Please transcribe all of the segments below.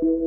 Welcome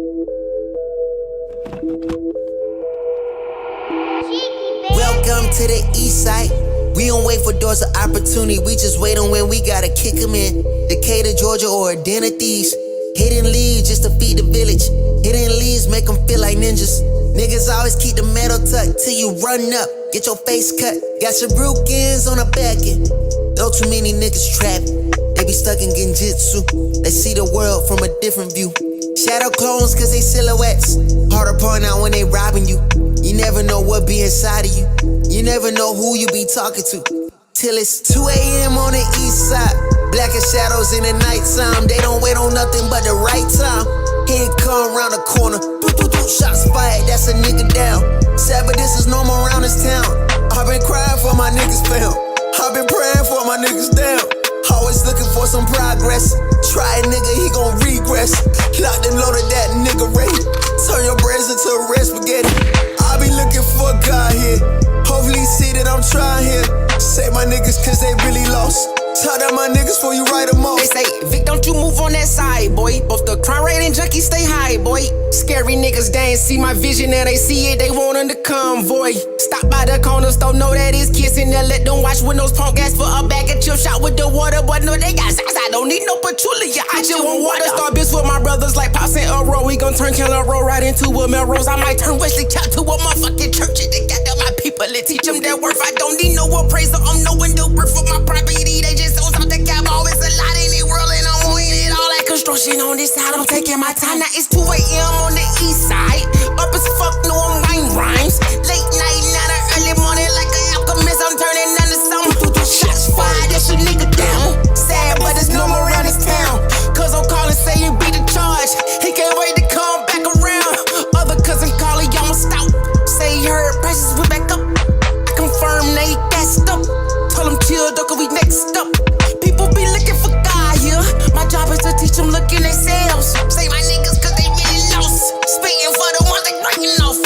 to the east side. We don't wait for doors of opportunity, we just wait on when we gotta kick them in. Decatur, Georgia, or a den of thieves. Hidden leaves just to feed the village. Hidden leaves make them feel like ninjas. Niggas always keep the metal tucked till you run up, get your face cut. Got your brookins on the back end. Know too many niggas trapped. They be stuck in genjutsu. They see the world from a different view. Shadow clones cause they silhouettes. Hard to point out when they robbing you. You never know what be inside of you. You never know who you be talking to. Till it's 2 a.m. on the east side. Black as shadows in the nighttime. They don't wait on nothing but the right time. He ain't come around the corner. Shots fired, that's a nigga down. Sad, but this is normal around this town. I've been crying for my niggas found. I've been praying for my niggas down. Always looking for some progress. Try a nigga, he gon' regress. Locked and loaded that nigga ready. Turn your brains into red spaghetti. I be looking for God here. Hopefully see that I'm trying here. Say my niggas cause they really lost. Tell that my niggas before you write them off. They say, Vic, don't you move on that side, boy. Both the crime rate and junkies stay high, boy. Scary niggas, they ain't see my vision. Now they see it, they want them to convoy. Stop by the corner store, know that it's kissing. Then let them watch windows punk gas for a bag of chip shot with the water. But no, they got sauce, I don't need no patchouli. I just want water. Star bitch with my brothers like Pops and Earl. We gon' turn Keller Road right into a Melrose. I might turn Wesley Chop to a motherfucking church. They got them my people and teach them their worth. I don't need no appraiser, I'm knowing the worth of my property. They just sold out the cab, always a lot in the world, and I'm winning it all like construction on this side. I'm taking my time, now it's 2 a.m. on the east side. Up as fuck, no I'm writing rhymes. Late night, not an early morning, like an alchemist. I'm turning into something. Shots fired, that's your nigga down. Sad, but it's normal around this town. Cause I'm calling, say you beat the charge. He can't wait to come back around. Other cousin call, he almost out. Say he heard prices went back up. I confirm they gassed up. Told him chill, though, cause we next up. People be looking for God here. My job is to teach them look in themselves. Say my niggas cause they really lost. Spitting for the ones they breaking off.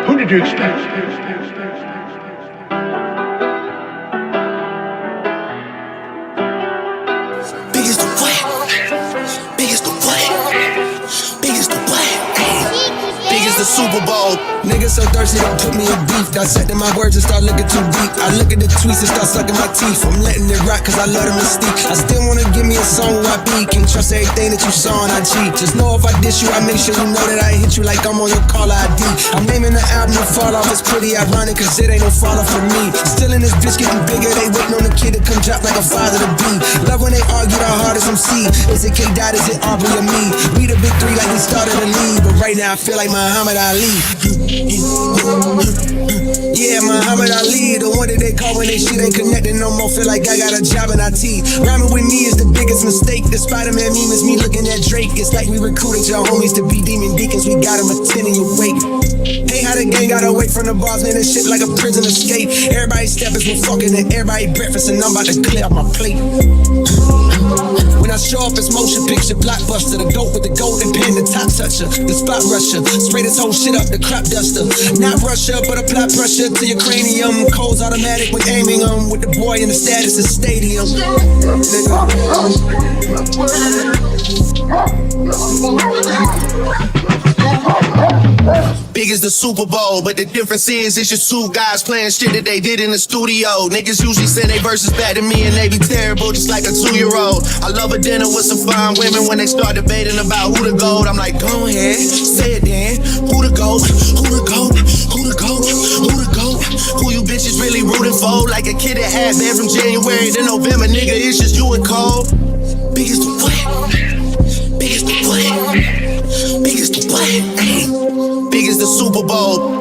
Who did you expect? Biggest the what? Biggest the what? Biggest the what? Biggest the Super Bowl. Niggas so thirsty, don't put me in beef. Dissecting my words and start looking too deep. I look at the tweets and start sucking my teeth. I'm letting it rock cause I love the mystique. I still wanna give me a song where I be. Can't trust everything that you saw on IG. Just know if I diss you, I make sure you know that I hit you like I'm on your caller ID. I'm naming the album to fall off. It's pretty ironic cause it ain't no fall off for me. Still in this bitch getting bigger. They waiting on the kid to come drop like a father to be. Love when they argue the hardest MC. Is it K Dot, is it Aubrey or me? We the big three like we started the league. But right now I feel like Muhammad Ali. Yeah, Muhammad Ali, the one that they call when they shit ain't connected no more. Feel like I got a job in IT. Rhyming with me is the biggest mistake. The Spider-Man meme is me looking at Drake. It's like we recruited your homies to be demon deacons. We got them attending your wake. Hey, how the gang got away from the bars, man, this shit like a prison escape. Everybody stepping, we're fucking, and everybody breakfast, and I'm about to clear up my plate. When I show up, it's motion picture, blockbuster. The goat with the golden pen, the top toucher, the spot rusher. Spray this whole shit up, the crop duster. Not Russia, but apply pressure to your cranium. Codes automatic when aiming with the boy in the status of stadium. Big as the Super Bowl, but the difference is it's just two guys playing shit that they did in the studio. Niggas usually send their verses back to me and they be terrible, just like a 2-year-old. I love a dinner with some fine women. When they start debating about who the GOAT, I'm like, go ahead, say it then. Who the GOAT? Who the GOAT? Who the GOAT? Who the GOAT? Who you bitches really rooting for? Like a kid that had been from January to November, nigga, it's just you and Cole. Biggest the what? Biggest the what? Biggest the what? Big as the Super Bowl.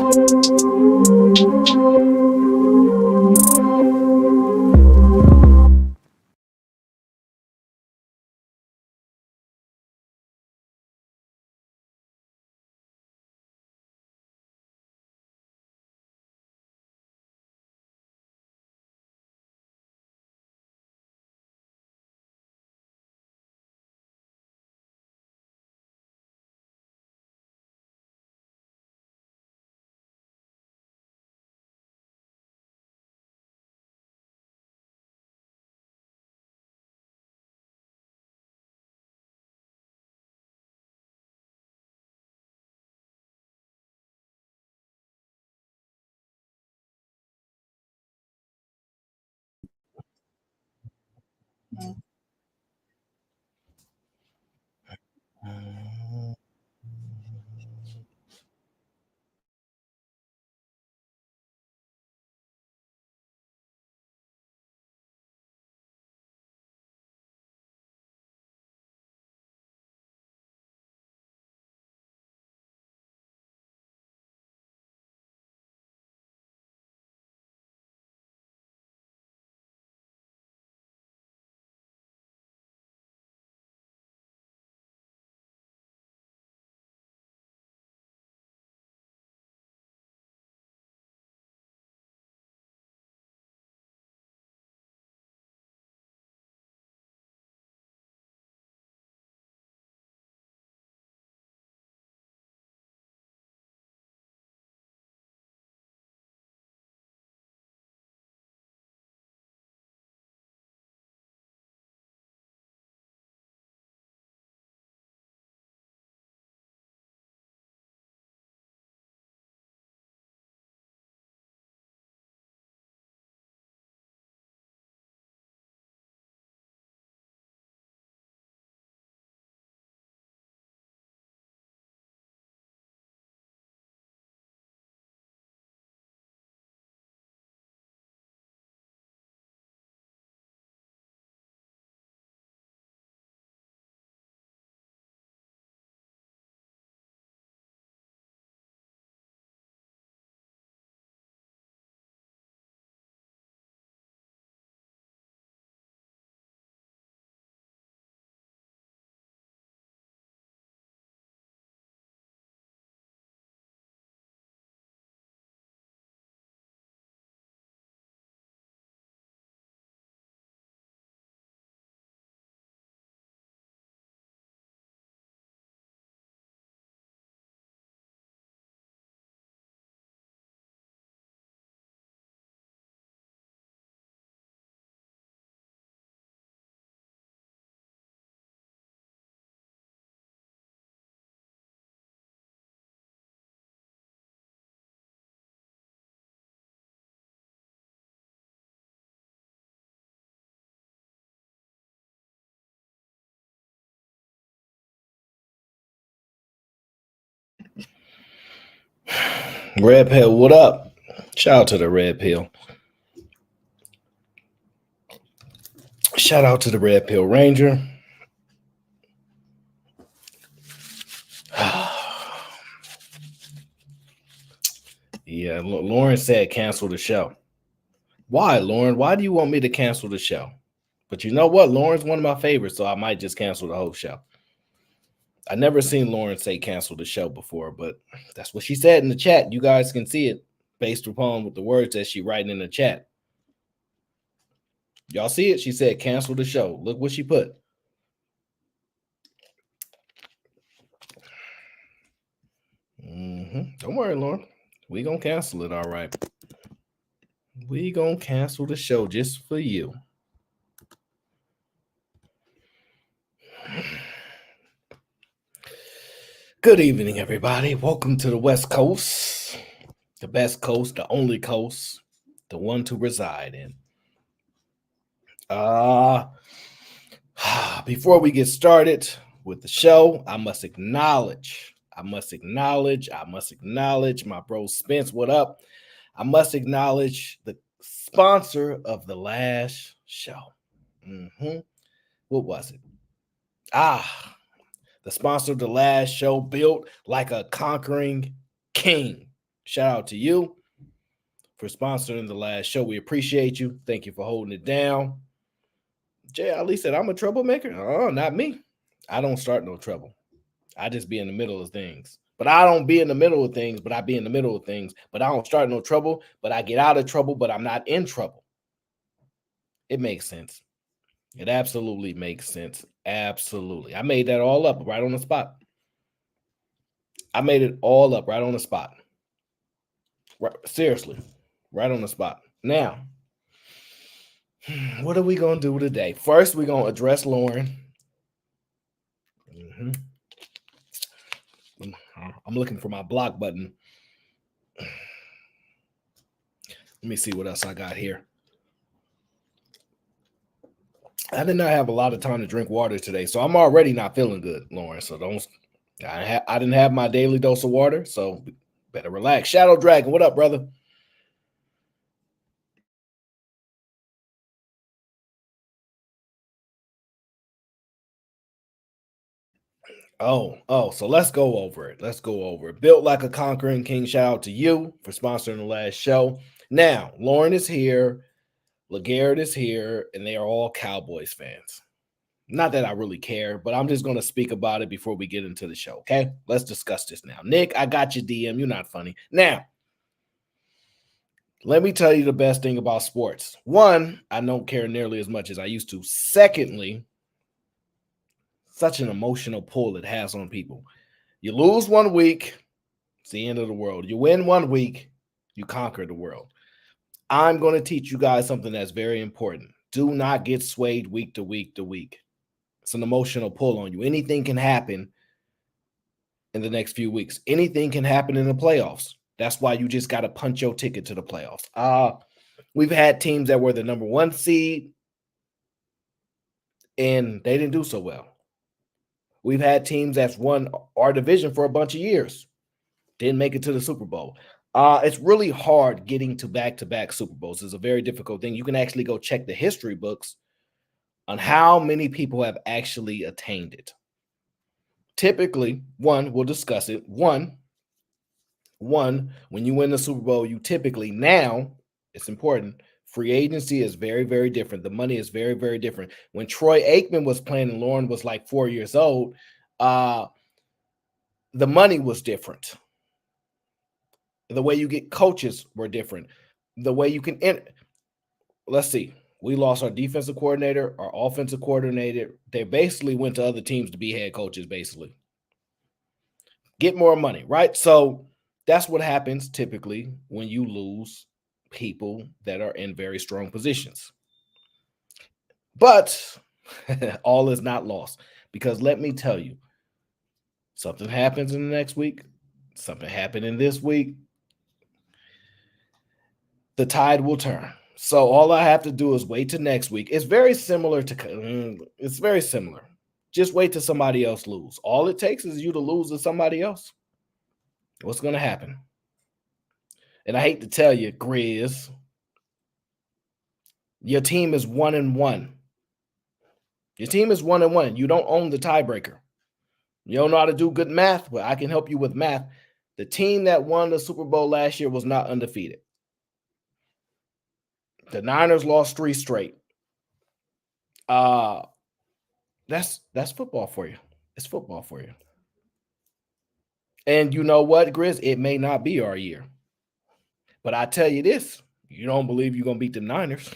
Red Pill, what up? Shout out to the Red Pill. Shout out to the Red Pill Ranger. Yeah, Lauren said cancel the show. Why, Lauren? Why do you want me to cancel the show? But you know what? Lauren's one of my favorites, so I might just cancel the whole show. I never seen Lauren say cancel the show before, but that's what she said in the chat. You guys can see it based upon the words that she writing in the chat. Y'all see it? She said cancel the show. Look what she put. Don't worry, Lauren. We gonna cancel it, all right. We gonna cancel the show just for you. Good evening, everybody. Welcome to the West Coast, the best coast, the only coast, the one to reside in. Before we get started with the show, I must acknowledge my bro Spence. What up? I must acknowledge the sponsor of the last show. What was it? The sponsor of the last show, Built Like a Conquering King. Shout out to you for sponsoring the last show. We appreciate you. Thank you for holding it down. Jay Ali said, I'm a troublemaker. Oh, not me. I don't start no trouble. I just be in the middle of things. But I don't be in the middle of things, but I be in the middle of things. But I don't start no trouble, but I get out of trouble, but I'm not in trouble. It makes sense. It absolutely makes sense. Absolutely. I made that all up right on the spot. Right seriously, right on the spot. Now, what are we going to do today? First, we're going to address Lauren. I'm looking for my block button. Let me see what else I got here. I did not have a lot of time to drink water today, so I'm already not feeling good, Lauren. So I didn't have my daily dose of water, so better relax. Shadow Dragon, what up, brother? Oh, so let's go over it. Built Like a Conquering King. Shout out to you for sponsoring the last show. Now, Lauren is here, LeGarrette is here, and they are all Cowboys fans. Not that I really care, but I'm just going to speak about it before we get into the show, okay? Let's discuss this now. Nick, I got your DM. You're not funny. Now, let me tell you the best thing about sports. One, I don't care nearly as much as I used to. Secondly, such an emotional pull it has on people. You lose 1 week, it's the end of the world. You win 1 week, you conquer the world. I'm going to teach you guys something that's very important. Do not get swayed week to week to week. It's an emotional pull on you. Anything can happen in the next few weeks. Anything can happen in the playoffs. That's why you just got to punch your ticket to the playoffs. We've had teams that were the number 1 seed, and they didn't do so well. We've had teams that's won our division for a bunch of years, didn't make it to the Super Bowl. It's really hard getting to back-to-back Super Bowls. It's a very difficult thing. You can actually go check the history books on how many people have actually attained it. Typically, we'll discuss it. One, when you win the Super Bowl, you typically, now, it's important, free agency is very, very different. The money is very, very different. When Troy Aikman was playing and Lauren was like 4 years old, the money was different. The way you get coaches were different. The way you can let's see. We lost our defensive coordinator, our offensive coordinator. They basically went to other teams to be head coaches, basically. Get more money, right? So that's what happens typically when you lose people that are in very strong positions. But all is not lost, because let me tell you, something happens in the next week, something happened in this week, the tide will turn. So all I have to do is wait till next week. It's very similar. Just wait till somebody else lose. All it takes is you to lose to somebody else. What's going to happen? And I hate to tell you, Grizz, your team is 1-1. Your team is 1-1. You don't own the tiebreaker. You don't know how to do good math, but I can help you with math. The team that won the Super Bowl last year was not undefeated. The Niners lost 3 straight. That's football for you. It's football for you. And you know what, Grizz? It may not be our year. But I tell you this, you don't believe you're going to beat the Niners.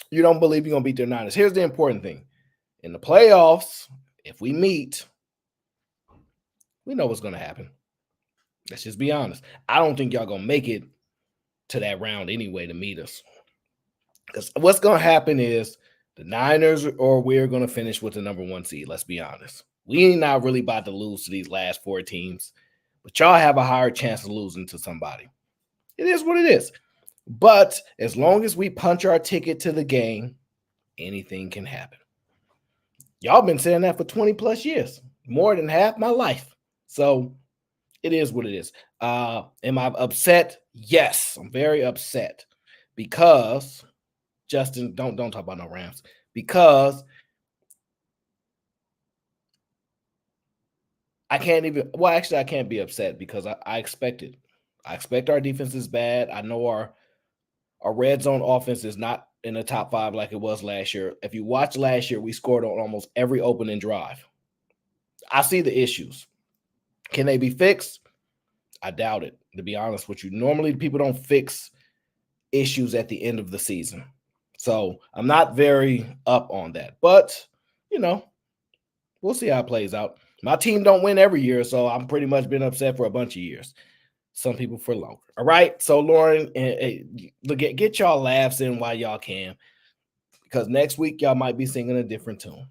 You don't believe you're going to beat the Niners. Here's the important thing. In the playoffs, if we meet, we know what's going to happen. Let's just be honest. I don't think y'all going to make it to that round anyway to meet us. Because what's going to happen is the Niners or we're going to finish with the number 1 seed. Let's be honest. We ain't not really about to lose to these last 4 teams. But y'all have a higher chance of losing to somebody. It is what it is. But as long as we punch our ticket to the game, anything can happen. Y'all been saying that for 20 plus years, more than half my life. So it is what it is. Am I upset? Yes, I'm very upset because Justin, don't talk about no Rams, because I can't be upset because I expect it. I expect our defense is bad. I know our red zone offense is not in the top 5 like it was last year. If you watch last year, we scored on almost every opening drive. I see the issues. Can they be fixed? I doubt it, to be honest with you. Normally, people don't fix issues at the end of the season. So I'm not very up on that. But, we'll see how it plays out. My team don't win every year, so I'm pretty much been upset for a bunch of years. Some people for longer. All right. So Lauren, get y'all laughs in while y'all can, because next week y'all might be singing a different tune.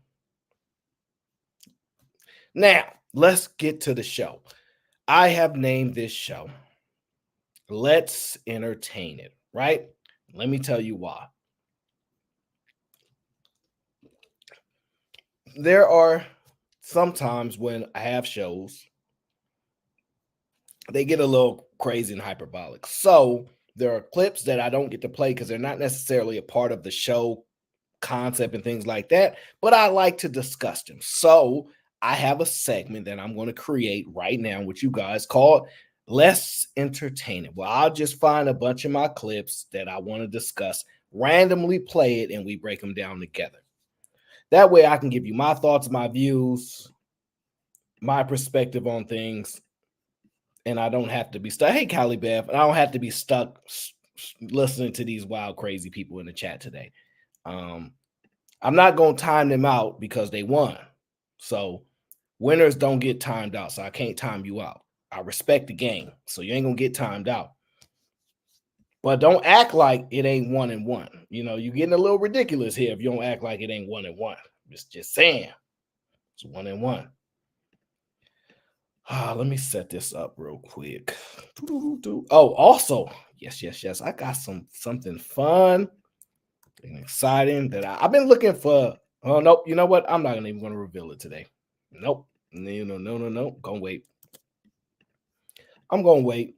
Now, let's get to the show. I have named this show Let's Entertain It, right? Let me tell you why. There are sometimes when I have shows, they get a little crazy and hyperbolic. So there are clips that I don't get to play because they're not necessarily a part of the show concept and things like that, but I like to discuss them. So I have a segment that I'm going to create right now with you guys called Let's Entertain It. Well, I'll just find a bunch of my clips that I want to discuss, randomly play it, and we break them down together. That way I can give you my thoughts, my views, my perspective on things, and I don't have to be stuck. Hey, Callie Beth, and I don't have to be stuck listening to these wild, crazy people in the chat today. I'm not going to time them out because they won. So winners don't get timed out, so I can't time you out. I respect the game, so you ain't going to get timed out. But don't act like it ain't 1-1. You're getting a little ridiculous here if you don't act like it ain't 1-1. Just saying. It's 1-1. Let me set this up real quick. Oh, also, yes. I got something fun and exciting that I've been looking for. Oh, nope. You know what? I'm not even going to reveal it today. Nope. No. Gonna wait. I'm going to wait.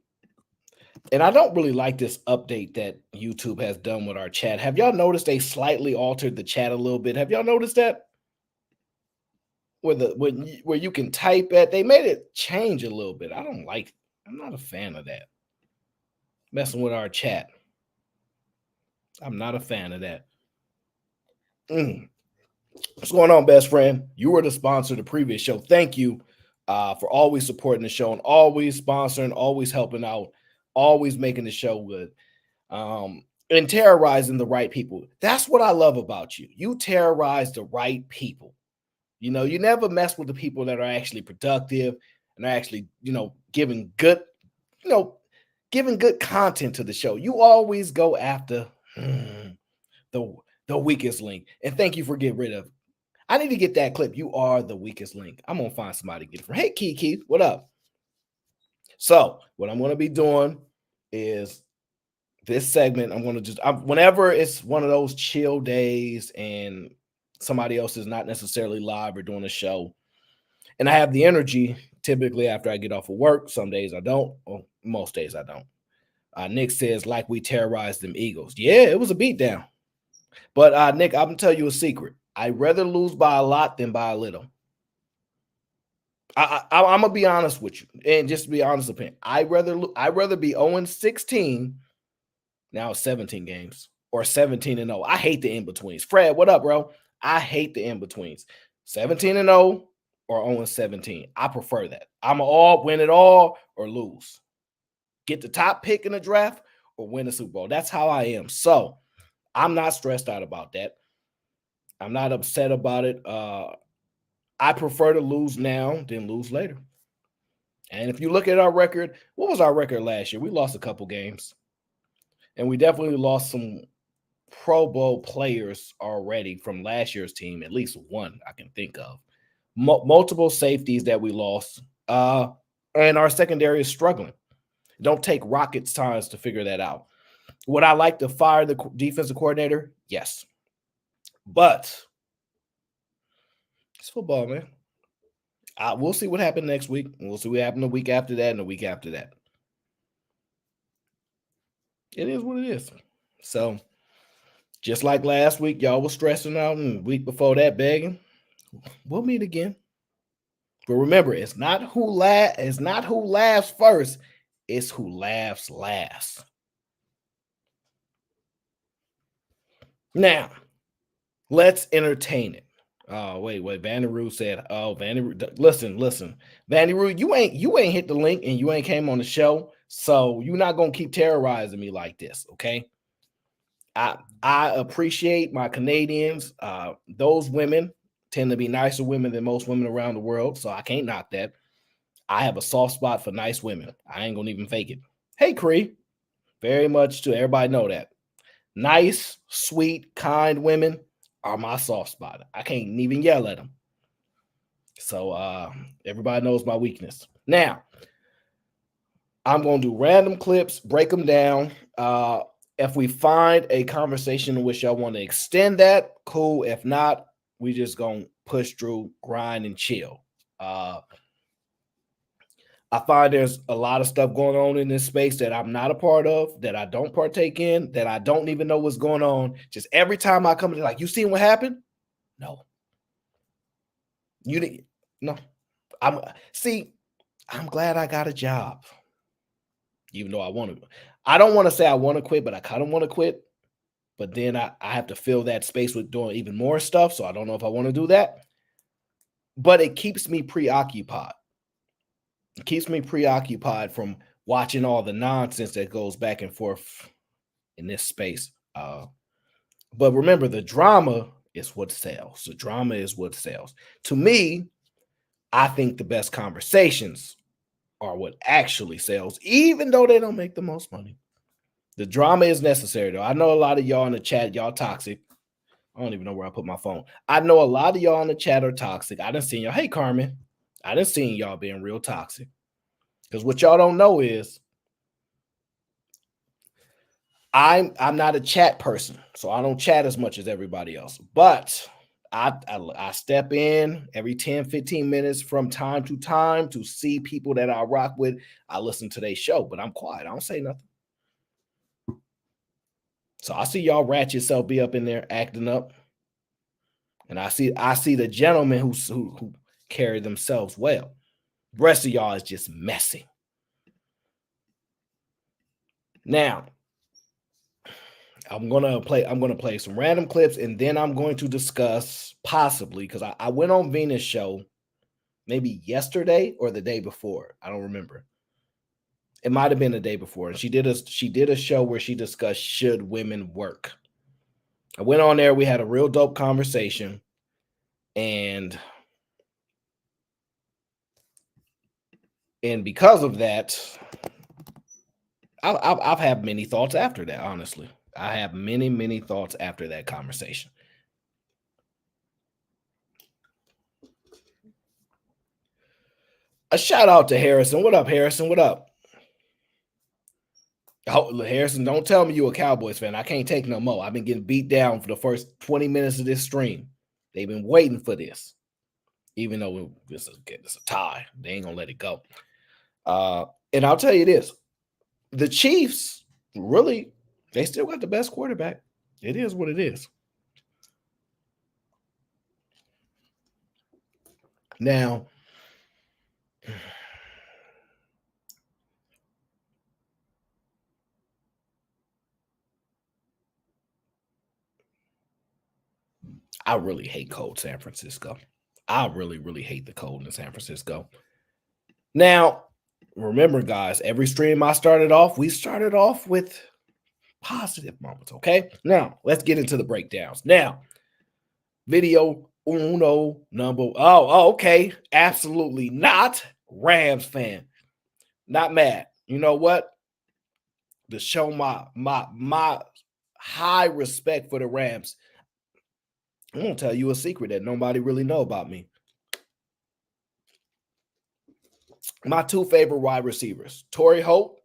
And I don't really like this update that YouTube has done with our chat. Have y'all noticed they slightly altered the chat a little bit? Have y'all noticed that? Where you can type at, they made it change a little bit. I don't like it. I'm not a fan of that. Messing with our chat. I'm not a fan of that. What's going on, best friend? You were the sponsor of the previous show. Thank you for always supporting the show and always sponsoring, always helping out, always making the show good, and terrorizing the right people. That's what I love about you. You terrorize the right people. You never mess with the people that are actually productive and are actually, giving good content to the show. You always go after the weakest link. And thank you for getting rid of. I need to get that clip. You are the weakest link. I'm going to find somebody to get it from. Hey, Kiki, what up? So what I'm going to be doing is this segment. I'm going to whenever it's one of those chill days and somebody else is not necessarily live or doing a show, And I have the energy typically after I get off of work. Some days I don't, or most days I don't. Nick says, like we terrorized them Eagles. Yeah, it was a beatdown. But Nick, I'm gonna tell you a secret. I'd rather lose by a lot than by a little. I'm gonna be honest with you, and just to be honest opinion, I'd rather be 0-16. Now it's 17 games or 17-0. I hate the in-betweens. Fred, what up, bro? I hate the in-betweens. 17-0 or 0-17. I prefer that. I'm all win it all or lose. Get the top pick in the draft or win the Super Bowl. That's how I am. So I'm not stressed out about that. I'm not upset about it. I prefer to lose now than lose later. And if you look at our record, what was our record last year? We lost a couple games. And we definitely lost some Pro Bowl players already from last year's team, at least one I can think of. Multiple safeties that we lost. And our secondary is struggling. Don't take rocket science to figure that out. Would I like to fire the defensive coordinator? Yes. But it's football, man. We'll see what happened next week. We'll see what happened the week after that and the week after that. It is what it is. So, just like last week, y'all was stressing out, and the week before that, begging. We'll meet again. But remember, it's not who laughs first, it's who laughs last. Now, let's entertain it. Oh, wait. Vanderoo said, listen. Vanderoo, you ain't hit the link and you ain't came on the show. So you're not gonna keep terrorizing me like this, okay? I appreciate my Canadians. Those women tend to be nicer women than most women around the world, so I can't knock that. I have a soft spot for nice women. I ain't gonna even fake it. Hey, Cree, very much to everybody know that. Nice, sweet, kind women are my soft spot. I can't even yell at them. So everybody knows my weakness. Now, I'm going to do random clips, break them down. If we find a conversation in which y'all want to extend that, cool. If not, we just going to push through, grind, and chill. I find there's a lot of stuff going on in this space that I'm not a part of, that I don't partake in, that I don't even know what's going on. Just every time I come in, like, you seen what happened? No. You didn't? No. I'm glad I got a job. Even though I don't want to say I want to quit, but I kind of want to quit. But then I have to fill that space with doing even more stuff. So I don't know if I want to do that. But it keeps me preoccupied. It keeps me preoccupied from watching all the nonsense that goes back and forth in this space. But remember, the drama is what sells. The drama is what sells. To me, I think the best conversations are what actually sells, even though they don't make the most money. The drama is necessary, though. I know a lot of y'all in the chat, y'all toxic. I don't even know where I put my phone. I know a lot of y'all in the chat are toxic. I done seen y'all. Hey, Carmen. I done seen y'all being real toxic. Because what y'all don't know is I'm not a chat person, so I don't chat as much as everybody else. But I step in every 10, 15 minutes from time to time to see people that I rock with. I listen to their show, but I'm quiet. I don't say nothing. So I see y'all rat yourself be up in there acting up. And I see the gentlemen who carry themselves well. The rest of y'all is just messy. Now, I'm gonna play some random clips, and then I'm going to discuss possibly, because I went on Venus' show maybe yesterday or the day before. I don't remember. It might have been the day before. And she did a show where she discussed should women work. I went on there, we had a real dope conversation, and because of that, I've had many thoughts after that, honestly. I have many, many thoughts after that conversation. A shout out to Harrison. What up, Harrison? What up? Oh, Harrison, don't tell me you a Cowboys fan. I can't take no more. I've been getting beat down for the first 20 minutes of this stream. They've been waiting for this. even though this is a tie. They ain't gonna let it go. And I'll tell you this: the Chiefs really, they still got the best quarterback. It is what it is. Now, I really hate cold San Francisco. I really, really hate the cold in San Francisco. Now, remember, guys, every stream we started off with positive moments, okay? Now, let's get into the breakdowns. Now, video uno number. Okay. Absolutely not. Rams fan. Not mad. You know what? To show my high respect for the Rams, I'm gonna tell you a secret that nobody really know about me. My two favorite wide receivers, Torrey Holt,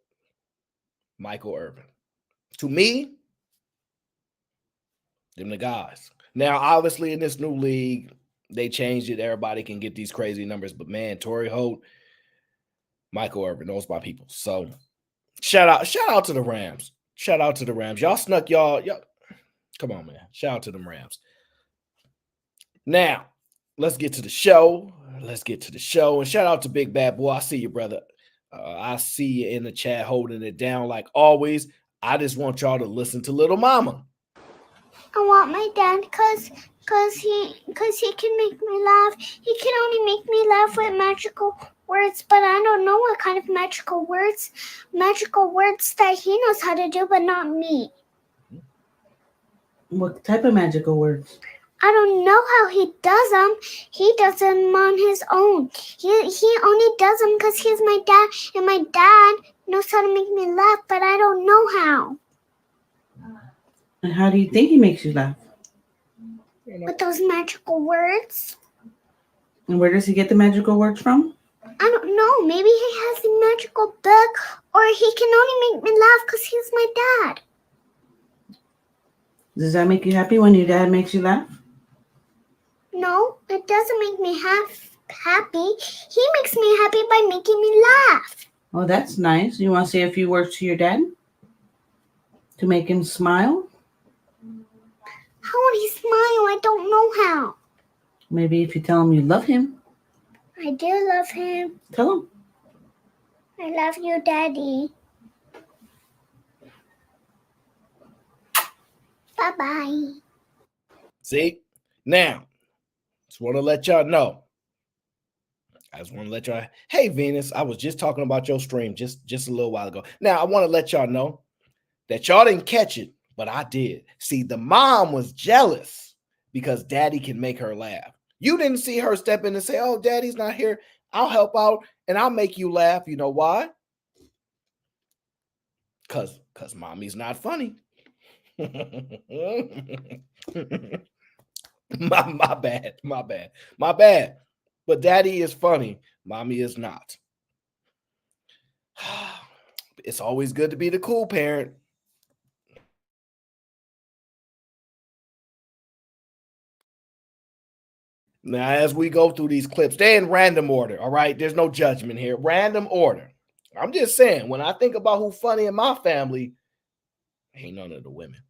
Michael Irvin. To me, them the guys. Now, obviously, in this new league, they changed it. Everybody can get these crazy numbers, but man, Torrey Holt, Michael Irvin, those my people. So shout out to the Rams. Shout out to the Rams. Y'all snuck y'all. Come on, man. Shout out to them Rams. Now, let's get to the show. And shout out to Big Bad Boy. I see you, brother. I see you in the chat holding it down like always. I just want y'all to listen to Little Mama. I want my dad because he can make me laugh. He can only make me laugh with magical words, but I don't know what kind of magical words that he knows how to do, but not me. What type of magical words? I don't know how he does them. He does them on his own. He only does them because he's my dad, and my dad knows how to make me laugh, but I don't know how. And how do you think he makes you laugh? With those magical words. And where does he get the magical words from? I don't know. Maybe he has a magical book, or he can only make me laugh because he's my dad. Does that make you happy when your dad makes you laugh? No, it doesn't make me happy. He makes me happy by making me laugh. Oh, that's nice. You want to say a few words to your dad? To make him smile? How would he smile? I don't know how. Maybe if you tell him you love him. I do love him. Tell him. I love you, Daddy. Bye-bye. See? Now, just want to let y'all know. Hey, Venus, I was just talking about your stream just a little while ago. Now, I want to let y'all know that y'all didn't catch it, but I did. See, the mom was jealous because daddy can make her laugh. You didn't see her step in and say, oh, daddy's not here. I'll help out and I'll make you laugh. You know why? Because mommy's not funny. my bad. But daddy is funny. Mommy is not. It's always good to be the cool parent. Now, as we go through these clips, they're in random order, all right? There's no judgment here. Random order. I'm just saying, when I think about who's funny in my family, ain't none of the women.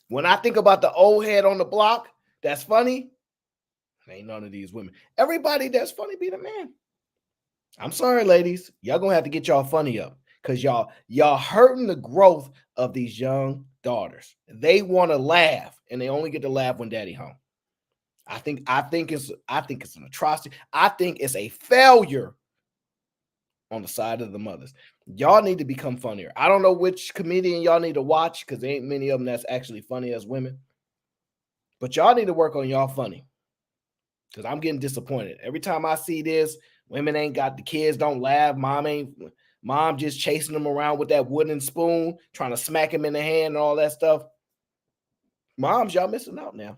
When I think about the old head on the block that's funny, ain't none of these women. Everybody that's funny be the man. I'm sorry, ladies. Y'all gonna have to get y'all funny up because y'all hurting the growth of these young daughters. They want to laugh, and they only get to laugh when daddy home. I think it's an atrocity. I think it's a failure on the side of the mothers. Y'all need to become funnier. I don't know which comedian y'all need to watch because there ain't many of them that's actually funny as women. But y'all need to work on y'all funny because I'm getting disappointed. Every time I see this, women ain't got the kids, don't laugh. Mom just chasing them around with that wooden spoon, trying to smack him in the hand and all that stuff. Moms, y'all missing out now.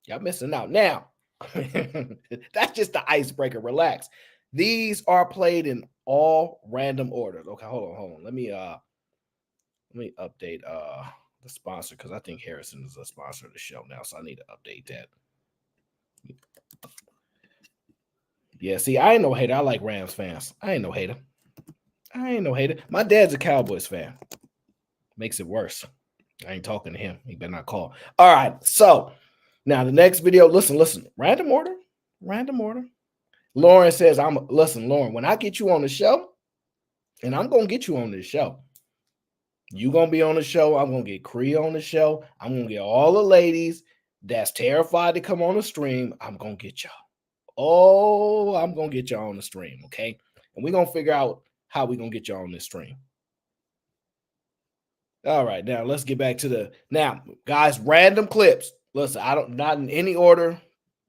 Y'all missing out now. That's just the icebreaker. Relax. These are played in all random orders. Okay, hold on. Let me update the sponsor because I think Harrison is a sponsor of the show now, so I need to update that. Let me Yeah, see, I ain't no hater. I like Rams fans. I ain't no hater. My dad's a Cowboys fan. Makes it worse. I ain't talking to him. He better not call. All right. So now the next video. Listen. Random order. Lauren says, Lauren, when I get you on the show, and I'm gonna get you on this show. You gonna be on the show. I'm gonna get Cree on the show. I'm gonna get all the ladies that's terrified to come on the stream. I'm gonna get y'all. Oh, I'm gonna get y'all on the stream, okay? And we're gonna figure out how we're gonna get y'all on this stream. All right, now let's get back to guys, random clips. Listen, not in any order,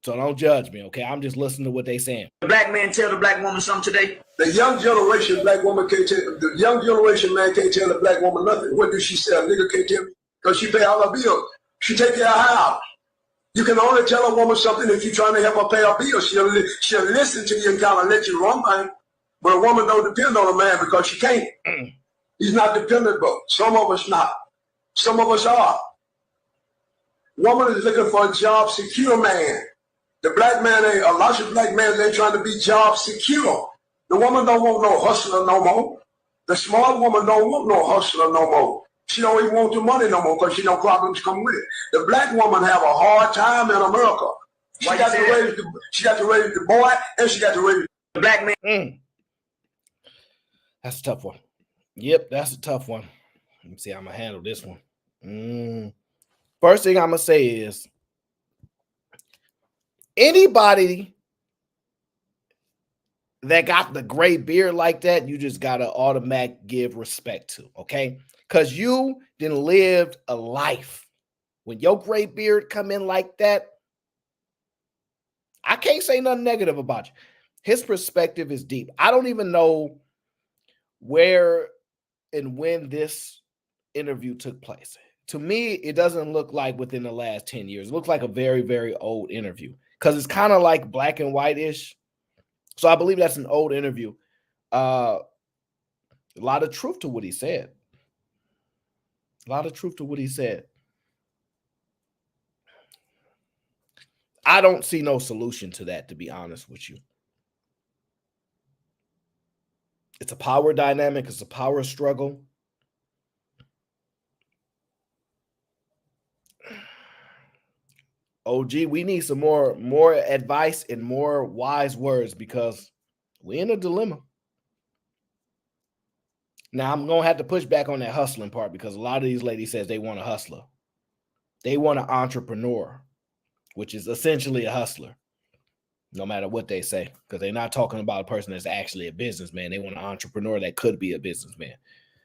so don't judge me, okay? I'm just listening to what they saying. The black man tell the black woman something today. The young generation black woman can't tell, the young generation man can't tell the black woman nothing. What does she say? A nigga can't tell me because she pay all her bills. She take care of her house. You can only tell a woman something if you're trying to help her pay her bills. She'll listen to you and kind of let you run by. But a woman don't depend on a man because she can't. He's not dependable. Some of us not. Some of us are. Woman is looking for a job secure man. The black man ain't, a lot of black men ain't trying to be job secure. The woman don't want no hustler no more. The smart woman don't want no hustler no more. She don't even want the money no more because she know problems come with it. The black woman have a hard time in America. She got to raise the boy and she got to raise the black man. That's a tough one. Yep, that's a tough one. Let me see how I'm gonna handle this one. First thing I'm gonna say is anybody that got the gray beard like that, you just gotta automatic give respect to, okay? Because you didn't live a life. When your gray beard come in like that, I can't say nothing negative about you. His perspective is deep. I don't even know where and when this interview took place. To me, it doesn't look like within the last 10 years. It looks like a very, very old interview because it's kind of like black and white-ish. So I believe that's an old interview. A lot of truth to what he said. I don't see no solution to that, to be honest with you. It's a power dynamic. It's a power struggle. OG, we need some more advice and more wise words because we're in a dilemma. Now, I'm going to have to push back on that hustling part because a lot of these ladies says they want a hustler. They want an entrepreneur, which is essentially a hustler, no matter what they say, because they're not talking about a person that's actually a businessman. They want an entrepreneur that could be a businessman.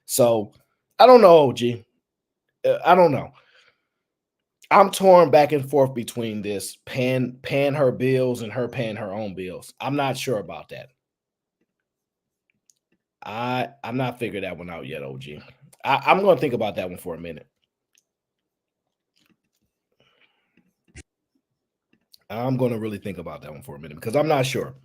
So I don't know, OG. I don't know. I'm torn back and forth between this paying her bills and her paying her own bills. I'm not sure about that. I'm not figured that one out yet, OG. I'm going to think about that one for a minute. I'm going to really think about that one for a minute because I'm not sure.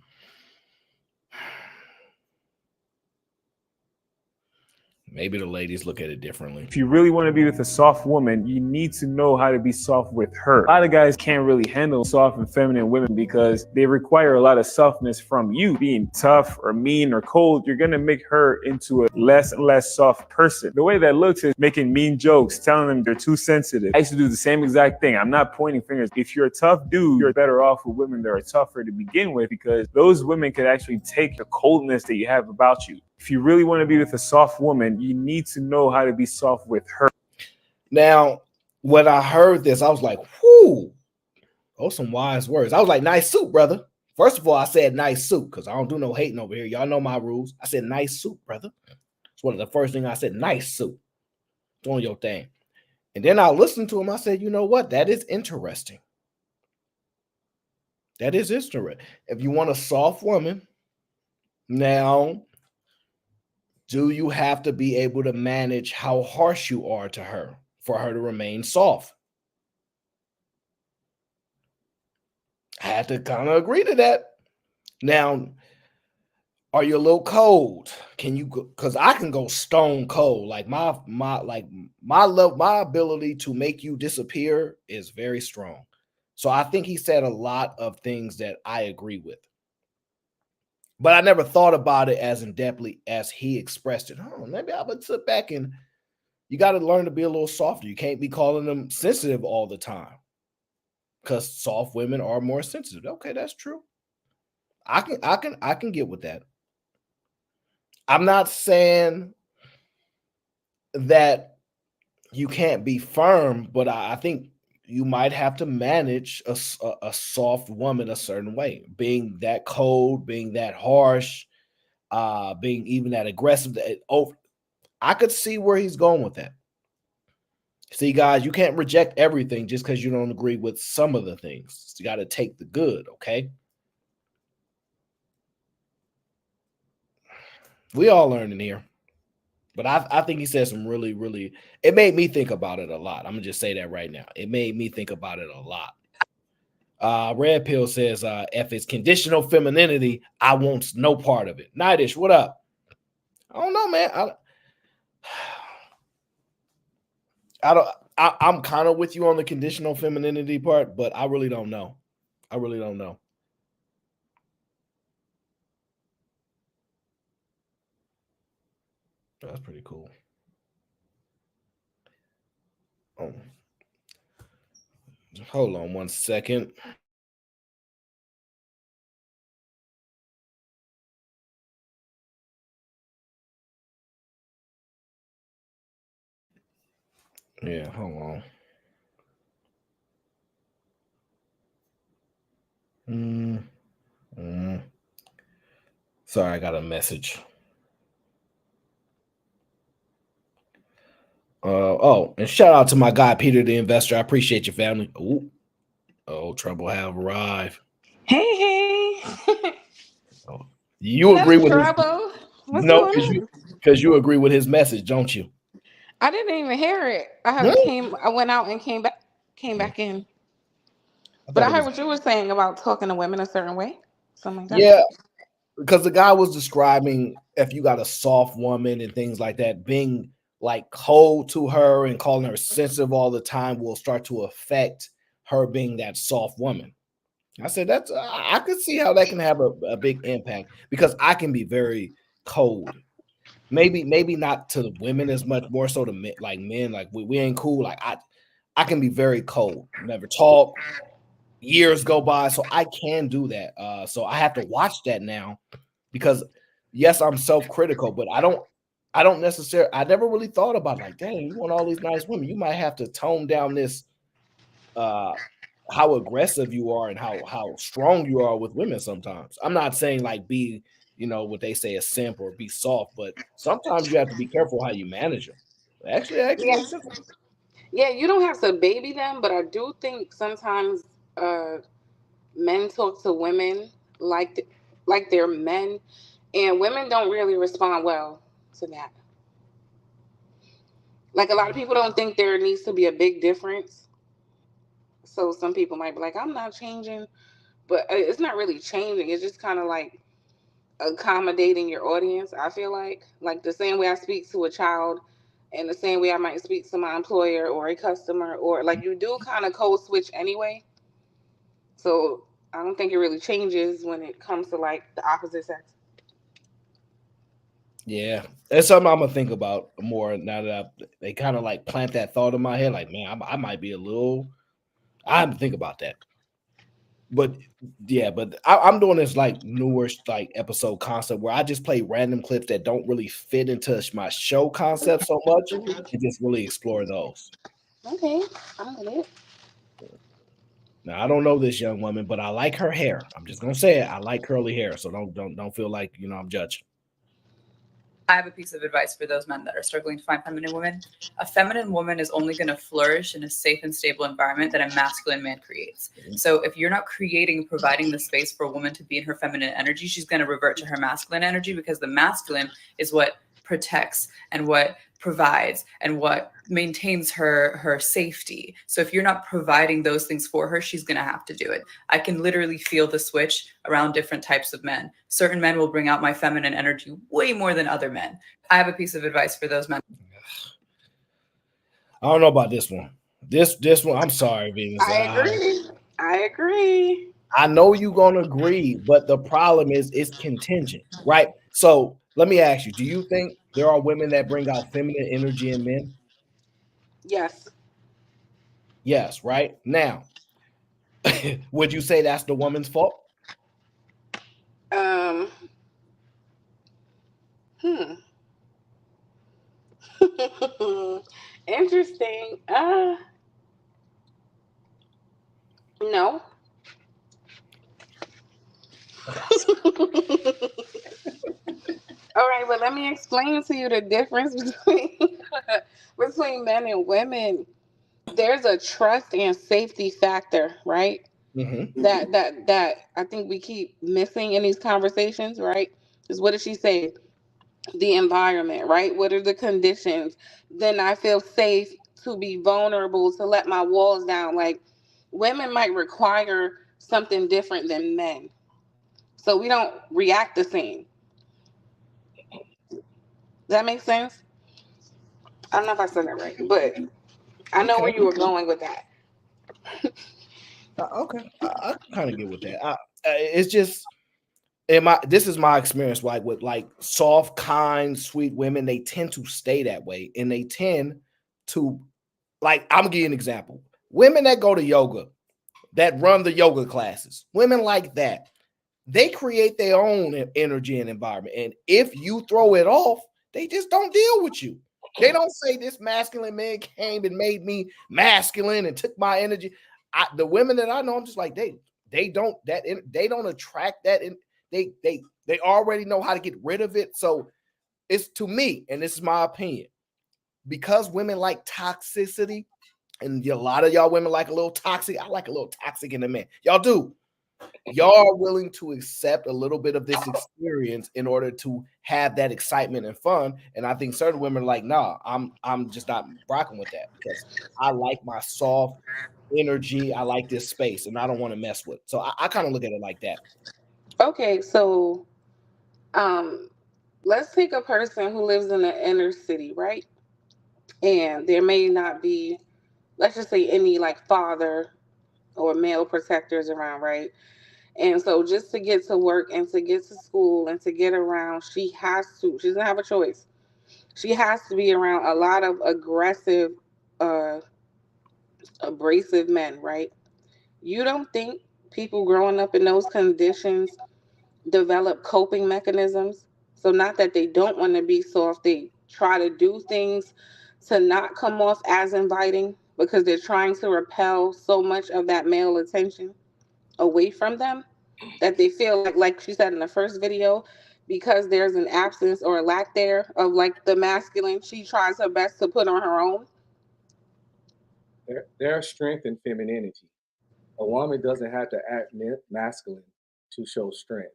Maybe the ladies look at it differently. If you really want to be with a soft woman, you need to know how to be soft with her. A lot of guys can't really handle soft and feminine women because they require a lot of softness from you. Being tough or mean or cold, you're going to make her into a less and less soft person. The way that looks is making mean jokes, telling them they're too sensitive. I used to do the same exact thing. I'm not pointing fingers. If you're a tough dude, you're better off with women that are tougher to begin with because those women could actually take the coldness that you have about you. If you really want to be with a soft woman, you need to know how to be soft with her. Now, when I heard this, I was like, whoo, those some wise words. I was like, nice suit, brother. First of all, I said nice suit because I don't do no hating over here. Y'all know my rules. I said nice suit, brother. It's one of the first things I said, nice suit. Doing your thing. And then I listened to him. I said, you know what? That is interesting. That is interesting. If you want a soft woman, now, do you have to be able to manage how harsh you are to her for her to remain soft? I had to kind of agree to that. Now, are you a little cold? Can you go? Because I can go stone cold. Like my ability to make you disappear is very strong. So I think he said a lot of things that I agree with. But I never thought about it as in depthly as he expressed it. Oh, maybe I would sit back and you got to learn to be a little softer. You can't be calling them sensitive all the time because soft women are more sensitive. Okay, that's true. I can get with that. I'm not saying that you can't be firm, but I think you might have to manage a soft woman a certain way. Being that cold, being that harsh, being even that aggressive. I could see where he's going with that. See, guys, you can't reject everything just because you don't agree with some of the things. You got to take the good, okay? We all learning here. But I think he said some really, really, it made me think about it a lot. I'm going to just say that right now. It made me think about it a lot. Red Pill says, if it's conditional femininity, I want no part of it. Nightish, what up? I don't know, man. I'm kind of with you on the conditional femininity part, but I really don't know. I really don't know. That's pretty cool. Oh. Hold on 1 second. Yeah, hold on. Sorry, I got a message. And shout out to my guy Peter the investor. I appreciate your family. Trouble have arrived. Hey. You agree with Trouble? What's going on? Because you agree with his message, don't you? I didn't even hear it. I went out and came back in. But I heard what you were saying about talking to women a certain way. Something like that. Yeah, because the guy was describing if you got a soft woman and things like that, being like cold to her and calling her sensitive all the time will start to affect her being that soft woman. I said that's I could see how that can have a big impact because I can be very cold. Maybe not to the women as much, more so to men, like we ain't cool. Like I can be very cold, never talk. Years go by, so I can do that. So I have to watch that now because yes, I'm self-critical, but I don't necessarily. I never really thought about like, dang, you want all these nice women, you might have to tone down this. How aggressive you are and how strong you are with women sometimes. I'm not saying like be, what they say a simp or be soft, but sometimes you have to be careful how you manage them. Actually makes sense. Yeah, you don't have to baby them, but I do think sometimes men talk to women like they're men, and women don't really respond well to that. Like a lot of people don't think there needs to be a big difference. So some people might be like, I'm not changing, but it's not really changing. It's just kind of like accommodating your audience. I feel like the same way I speak to a child and the same way I might speak to my employer or a customer, or like you do kind of code switch anyway. So I don't think it really changes when it comes to like the opposite sex. Yeah, that's something I'm gonna think about more now that they kind of like plant that thought in my head. Like, man, I might be a little. I have to think about that. But yeah, but I'm doing this like newer like episode concept where I just play random clips that don't really fit into my show concept so much, and just really explore those. Okay, I'm with it. Now I don't know this young woman, but I like her hair. I'm just gonna say it. I like curly hair, so don't feel like I'm judging. I have a piece of advice for those men that are struggling to find feminine women. A feminine woman is only going to flourish in a safe and stable environment that a masculine man creates. So if you're not providing the space for a woman to be in her feminine energy, she's going to revert to her masculine energy, because the masculine is what protects and what provides and what maintains her safety. So if you're not providing those things for her, she's going to have to do it. I can literally feel the switch around different types of men. Certain men will bring out my feminine energy way more than other men. I have a piece of advice for those men. I don't know about this one. This one, I'm sorry, Venus. I agree. I know you're gonna agree, but the problem is it's contingent, right? So let me ask you: do you think there are women that bring out feminine energy in men? Yes. Yes, right. Now, would you say that's the woman's fault? Um. Hmm. Interesting. No. All right, but let me explain to you the difference between between men and women. There's a trust and safety factor, right? Mm-hmm. That I think we keep missing in these conversations, right? Is what did she say? The environment, right? What are the conditions? Then I feel safe to be vulnerable, to let my walls down. Like women might require something different than men. So we don't react the same. Does that make sense? I don't know if I said that right, but I know where Okay. you were going with that. Okay. I kind of get with that. It's just in my this is my experience. Like with like soft, kind, sweet women, they tend to stay that way, and they tend to like. I'm gonna give you an example. Women that go to yoga, that run the yoga classes, women like that, they create their own energy and environment. And if you throw it off, they just don't deal with you. They don't say this masculine man came and made me masculine and took my energy. The women that I know, I'm just like they don't they don't attract that, and they already know how to get rid of it. So it's to me, and this is my opinion, because women like toxicity, and a lot of y'all women like a little toxic. I like a little toxic in a man. Y'all do. Y'all are willing to accept a little bit of this experience in order to have that excitement and fun. And I think certain women are like, nah, I'm just not rocking with that because I like my soft energy. I like this space and I don't want to mess with. So I kind of look at it like that. Okay, so um let's take a person who lives in the inner city, right? And there may not be, let's just say, any like father or male protectors around, right? And so just to get to work and to get to school and to get around, she doesn't have a choice. She has to be around a lot of aggressive, uh, abrasive men, right? You don't think people growing up in those conditions develop coping mechanisms? So, not that they don't want to be soft, they try to do things to not come off as inviting because they're trying to repel so much of that male attention away from them that they feel like she said in the first video, because there's an absence or a lack there of like the masculine, she tries her best to put on her own. There's strength in femininity. A woman doesn't have to act masculine to show strength.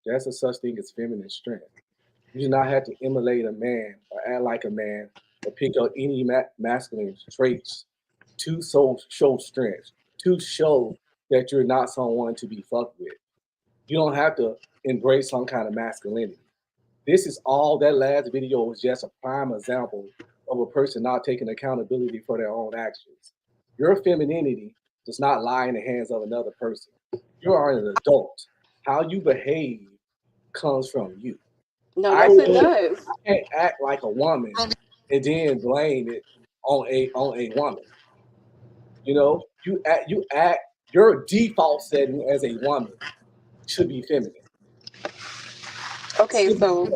There's a such thing as feminine strength. You do not have to emulate a man or act like a man or pick up any masculine traits to show strength, to show that you're not someone to be fucked with. You don't have to embrace some kind of masculinity. This is all that last video was just a prime example of a person not taking accountability for their own actions. Your femininity does not lie in the hands of another person. You are an adult. How you behave comes from you. No, I yes, it can't, does. I can't act like a woman and then blame it on a woman. You know, you act your default setting as a woman should be feminine. Okay, so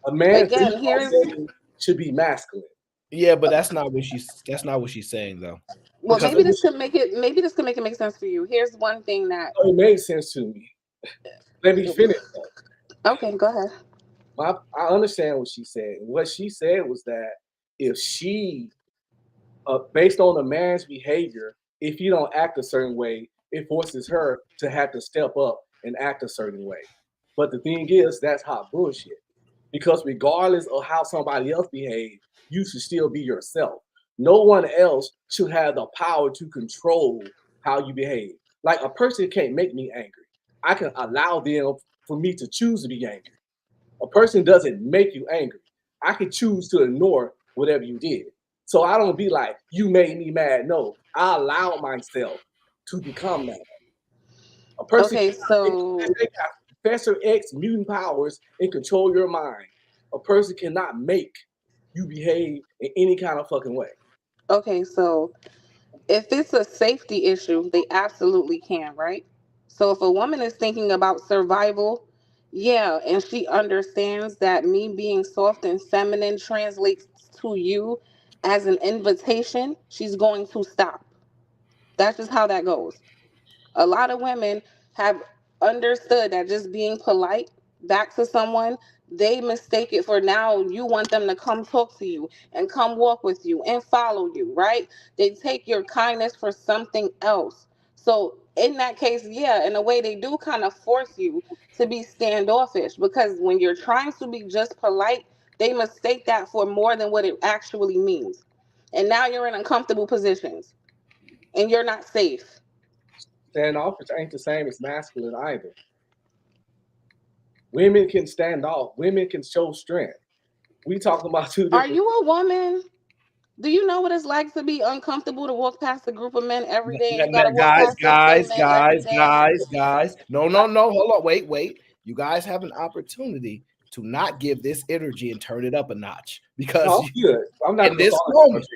A man's again, default here's, setting should be masculine. Yeah, but that's not what she's saying though. well, Because maybe this could make it make sense for you. Here's one thing that, It made sense to me. Let me finish though. okay, go ahead. I understand what she said. What she said was that if she, based on a man's behavior, if he don't act a certain way, it forces her to have to step up and act a certain way. But the thing is, that's hot bullshit. Because regardless of how somebody else behaves, you should still be yourself. No one else should have the power to control how you behave. Like a person can't make me angry. I can allow them for me to choose to be angry. A person doesn't make you angry. I can choose to ignore whatever you did. So I don't be like, you made me mad. No, I allow myself to become mad. A person Okay, unless so they got Professor X mutant powers and control your mind. A person cannot make you behave in any kind of fucking way. okay, so if it's a safety issue, they absolutely can, right? So if a woman is thinking about survival, yeah, and she understands that me being soft and feminine translates to you as an invitation, she's going to stop. That's just how that goes. A lot of women have understood that just being polite back to someone, they mistake it for now you want them to come talk to you and come walk with you and follow you, right? They take your kindness for something else. So in that case, yeah, in a way they do kind of force you to be standoffish, because when you're trying to be just polite, they mistake that for more than what it actually means. And now you're in uncomfortable positions and you're not safe. Standoffish ain't the same as masculine either. Women can stand off. Women can show strength. We talking about two Are different. you a woman? Do you know what it's like to be uncomfortable to walk past a group of men every day and you gotta walk Guys, past the same guys, men every guys, day? guys, guys. No, no, no. Hold on. Wait. You guys have an opportunity to not give this energy and turn it up a notch because No, I'm good. I'm not in gonna this fall into moment,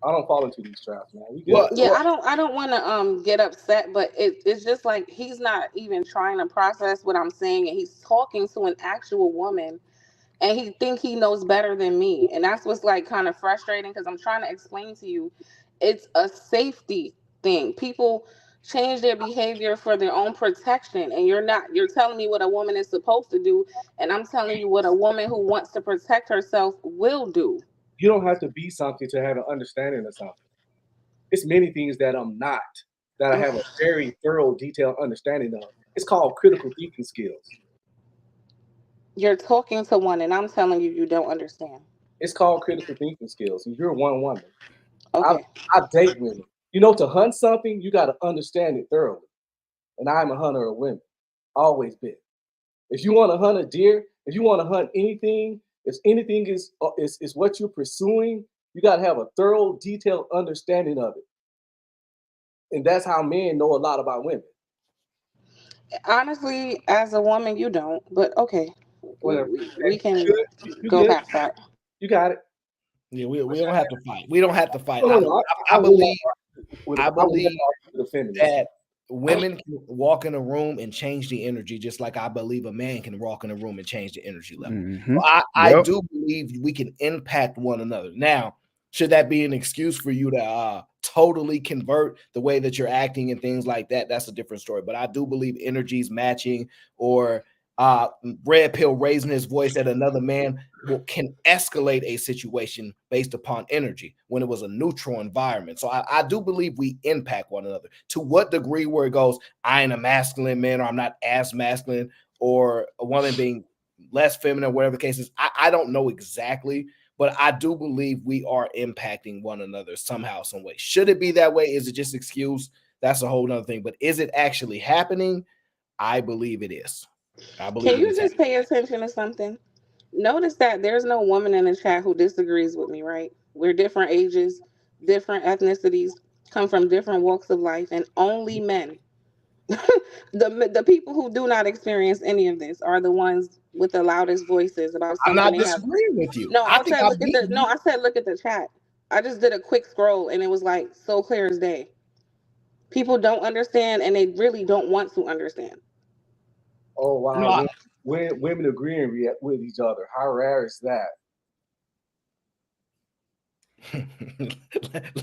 I don't fall into these traps, man. We good. Yeah, I don't want to get upset, but it's just like he's not even trying to process what I'm saying, and he's talking to an actual woman, and he think he knows better than me, and that's what's like kind of frustrating, because I'm trying to explain to you it's a safety thing. People change their behavior for their own protection, and you're telling me what a woman is supposed to do, and I'm telling you what a woman who wants to protect herself will do. You don't have to be something to have an understanding of something. It's many things that I'm not, that I have a very thorough, detailed understanding of. It's called critical thinking skills. You're talking to one, and I'm telling you you don't understand. It's called critical thinking skills. And you're one woman. I, Okay. I date women. You know, to hunt something, you got to understand it thoroughly. And I'm a hunter of women. Always been. If you want to hunt a deer, if you want to hunt anything, if anything is what you're pursuing, you got to have a thorough, detailed understanding of it. And that's how men know a lot about women. Honestly, as a woman, you don't, but okay. We, Whatever. we, we You can good? You go good? past that. You got it. yeah, we don't have to fight. We don't have to fight. No. I believe I will believe the feminist. that women can walk in a room and change the energy, just like I believe a man can walk in a room and change the energy level. Mhm. So I Yep. do believe we can impact one another. Now, should that be an excuse for you to totally convert the way that you're acting and things like that? That's a different story. But I do believe energies matching, or red pill raising his voice at another man can escalate a situation based upon energy when it was a neutral environment. So I do believe we impact one another. To what degree where it goes, I ain't a masculine man, or I'm not as masculine, or a woman being less feminine, whatever the case is, I don't know exactly, but I do believe we are impacting one another somehow, some way. Should it be that way? Is it just excuse? That's a whole nother thing. But is it actually happening? I believe it is. I believe Can it you is just happening. pay attention to something? Notice that there's no woman in the chat who disagrees with me, right? We're different ages, different ethnicities, come from different walks of life, and only men. The people who do not experience any of this are the ones with the loudest voices about I'm something not they have. disagreeing with you. No, I I think said I'm look at the beating no, you. I said look at the chat. I just did a quick scroll and it was like so clear as day. People don't understand and they really don't want to understand. Oh No, wow, women agreeing with each other. How rare is that?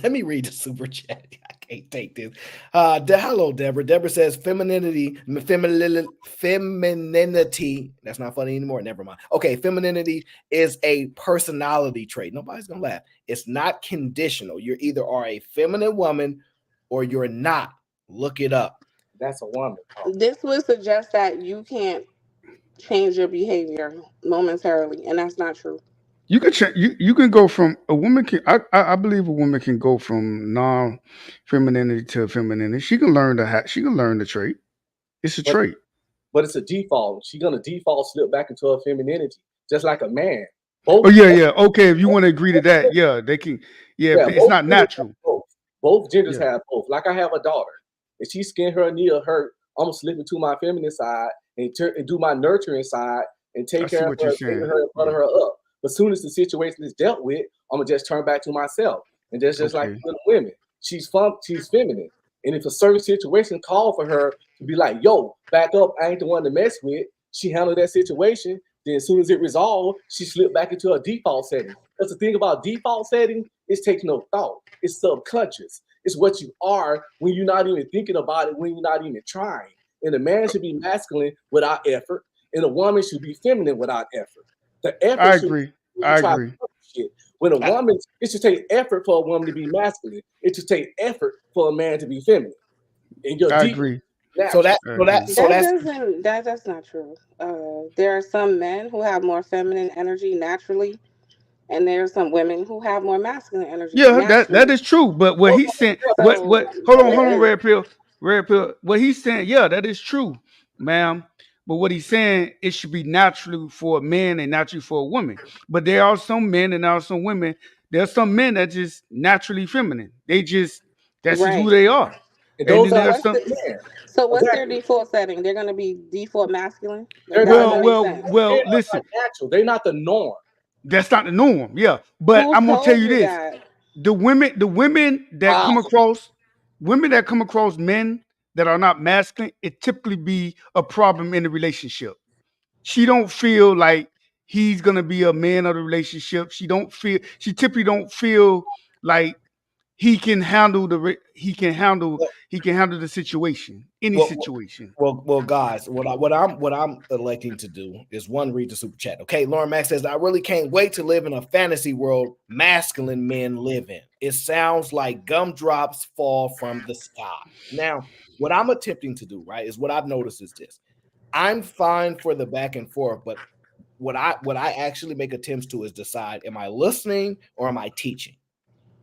Let me read the super chat. I can't take this. Hello, Deborah. Deborah says femininity. That's not funny anymore. Never mind. Okay, femininity is a personality trait. Nobody's gonna laugh. It's not conditional. You either are a feminine woman or you're not. Look it up. That's a woman. This would suggest that you can't change your behavior momentarily, and that's not true. You can you can go from a woman can I believe a woman can go from non femininity to femininity. She can learn she can learn the trait. It's a But trait. but it's a default. She's gonna default slip back into her femininity, just like a man. Oh Both, yeah, yeah. Okay, if you want to agree to that, yeah, they can. Yeah, yeah, it's both not genders have natural. both. Both genders Yeah. have both. Like I have a daughter. If she skin her knee or hurt, I'm gonna slip into my feminine side and do my nurturing side and I take see care of what her, you're baby saying. her, and butter her up. But as soon as the situation is dealt with, I'm gonna just turn back to myself. And that's just like Okay. with women. She's feminine. And if a certain situation called for her to be like, yo, back up, I ain't the one to mess with, she handled that situation. Then as soon as it resolved, she slipped back into her default setting. That's the thing about default setting, it's taking no thought. It's subconscious. It's what you are when you're not even thinking about it, when you're not even trying. And a man should be masculine without effort, and a woman should be feminine without effort. The effort I should agree. be I to try to agree. do shit. When a woman, it should take effort for a woman to be masculine. It should take effort for a man to be feminine. And your I deep agree. So natural. That's not true. There are some men who have more feminine energy naturally, and there are some women who have more masculine energy Yeah, that naturally. is true. But what he's saying, what So hold on, red pill. What he's saying, yeah, that is true, ma'am. But what he's saying, it should be naturally for a man and naturally for a woman. But there are some men and there are some women. There are some men that just naturally feminine. That's just who right. they are. And And those then So are there's what's some. the so what's their exactly. default setting? They're gonna be default masculine. Like They're that not doesn't Well, make well, sense. they're well. not Listen, natural. They're not the norm. that's not the norm. Yeah, but Who I'm gonna tell told you you this: that? the women that Ah, come across men that are not masculine, it typically be a problem in the relationship. She don't feel like he's gonna be a man of the relationship. She typically don't feel like he can handle the situation, any Well, situation. guys, what I'm electing to do is one, read the super chat. Okay, Lauren Max says, I really can't wait to live in a fantasy world masculine men live in. It sounds like gumdrops fall from the sky. Now, what I'm attempting to do, right, is what I've noticed is this. I'm fine for the back and forth, but what I actually make attempts to is decide, am I listening or am I teaching?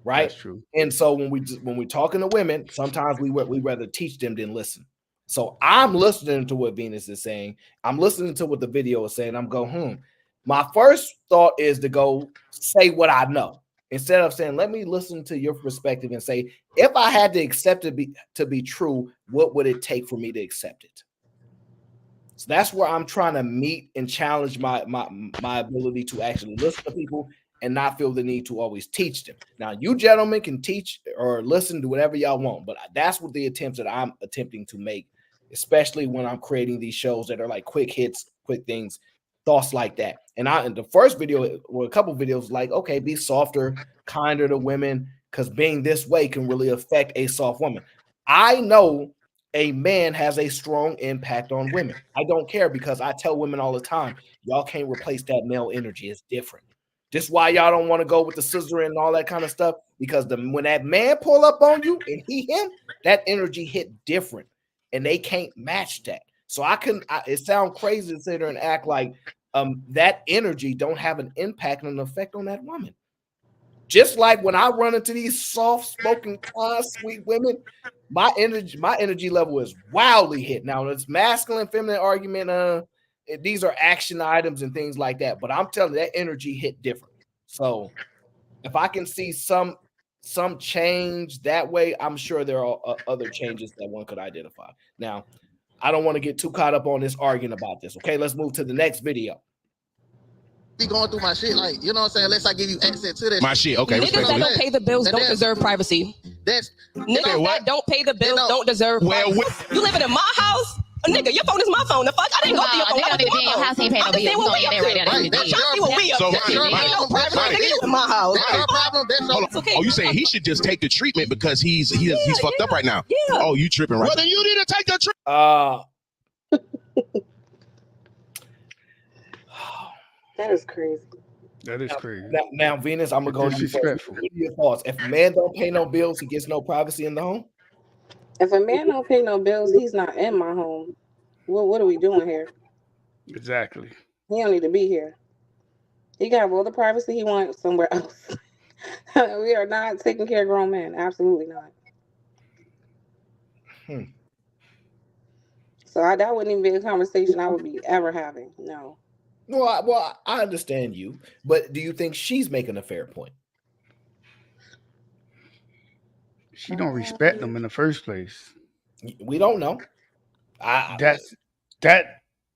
That's Right? true. And so when we're talking to women, sometimes we rather teach them than listen. So I'm listening to what Venus is saying. I'm listening to what the video is saying. I'm going, My first thought is to go say what I know instead of saying, let me listen to your perspective and say, if I had to accept it to be true, what would it take for me to accept it? So that's where I'm trying to meet and challenge my ability to actually listen to people and not feel the need to always teach them. Now, you gentlemen can teach or listen to whatever y'all want, but that's what the attempts that I'm attempting to make, especially when I'm creating these shows that are like quick hits, quick things, thoughts like that. And in the first video, or a couple videos, like, okay, be softer, kinder to women, because being this way can really affect a soft woman. I know a man has a strong impact on women. I don't care because I tell women all the time, y'all can't replace that male energy. It's different. This is why y'all don't want to go with the scissoring and all that kind of stuff, because when that man pull up on you and him, that energy hit different, and they can't match that. So it sounds crazy to sit there and act like that energy don't have an impact and an effect on that woman. Just like when I run into these soft-spoken, kind, sweet women, my energy level is wildly hit. Now, it's masculine, feminine argument. These are action items and things like that. But I'm telling you, that energy hit different. So if I can see some change that way, I'm sure there are other changes that one could identify. Now, I don't want to get too caught up on this arguing about this. Okay, let's move to the next video. Be going through my shit, like, you know what I'm saying? Unless I give you access to this. My shit, okay. Niggas that don't pay the bills don't deserve privacy. That's niggas that don't pay the bills don't deserve privacy. You living in my house? Nigga, your phone is my phone. The fuck? I didn't go through your phone. I didn't your house ain't paying no bills. I'm just saying what we up to. That's your problem. No private nigga, you in my house. That's your problem. That's Hold on. Oh, you saying he should just take the treatment because he's fucked up right now? Yeah. Oh, you tripping right Well, now. then you need to take the treatment. That is crazy. That is crazy. Now, Venus, I'm gonna go to you first. Disrespectful. What are your thoughts? If a man don't pay no bills, he gets no privacy in the home. If a man don't pay no bills, he's not in my home. What are we doing here? Exactly. He don't need to be here. He can have all the privacy he wants somewhere else. We are not taking care of grown men. Absolutely not. So that wouldn't even be a conversation I would be ever having. No. Well, I understand you, but do you think she's making a fair point? She don't respect them in the first place. We don't know. That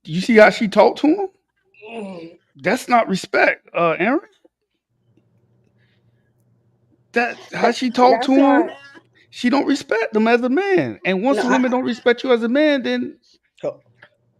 you see how she talked to him? That's not respect, Aaron. That how she talked to That's him. not. She don't respect them as a man. And once No, a woman don't respect you as a man, then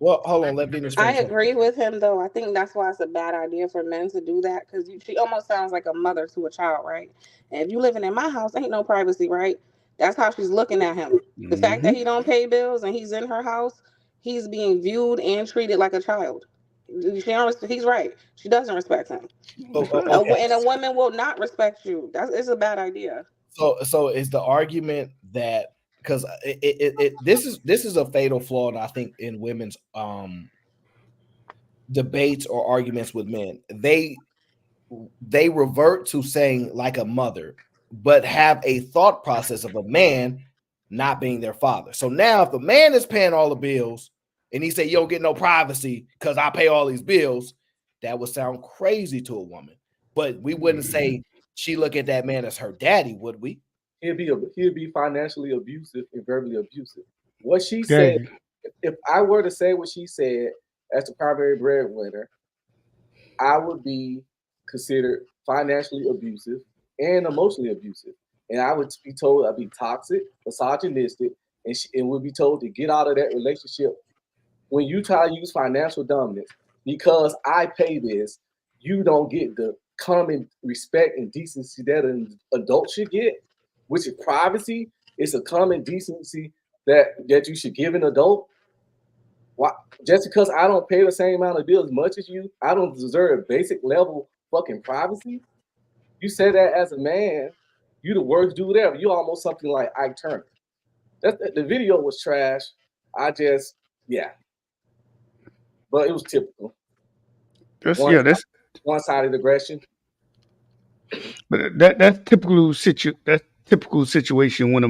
Well, hold on. Let Venus I finish. agree with him though. I think that's why it's a bad idea for men to do that because she almost sounds like a mother to a child, right? And if you living in my house, ain't no privacy, right? That's how she's looking at him. The fact that he don't pay bills and he's in her house, he's being viewed and treated like a child. He's right. She doesn't respect him. Okay. And a woman will not respect you. It's a bad idea. So is the argument that because this is a fatal flaw, and I think in women's debates or arguments with men, they revert to saying like a mother, but have a thought process of a man not being their father. So now if the man is paying all the bills and he say you don't get no privacy because I pay all these bills, that would sound crazy to a woman. But we wouldn't say she look at that man as her daddy, would we? He'll be financially abusive and verbally abusive. What she said, if I were to say what she said as the primary breadwinner, I would be considered financially abusive and emotionally abusive. And I would be told I'd be toxic, misogynistic, and would be told to get out of that relationship. When you try to use financial dominance, because I pay this, you don't get the common respect and decency that an adult should get, which is privacy. It's a common decency that you should give an adult. Why? Just because I don't pay the same amount of bills as much as you, I don't deserve basic level fucking privacy. You say that as a man, you the worst dude ever. You almost something like Ike Turner. The video was trash. But it was typical. That's one-sided aggression. But that's typical situation when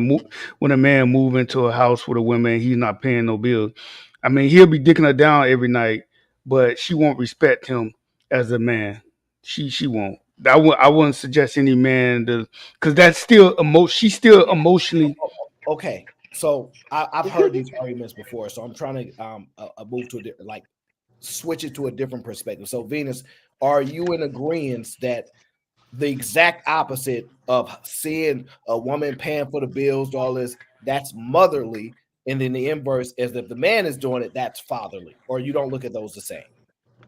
a man move into a house with a woman, he's not paying no bills. I mean, he'll be dicking her down every night, but she won't respect him as a man. She won't. I wouldn't suggest any man to, because that's still she's still emotionally. Okay, so I've heard these arguments before, so I'm trying to move to switch it to a different perspective. So Venus, are you in agreement that the exact opposite of seeing a woman paying for the bills, all this, that's motherly, and then the inverse is if the man is doing it, that's fatherly, or you don't look at those the same?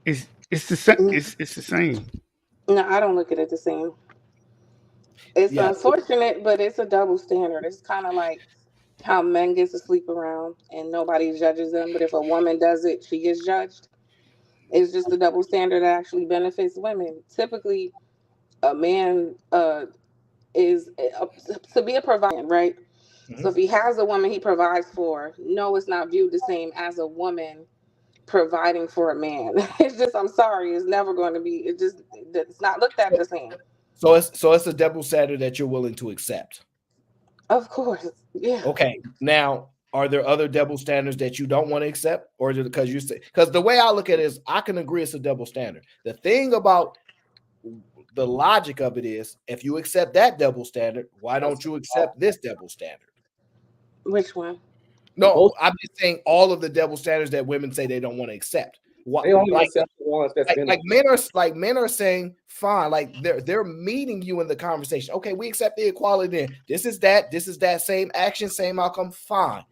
It's the same. It's the same. No, I don't look at it the same. It's unfortunate, but it's a double standard. It's kind of like how men get to sleep around and nobody judges them, but if a woman does it, she gets judged. It's just a double standard that actually benefits women. Typically, a man is to be a provider, right? So if he has a woman he provides for, no, it's not viewed the same as a woman providing for a man. It's just, I'm sorry, it's never going to be. It's not looked at the same. So it's a double standard that you're willing to accept. Of course, yeah. Okay, now are there other double standards that you don't want to accept, or is it because the way I look at it is I can agree it's a double standard. The thing about the logic of it is, if you accept that double standard, why don't you accept this double standard? Which one? No, I'm just saying all of the double standards that women say they don't want to accept. They only accept the ones that's men are saying fine, like they're meeting you in the conversation. Okay, we accept the equality. Then this is that same action, same outcome. Fine,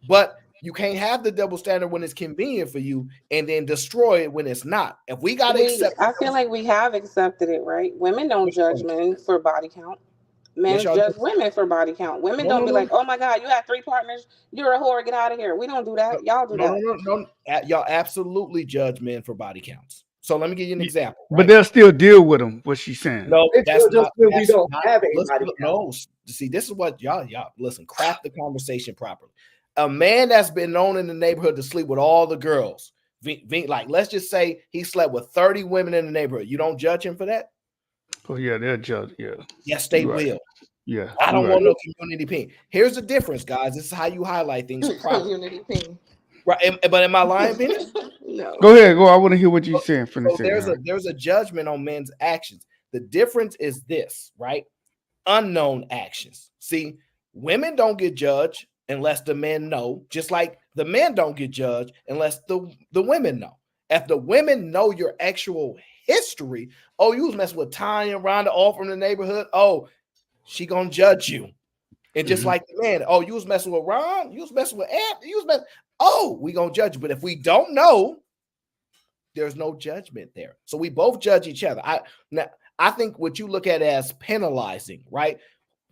but you can't have the double standard when it's convenient for you, and then destroy it when it's not. If we got to accept, I feel like we have accepted it, right? Women don't judge men for body count. Men judge women for body count. Women don't be like, oh my God, you have 3 partners. You're a whore. Get out of here. We don't do that. Y'all do that. No. Y'all absolutely judge men for body counts. So let me give you an example. Right? But they'll still deal with them. What she's saying? No, that's just not. we don't have anybody. No, see, this is what y'all listen. Craft the conversation properly. A man that's been known in the neighborhood to sleep with all the girls, like let's just say he slept with 30 women in the neighborhood. You don't judge him for that? Oh yeah, they'll judge. Yeah. Yes, they will. Yeah. I don't want no community ping. Here's the difference, guys. This is how you highlight things properly. Community ping. Right, but am I lying, Venus? No. Go ahead. Go. I want to hear what you're saying. So there's a judgment on men's actions. The difference is this, right? Unknown actions. See, women don't get judged unless the men know, just like the men don't get judged unless the women know. If the women know your actual history, oh, you was messing with Tanya Rhonda all from the neighborhood, oh, she gonna judge you. And just like the man, oh, you was messing with Ron, you was messing with Ant, you was messing, oh, we gonna judge you. But if we don't know, there's no judgment there. So we both judge each other. I think what you look at as penalizing, right?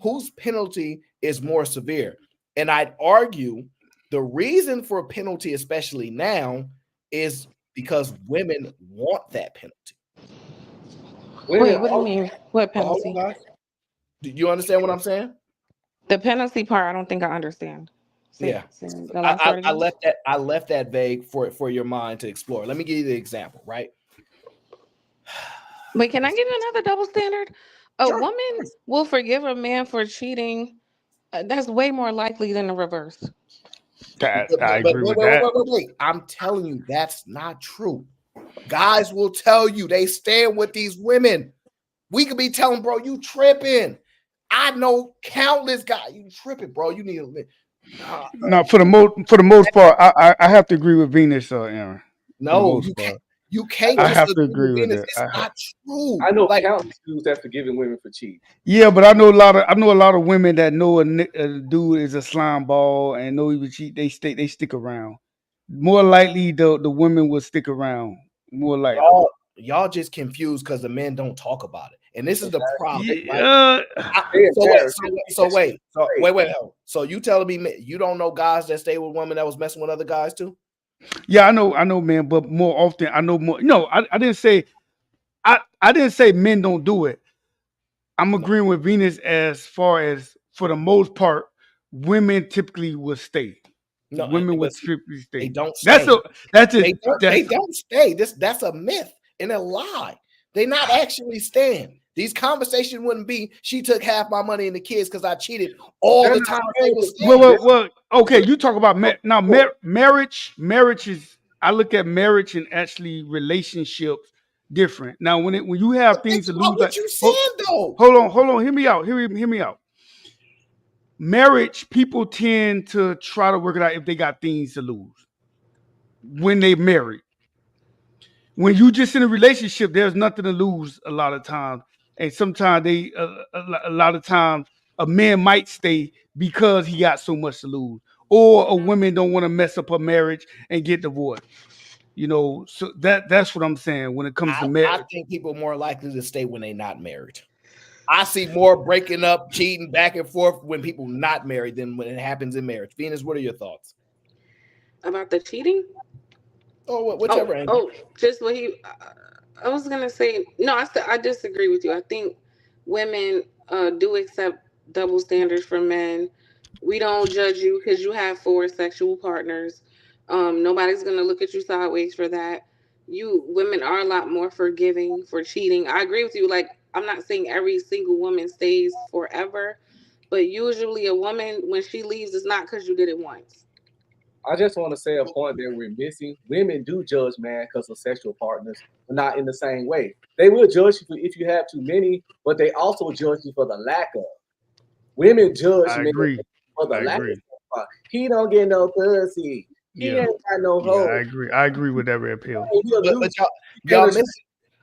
Whose penalty is more severe? And I'd argue the reason for penalty, especially now, is because women want that penalty. Wait, what do you mean? What penalty? Do you understand what I'm saying? The penalty part, I don't think I understand. Yeah, I left that vague for your mind to explore. Let me give you the example, right? Wait, can I give you another double standard? A woman will forgive a man for cheating. That's way more likely than the reverse. I agree with that. Wait. I'm telling you, that's not true. Guys will tell you they stand with these women. We could be telling, bro, you tripping. I know countless guys. You tripping, bro. You need to. No, for the most part, I have to agree with Venus, Aaron. No, you can't. I have to agree with that. It's not true. I know countless dudes that's forgiving women for cheating. Yeah, but I know a lot of women that know a dude is a slime ball and know he would cheat. They stick around. More likely, the women will stick around. More likely. Y'all just confused because the men don't talk about it, and this is the problem. Yeah. Wait. So you telling me you don't know guys that stay with women that was messing with other guys too? Yeah, I know, man. But more often, I know more. No, I didn't say. I didn't say men don't do it. I'm agreeing with Venus as far as for the most part, women typically will stay. No, women would typically stay. They don't stay. They don't stay. That's a myth and a lie. They not actually staying. These conversations wouldn't be, she took half my money and the kids because I cheated all the time. Well, okay, you talk about now marriage. Marriage is, I look at marriage and actually relationships different. Now, when you have things to lose, what you saying though? Hold on, hear me out. Hear me out. Marriage, people tend to try to work it out if they got things to lose when they married. When you just in a relationship, there's nothing to lose a lot of times, and sometimes a lot of times a man might stay because he got so much to lose, or a woman don't want to mess up her marriage and get divorced. You know, so that's what I'm saying when it comes to marriage. I think people are more likely to stay when they're not married. I see more breaking up, cheating, back and forth when people not married than when it happens in marriage. Venus, what are your thoughts about the cheating? Oh, whichever angle. Oh, just what he. I was gonna say no. I disagree with you. I think women do accept double standards from men. We don't judge you because you have 4 sexual partners. Nobody's gonna look at you sideways for that. Women are a lot more forgiving for cheating. I agree with you. Like, I'm not saying every single woman stays forever, but usually a woman, when she leaves, it's not because you did it once. I just want to say a point that we're missing. Women do judge man because of sexual partners, but not in the same way. They will judge you if you have too many, but they also judge you for the lack of. Women judge men for the lack of. He don't get no pussy. He ain't got no hoe. I agree with that red pill. But y'all missing.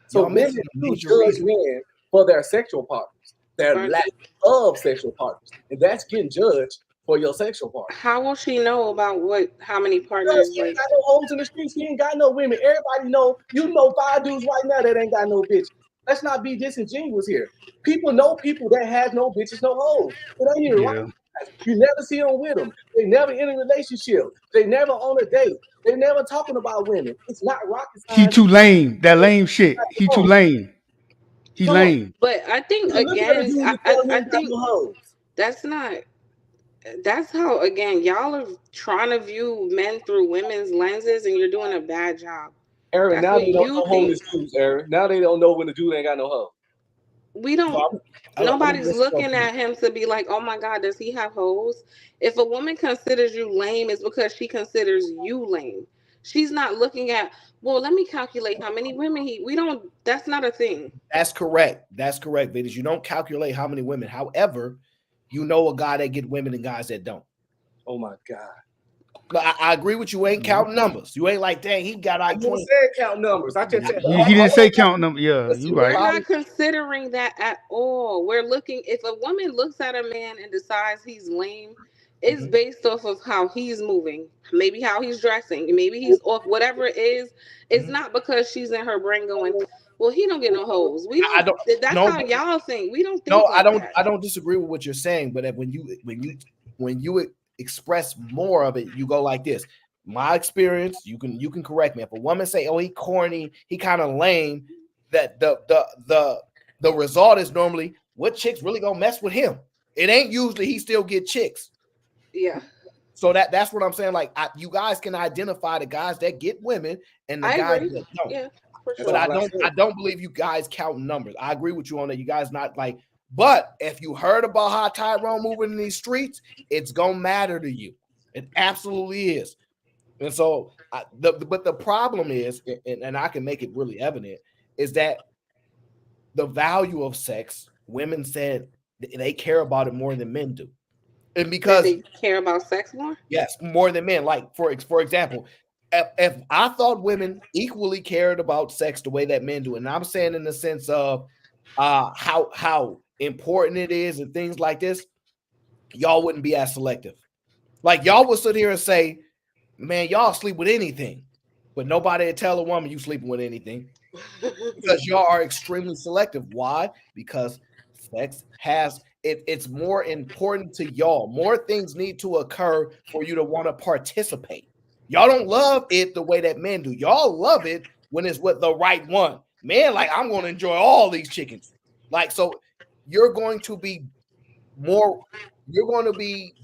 So women do judge men for their sexual partners, their lack of sexual partners, and that's getting judged for your sexual partner. How will she know about how many partners? She ain't got no hoes in the streets. She ain't got no women. Everybody know. You know 5 dudes right now that ain't got no bitches. Let's not be disingenuous here. People know people that has no bitches, no hoes. It ain't even right. You never see them with them. They never in a relationship. They never on a date. They never talking about women. It's not rocket science. He too lame. That lame shit. He too lame. He lame. But I think again, I think that's not. That's how, again, y'all are trying to view men through women's lenses, and you're doing a bad job. Aaron, now they don't know homeless dudes, Aaron. Now they don't know when the dude ain't got no hoe. We don't. Nobody's looking at him to be like, oh my God, does he have hoes? If a woman considers you lame, it's because she considers you lame. She's not looking at, well, let me calculate how many women that's not a thing. That's correct. That's correct, Venus. You don't calculate how many women. However, you know a guy that get women and guys that don't. Oh my God. No, I agree with you. Ain't counting numbers. You ain't like, dang, he got I like didn't 20. say count numbers. I just said He didn't say count them. Yeah, you We're right. not considering that at all. We're looking, if a woman looks at a man and decides he's lame, it's based off of how he's moving, maybe how he's dressing, maybe he's off, whatever it is. It's not because she's in her brain going, well, he don't get no hoes. We I don't, don't. that's No, how y'all think. We don't no, think like that. I don't disagree with what you're saying. But when you express more of it, you go like this. My experience, you can correct me. If a woman say, "Oh, he corny, he kind of lame," that the result is normally, what chicks really gonna mess with him? It ain't usually he still get chicks. Yeah. So that's what I'm saying. Like, you guys can identify the guys that get women and the guys that don't. Yeah, for sure. But I don't believe you guys count numbers. I agree with you on that. You guys not like. But if you heard about how Tyrone moving in these streets, it's gonna matter to you. It absolutely is. And so, but the problem is, and I can make it really evident, is that the value of sex, women said they care about it more than men do. And because they care about sex more? Yes, more than men. Like, for example, if I thought women equally cared about sex the way that men do, and I'm saying in the sense of how important it is and things like this, y'all wouldn't be as selective. Like, y'all would sit here and say, man, y'all sleep with anything, but nobody would tell a woman you sleeping with anything because y'all are extremely selective. Why? Because sex has it's more important to y'all. More things need to occur for you to want to participate. Y'all don't love it the way that men do. Y'all love it when it's with the right one. Man, like, I'm going to enjoy all these chickens. Like, so you're going to be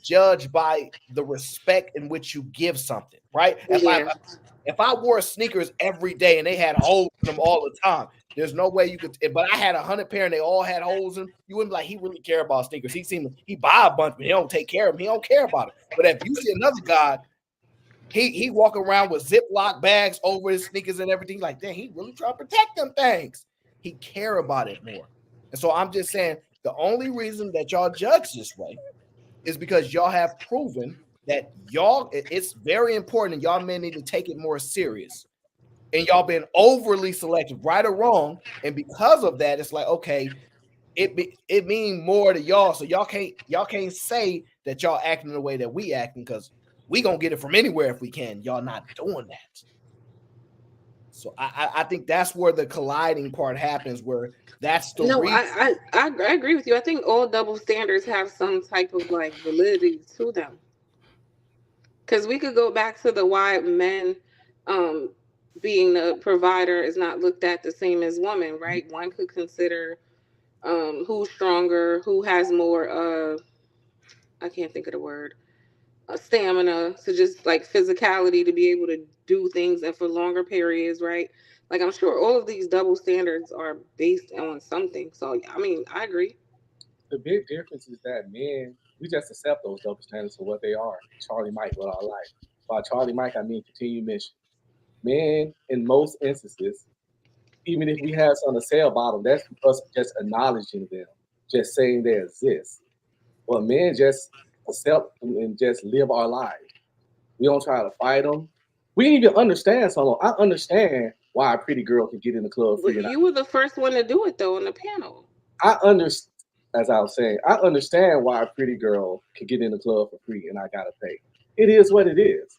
judged by the respect in which you give something, right? If I wore sneakers every day and they had holes in them all the time, there's no way you could. But I had 100 pair and they all had holes in them. You wouldn't be like, he really care about sneakers. He buy a bunch, but he don't take care of them. He don't care about it. But if you see another guy, he walk around with Ziploc bags over his sneakers and everything, like, dang, he really trying to protect them things. He care about it more. And so I'm just saying, the only reason that y'all judge this way is because y'all have proven that it's very important and y'all men need to take it more serious. And y'all been overly selective, right or wrong. And because of that, it's like, okay, it mean more to y'all. So y'all can't say that y'all acting the way that we acting, because we gonna get it from anywhere if we can. Y'all not doing that. So I think that's where the colliding part happens, where that's the reason. I agree with you. I think all double standards have some type of like validity to them. Because we could go back to the why men being the provider is not looked at the same as women, right? One could consider who's stronger, who has more I can't think of the word, stamina, to just like physicality to be able to do things and for longer periods, right? Like, I'm sure all of these double standards are based on something. So I mean, I agree. The big difference is that men, we just accept those double standards for what they are. Charlie Mike with our life. By Charlie Mike, I mean continue mission. Men, in most instances, even if we have something to say about them, that's us just acknowledging them, just saying they exist. But men just accept them and just live our lives. We don't try to fight them. We didn't even understand something. I understand why a pretty girl can get in the club free. But you were the first one to do it though on the panel. I understand. As I was saying, I understand why a pretty girl can get in the club for free and I gotta pay. It is what it is.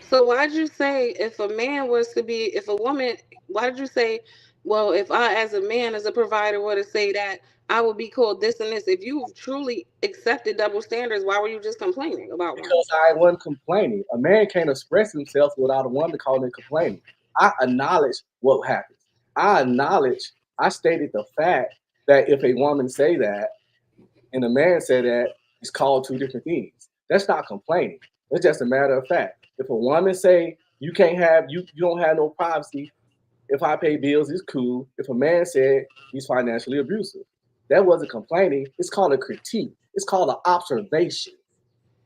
So why'd you say if a man was to be, if a woman, why did you say, well, if I as a man, as a provider, were to say that, I would be called this and this? If you truly accepted double standards, why were you just complaining about one? Because I wasn't complaining. A man can't express himself without a woman calling him complaining. I acknowledge what happens. I stated the fact that if a woman say that and a man say that, it's called two different things. That's not complaining. It's just a matter of fact. If a woman say you can't have, you don't have no privacy, if I pay bills, it's cool. If a man said he's financially abusive, that wasn't complaining. It's called a critique. It's called an observation.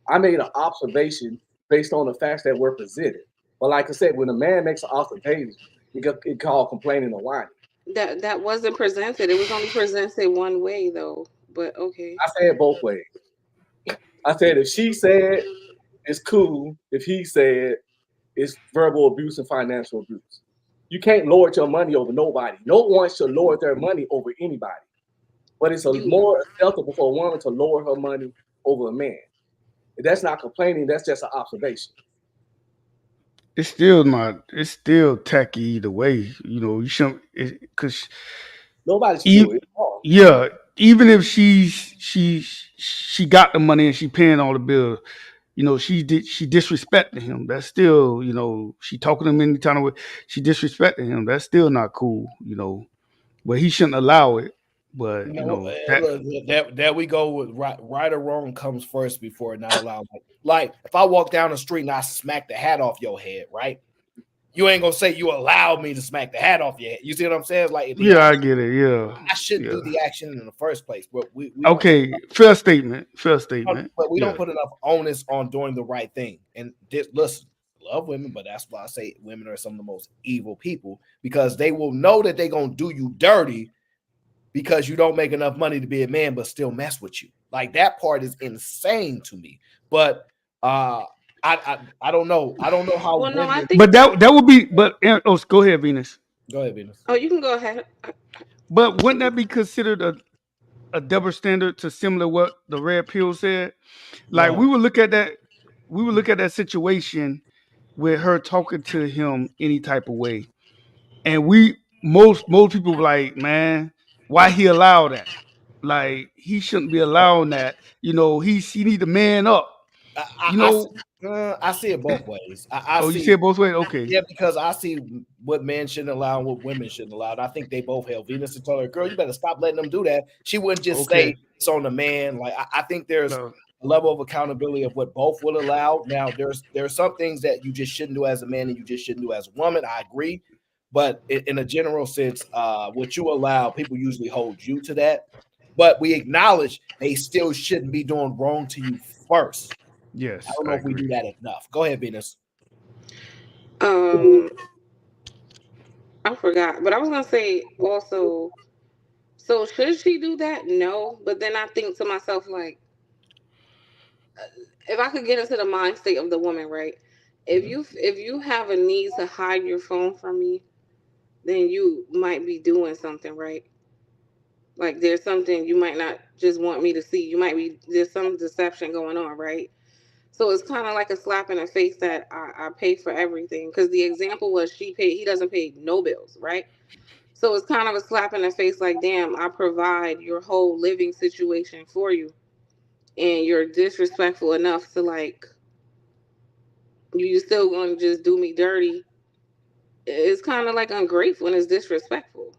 I made an observation based on the facts that were presented. But like I said, when a man makes an observation, it called complaining or whining. That wasn't presented. It was only presented one way though. But okay. I say it both ways. I said if she said it's cool, if he said it's verbal abuse and financial abuse. You can't lord your money over nobody. No one should lord their money over anybody. But it's more acceptable for a woman to lower her money over a man. If that's not complaining, that's just an observation. It's still not. It's still tacky either way. You know, you shouldn't because nobody should do it. Yeah, even if she got the money and she paying all the bills, you know, she disrespecting him. That's still, you know, she talking to him any kind of way. She disrespecting him. That's still not cool. You know, but he shouldn't allow it. But you know that we go with right or wrong comes first before not allowed. Like if I walk down the street and I smack the hat off your head, right? You ain't gonna say you allowed me to smack the hat off your head. You see what I'm saying? Like I get it. Yeah, I shouldn't do the action in the first place. But we okay, fair statement. Fair statement. But we don't put enough onus on doing the right thing. And listen, love women, but that's why I say women are some of the most evil people because they will know that they're gonna do you dirty because you don't make enough money to be a man, but still mess with you. Like that part is insane to me. But I don't know. I don't know how. Well, no, I think but that would be. But go ahead, Venus. Go ahead, Venus. Oh, you can go ahead. But wouldn't that be considered a double standard to similar what the red pill said? Like we would look at that. We would look at that situation with her talking to him any type of way, and most people were like, man, why he allow that? Like he shouldn't be allowing that. You know, he need to man up. I see it both ways. You see it both ways? Okay. Yeah, because I see what men shouldn't allow and what women shouldn't allow. And I think they both held Venus and told her, girl, you better stop letting them do that. She wouldn't just say it's on the man. Like I think there's a level of accountability of what both will allow. Now, there's some things that you just shouldn't do as a man and you just shouldn't do as a woman. I agree. But in a general sense, what you allow, people usually hold you to that. But we acknowledge they still shouldn't be doing wrong to you first. Yes. I don't know if we do that enough. Go ahead, Venus. I forgot, but I was gonna say also. So should she do that? No, but then I think to myself like, if I could get into the mind state of the woman, right? If you have a need to hide your phone from me, then you might be doing something, right? Like there's something you might not just want me to see. There's some deception going on, right? So it's kind of like a slap in the face that I pay for everything. Because the example was he doesn't pay no bills, right? So it's kind of a slap in the face like, damn, I provide your whole living situation for you. And you're disrespectful enough to like, you still going to just do me dirty. It's kind of like ungrateful and it's disrespectful.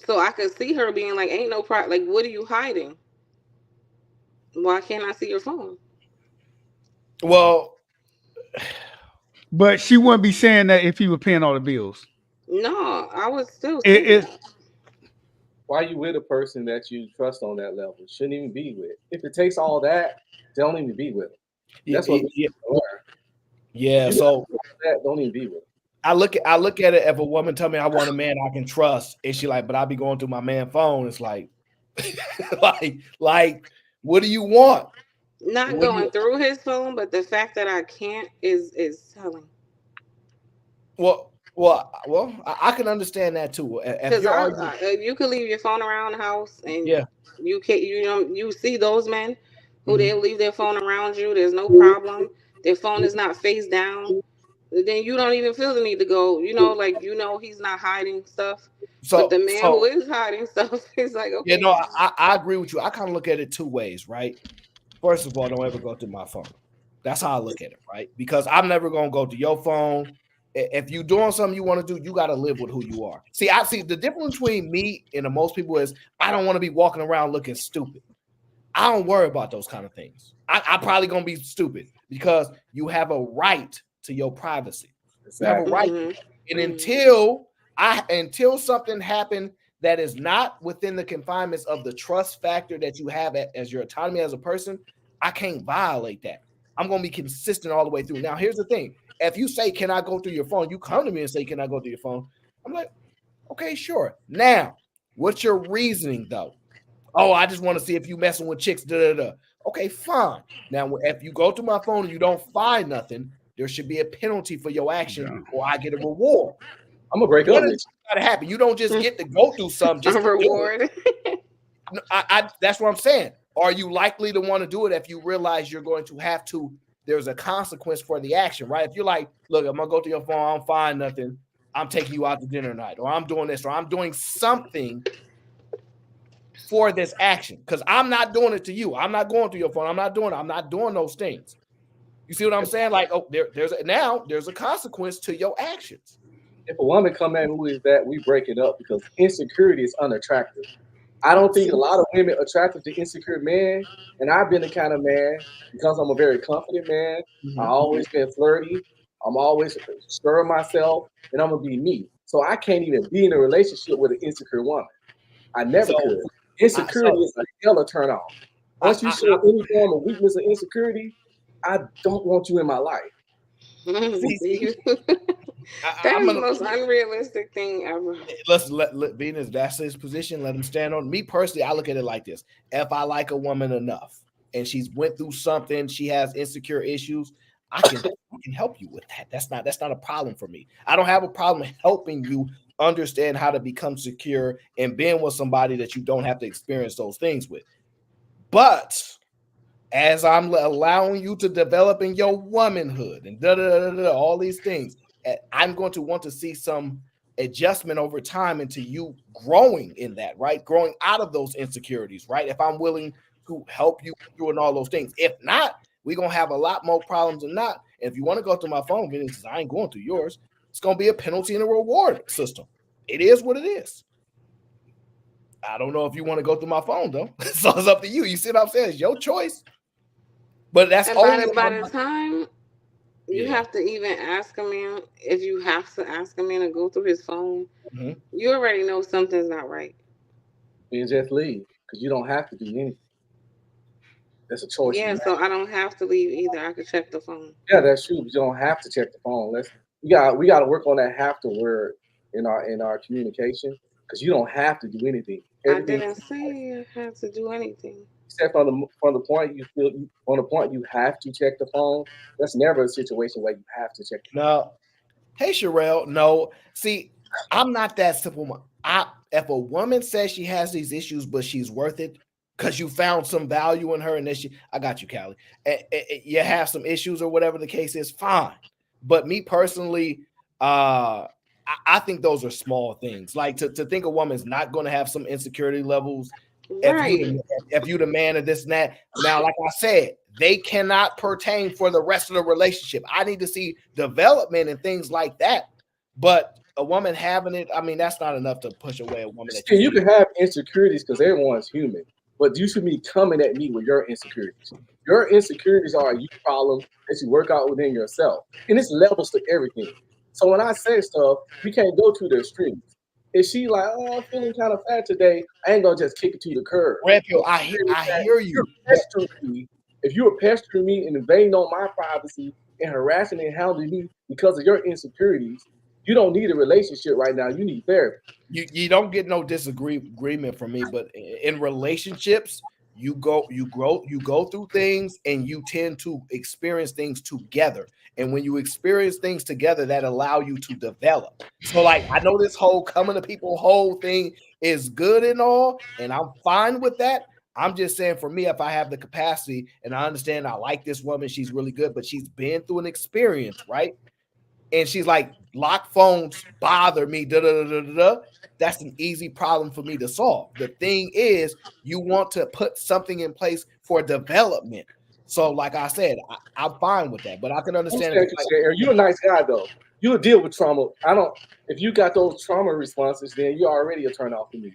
So I could see her being like, ain't no problem. Like, what are you hiding? Why can't I see your phone? Well, but she wouldn't be saying that if he was paying all the bills. No, I would still say that. Why you with a person that you trust on that level? Shouldn't even be with. If it takes all that, don't even be with. That's what we learn. Yeah, so that don't even be with. I look at it. If a woman tell me I want a man I can trust, and she like, but I'll be going through my man phone. It's like, like, what do you want? Not going through his phone, but the fact that I can't is telling. Well, I can understand that too. Because you can leave your phone around the house, and you can't. You see those men who they leave their phone around you. There's no problem. Their phone is not face down. Then you don't even feel the need to go. He's not hiding stuff. But the man who is hiding stuff is like, okay. Yeah, no, I agree with you. I kind of look at it two ways, right? First of all, don't ever go through my phone. That's how I look at it, right? Because I'm never gonna go to your phone. If you're doing something you want to do, you got to live with who you are. See, I see the difference between me and most people is I don't want to be walking around looking stupid. I don't worry about those kind of things. I'm probably going to be stupid because you have a right to your privacy. Exactly. You have a right. And until something happened that is not within the confinements of the trust factor that you have as your autonomy as a person, I can't violate that. I'm going to be consistent all the way through. Now, here's the thing. If you say, can I go through your phone? You come to me and say, can I go through your phone? I'm like, okay, sure. Now, what's your reasoning, though? Oh, I just want to see if you messing with chicks. Da, da, da. Okay, fine. Now, if you go to my phone and you don't find nothing, there should be a penalty for your action, or I get a reward. I'm gonna break up with you. Gotta happen. You don't just get to go through something just A to reward. that's what I'm saying. Are you likely to want to do it if you realize you're going to have to? There's a consequence for the action, right? If you're like, look, I'm gonna go to your phone, I don't find nothing, I'm taking you out to dinner tonight, or I'm doing this, or I'm doing something for this action, because I'm not doing it to you. I'm not going to your phone. I'm not doing those things. You see what I'm saying? Like, oh, there's a consequence to your actions. If a woman come at me with that, we break it up because insecurity is unattractive. I don't think a lot of women are attracted to insecure men, and I've been the kind of man, because I'm a very confident man, I always been flirty, I'm always stirring myself, and I'm gonna be me. So I can't even be in a relationship with an insecure woman. I never could. Insecurity is a hella turn off. Once you show any form of weakness or insecurity, I don't want you in my life. That is the most unrealistic thing ever. Let's let Venus, that's his position. Let him stand on. Me personally, I look at it like this: if I like a woman enough and she's went through something, she has insecure issues, I can help you with that. That's not a problem for me. I don't have a problem helping you understand how to become secure and being with somebody that you don't have to experience those things with. But as I'm allowing you to develop in your womanhood and all these things, I'm going to want to see some adjustment over time into you growing in that, right? Growing out of those insecurities, right? If I'm willing to help you doing all those things. If not, we're going to have a lot more problems than not. And if you want to go through my phone, Vinny, I ain't going through yours. It's going to be a penalty and a reward system. It is what it is. I don't know if you want to go through my phone, though. So it's up to you. You see what I'm saying? It's your choice. But that's only by the time you have to even ask a man, if you have to ask a man to go through his phone, you already know something's not right. You just leave because you don't have to do anything. That's a choice. Yeah, so I don't have to leave either. I could check the phone. Yeah, that's true. But you don't have to check the phone. We got to work on that have to word in our communication, because you don't have to do anything. Everything I didn't say I had to do anything. Except from the point you have to check the phone. That's never a situation where you have to check the phone. No. Hey, Sherelle. No. See, I'm not that simple. If a woman says she has these issues, but she's worth it because you found some value in her, and then I got you, Callie. You have some issues or whatever the case is, fine. But me personally, I think those are small things. Like to think a woman's not going to have some insecurity levels. Right. If you the man of this and that. Now, like I said, they cannot pertain for the rest of the relationship. I need to see development and things like that. But a woman having it, I mean, that's not enough to push away a woman. You can have insecurities because everyone's human. But you should be coming at me with your insecurities. Your insecurities are a you problem that you work out within yourself. And it's levels to everything. So when I say stuff, you can't go to the extremes. If she like, oh, I'm feeling kind of fat today, I ain't gonna just kick it to the curb. I hear you. If you were pestering me and invading on my privacy and harassing and hounding me because of your insecurities, you don't need a relationship right now. You need therapy. You don't get no disagreement from me, but in relationships, you go through things and you tend to experience things together. And when you experience things together, that allow you to develop. So like, I know this whole coming to people whole thing is good and all, and I'm fine with that. I'm just saying for me, if I have the capacity and I understand I like this woman, she's really good, but she's been through an experience, right? And she's like, lock phones bother me, that's an easy problem for me to solve. The thing is, you want to put something in place for development. So, like I said, I'm fine with that, but I can understand. You're a nice guy, though. You'll deal with trauma. If you got those trauma responses, then you're already a turn off for me.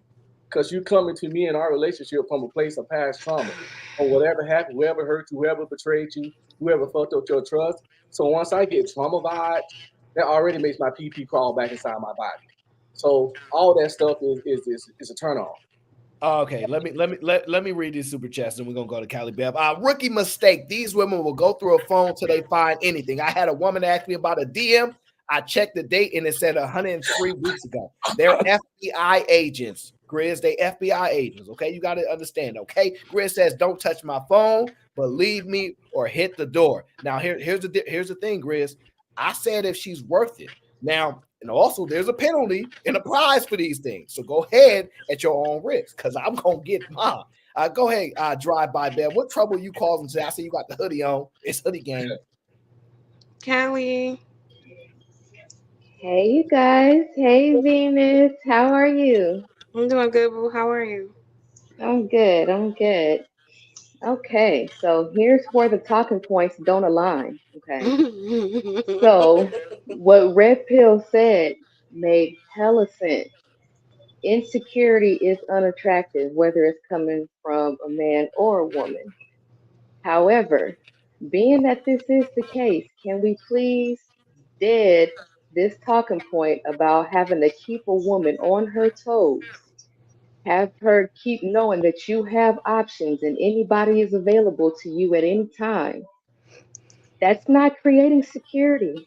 Because you coming to me in our relationship from a place of past trauma, or whatever happened, whoever hurt you, whoever betrayed you, whoever fucked up your trust. So once I get trauma vibes, that already makes my PP crawl back inside my body. So all that stuff is a turn off. Okay, let me read these super chats and we're gonna go to Callie Bev. Rookie mistake. These women will go through a phone till they find anything. I had a woman ask me about a DM. I checked the date and it said 103 weeks ago. They're FBI agents. Grizz, they FBI agents, okay? You got to understand, okay? Grizz says, don't touch my phone, but leave me or hit the door. Now, here's the thing, Grizz. I said if she's worth it. Now, and also there's a penalty and a prize for these things. So go ahead at your own risk, because I'm going to get mine. Go ahead, drive-by Bev. What trouble you causing today? I see you got the hoodie on. It's hoodie game. Callie. Hey, you guys. Hey, Venus. How are you? I'm doing good, boo. How are you? I'm good. I'm good. Okay, so here's where the talking points don't align. Okay. So what Red Pill said made hella sense. Insecurity is unattractive, whether it's coming from a man or a woman. However, being that this is the case, can we please dead this talking point about having to keep a woman on her toes? Have her keep knowing that you have options and anybody is available to you at any time. That's not creating security.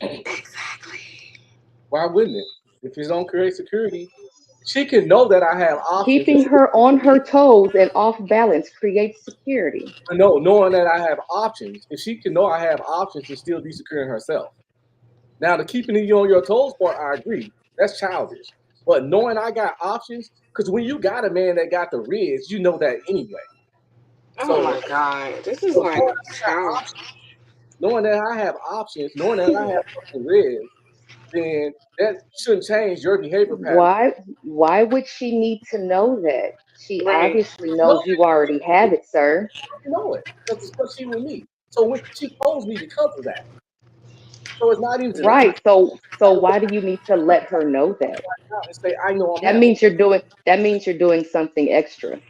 Exactly. Why wouldn't it? If it's don't create security, she can know that I have options. Keeping her on her toes and off balance creates security. No, knowing that I have options. If she can know I have options and still be secure in herself. Now, the keeping you on your toes part, I agree. That's childish. But knowing I got options, because when you got a man that got the riz, you know that anyway. Oh my God, this is like childish. Knowing that I have options, knowing that I have fucking riz, then that shouldn't change your behavior pattern. Why would she need to know that? She Right. obviously knows you already have it, sir. You know it, because it's what she with me. So when she chose me because of that. So it's not even tonight. Right. So why do you need to let her know that? And say, I know I'm That means you're doing something extra.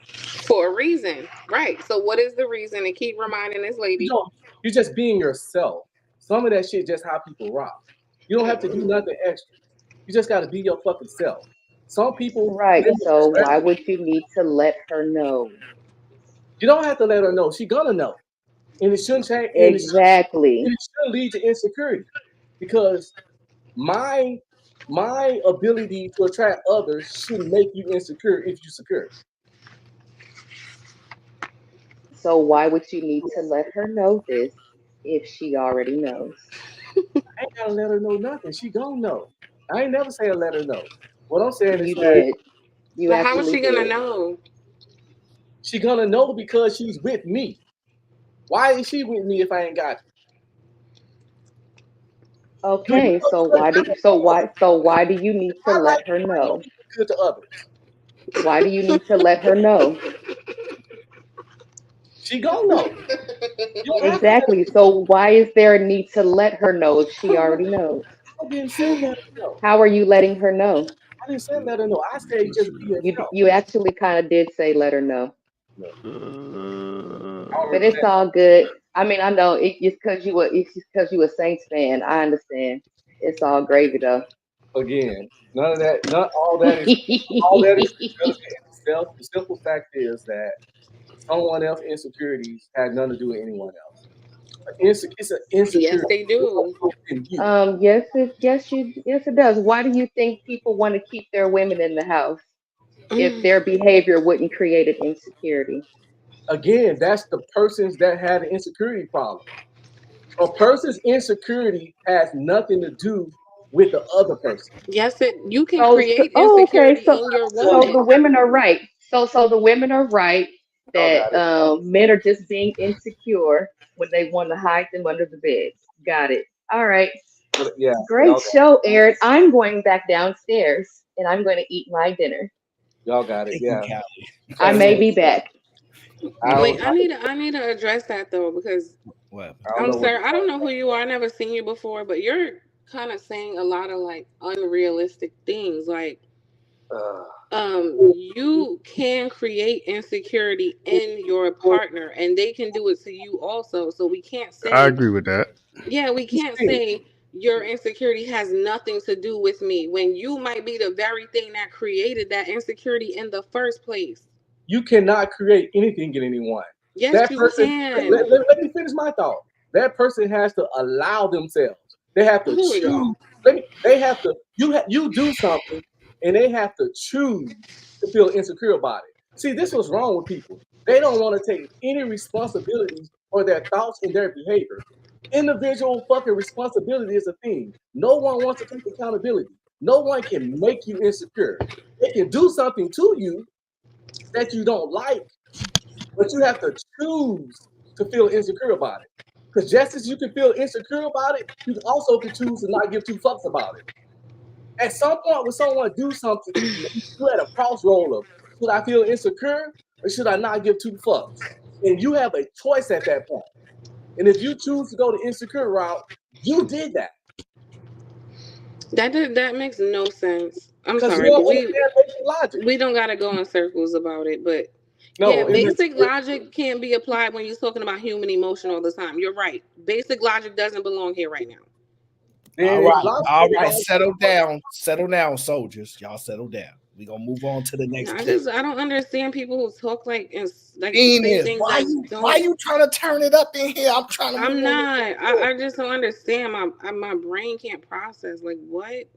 For a reason. Right. So what is the reason? And keep reminding this lady. You're just being yourself. Some of that shit just how people rock. You don't have to do nothing extra. You just got to be your fucking self. Some people. Right. So why would you need to let her know? You don't have to let her know. She's gonna know. And it shouldn't change. Exactly. And it shouldn't lead to insecurity. Because my ability to attract others shouldn't make you insecure if you're secure. So why would you need to let her know this if she already knows? I ain't gotta let her know nothing. She gonna know. I ain't never say let her know. What I'm saying is you did. You but how is she gonna did. know? She gonna know because she's with me. Why is she with me if I ain't got you? Okay, so why do you need to let her know? Good to others. Why do you need to let her know? She gonna know. Exactly. So why is there a need to let her know if she already knows? I didn't say let her know. How are you letting her know? I didn't say let her know. I said just be yourself. You actually kind of did say let her know. But it's all good. I mean, I know it's because you were Saints fan. I understand. It's all gravy though. Again, none of that. Not all that is. All that is relevant in itself. The simple fact is that someone else's insecurities had nothing to do with anyone else. It's an insecurity. Yes, they do. Yes, it does. Why do you think people want to keep their women in the house if their behavior wouldn't create an insecurity? Again, that's the persons that had an insecurity problem. A person's insecurity has nothing to do with the other person. Yes, you can create insecurity in your woman. So the women are right. So the women are right that men are just being insecure when they want to hide them under the bed. Got it. All right. Yeah. Great show, Aaron. I'm going back downstairs and I'm going to eat my dinner. Y'all got it. Yeah. I may be back. Wait, I need to address that though, because sir, I don't know who you are. I never seen you before, but you're kind of saying a lot of like unrealistic things. Like, you can create insecurity in your partner, and they can do it to you also. So we can't say. I agree with that. Yeah, we can't say your insecurity has nothing to do with me when you might be the very thing that created that insecurity in the first place. You cannot create anything in anyone. Yes, that you person, can. Let me finish my thought. That person has to allow themselves. They have to choose. They have to. You do something, and they have to choose to feel insecure about it. See, this was wrong with people. They don't want to take any responsibilities for their thoughts and their behavior. Individual fucking responsibility is a thing. No one wants to take accountability. No one can make you insecure. They can do something to you that you don't like, but you have to choose to feel insecure about it. Because just as you can feel insecure about it, you also can choose to not give two fucks about it. At some point, when someone do something, you're at a crossroad of, should I feel insecure or should I not give two fucks? And you have a choice at that point. And if you choose to go the insecure route, you did that. That makes no sense. I'm 'Cause sorry, you but don't understand basic logic. we don't gotta go in circles about it. But No, yeah, it makes basic sense. logic can't be applied when you're talking about human emotion all the time. You're right. Basic logic doesn't belong here right now. All right, settle down, soldiers. Y'all settle down. We gonna move on to the next clip. I don't understand people who talk like say Ines, things why that don't. you trying to turn it up in here? I'm trying to. I'm not. I just don't understand. My brain can't process. Like what?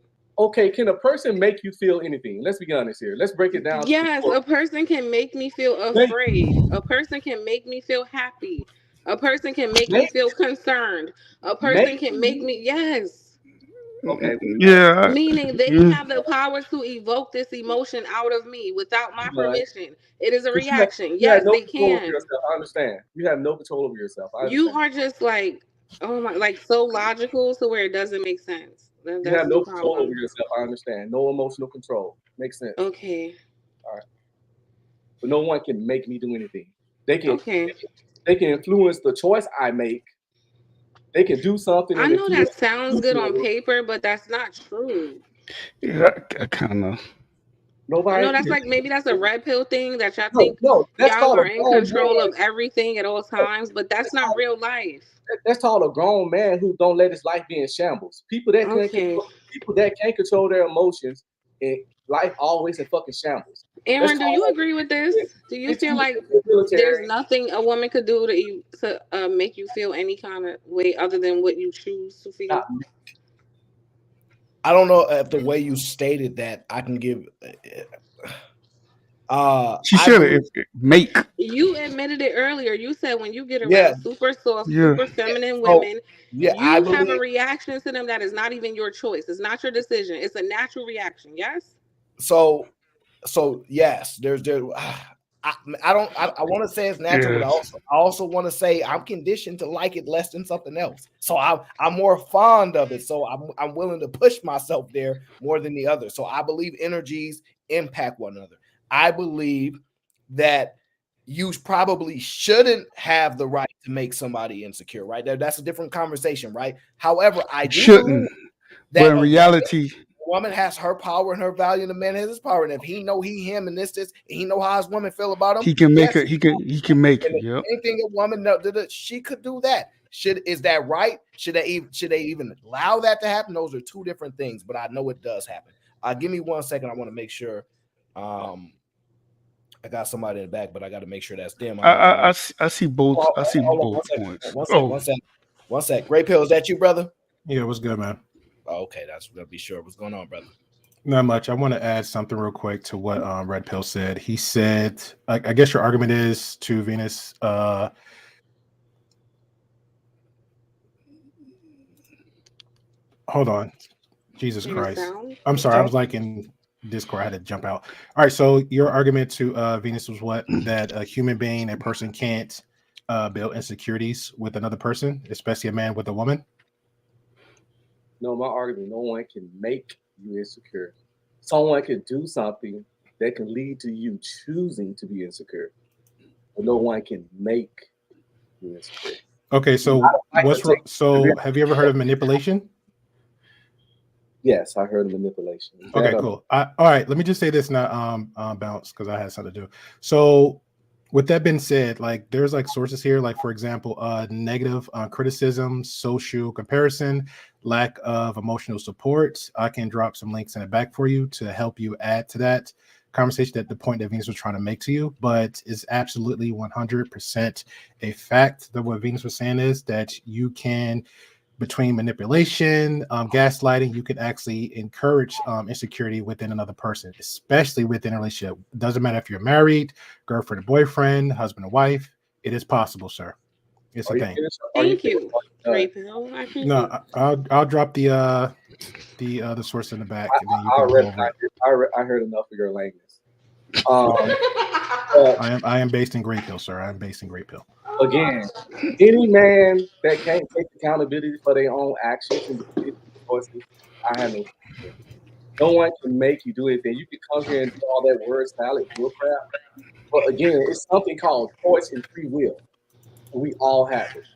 Okay, can a person make you feel anything? Let's be honest here. Let's break it down. Yes, a person can make me feel afraid. A person can make me feel happy. A person can make me feel concerned. A person can make me yes. Okay. Yeah. Meaning they have the power to evoke this emotion out of me without my permission. It is a reaction. Yes, they can. Yourself. I understand. You have no control over yourself. You are just like, oh my, like so logical to where it doesn't make sense. You That's have the no control problem. over yourself. I understand. No emotional control. Makes sense. Okay. All right. But no one can make me do anything. They can. Okay. They can influence the choice I make. They can do something. I know that sounds good on paper, but that's not true. Yeah, I kind of. Nobody. I know that's like maybe that's a red pill thing that y'all No, think that's y'all called are a in grown control man. of everything at all times, but that's not real life. That's called a grown man who don't let his life be in shambles. People that can't control their emotions, and life always in fucking shambles. Aaron, do you agree with this? Do you feel like there's nothing a woman could do to make you feel any kind of way other than what you choose to feel? I don't know if the way you stated that I can give. She should make. You admitted it earlier. You said when you get around super soft, super feminine women, you have a reaction to them that is not even your choice. It's not your decision. It's a natural reaction. Yes. So yes, I want to say it's natural, but I also want to say I'm conditioned to like it less than something else. So I'm more fond of it. So I'm willing to push myself there more than the other. So I believe energies impact one another. I believe that you probably shouldn't have the right to make somebody insecure, right? That's a different conversation, right? However, I do Shouldn't. that But in reality, a woman has her power and her value, and the man has his power. And if he know he, him, and this, and he know how his woman feel about him, he can make it. He can make it. Yep. Anything a woman she could do that. Is that right? Should they even allow that to happen? Those are two different things, but I know it does happen. Give me 1 second. I want to make sure. I got somebody in the back, but I got to make sure that's them. I see both. I see both points. One sec. Ray Pill, is that you, brother? Yeah, what's good, man? Oh, okay, that's gonna be sure. What's going on, brother? Not much. I want to add something real quick to what Red Pill said. He said, I guess your argument is to Venus. Hold on, Jesus Christ. I'm sorry. I was like in Discord. I had to jump out. All right. So your argument to Venus was what? That a human being, a person can't build insecurities with another person, especially a man with a woman. No, my argument, no one can make you insecure. Someone can do something that can lead to you choosing to be insecure. But no one can make you insecure. Okay, so have you ever heard of manipulation? Yes, I heard of manipulation. Okay, cool. All right, let me just say this now, bounce, because I had something to do. So with that being said, like there's like sources here, like for example, negative criticism, social comparison, lack of emotional support. I can drop some links in the back for you to help you add to that conversation, that the point that Venus was trying to make to you, but it's absolutely 100% a fact that what Venus was saying is that you can between manipulation, gaslighting, you can actually encourage insecurity within another person, especially within a relationship. Doesn't matter if you're married, girlfriend or boyfriend, husband or wife. It is possible, sir. It's a thing. Thank you, Ray Pill. I appreciate No, it. I'll drop the source in the back, and then you I can go over it. I heard enough of your lameness. I am based in Great Hill, sir. I am based in Great Hill. Again, any man that can't take accountability for their own actions and choices, I have no. No one can make you do anything. You can come here and do all that word salad bullcrap, but again, it's something called choice and free will, and we all have it.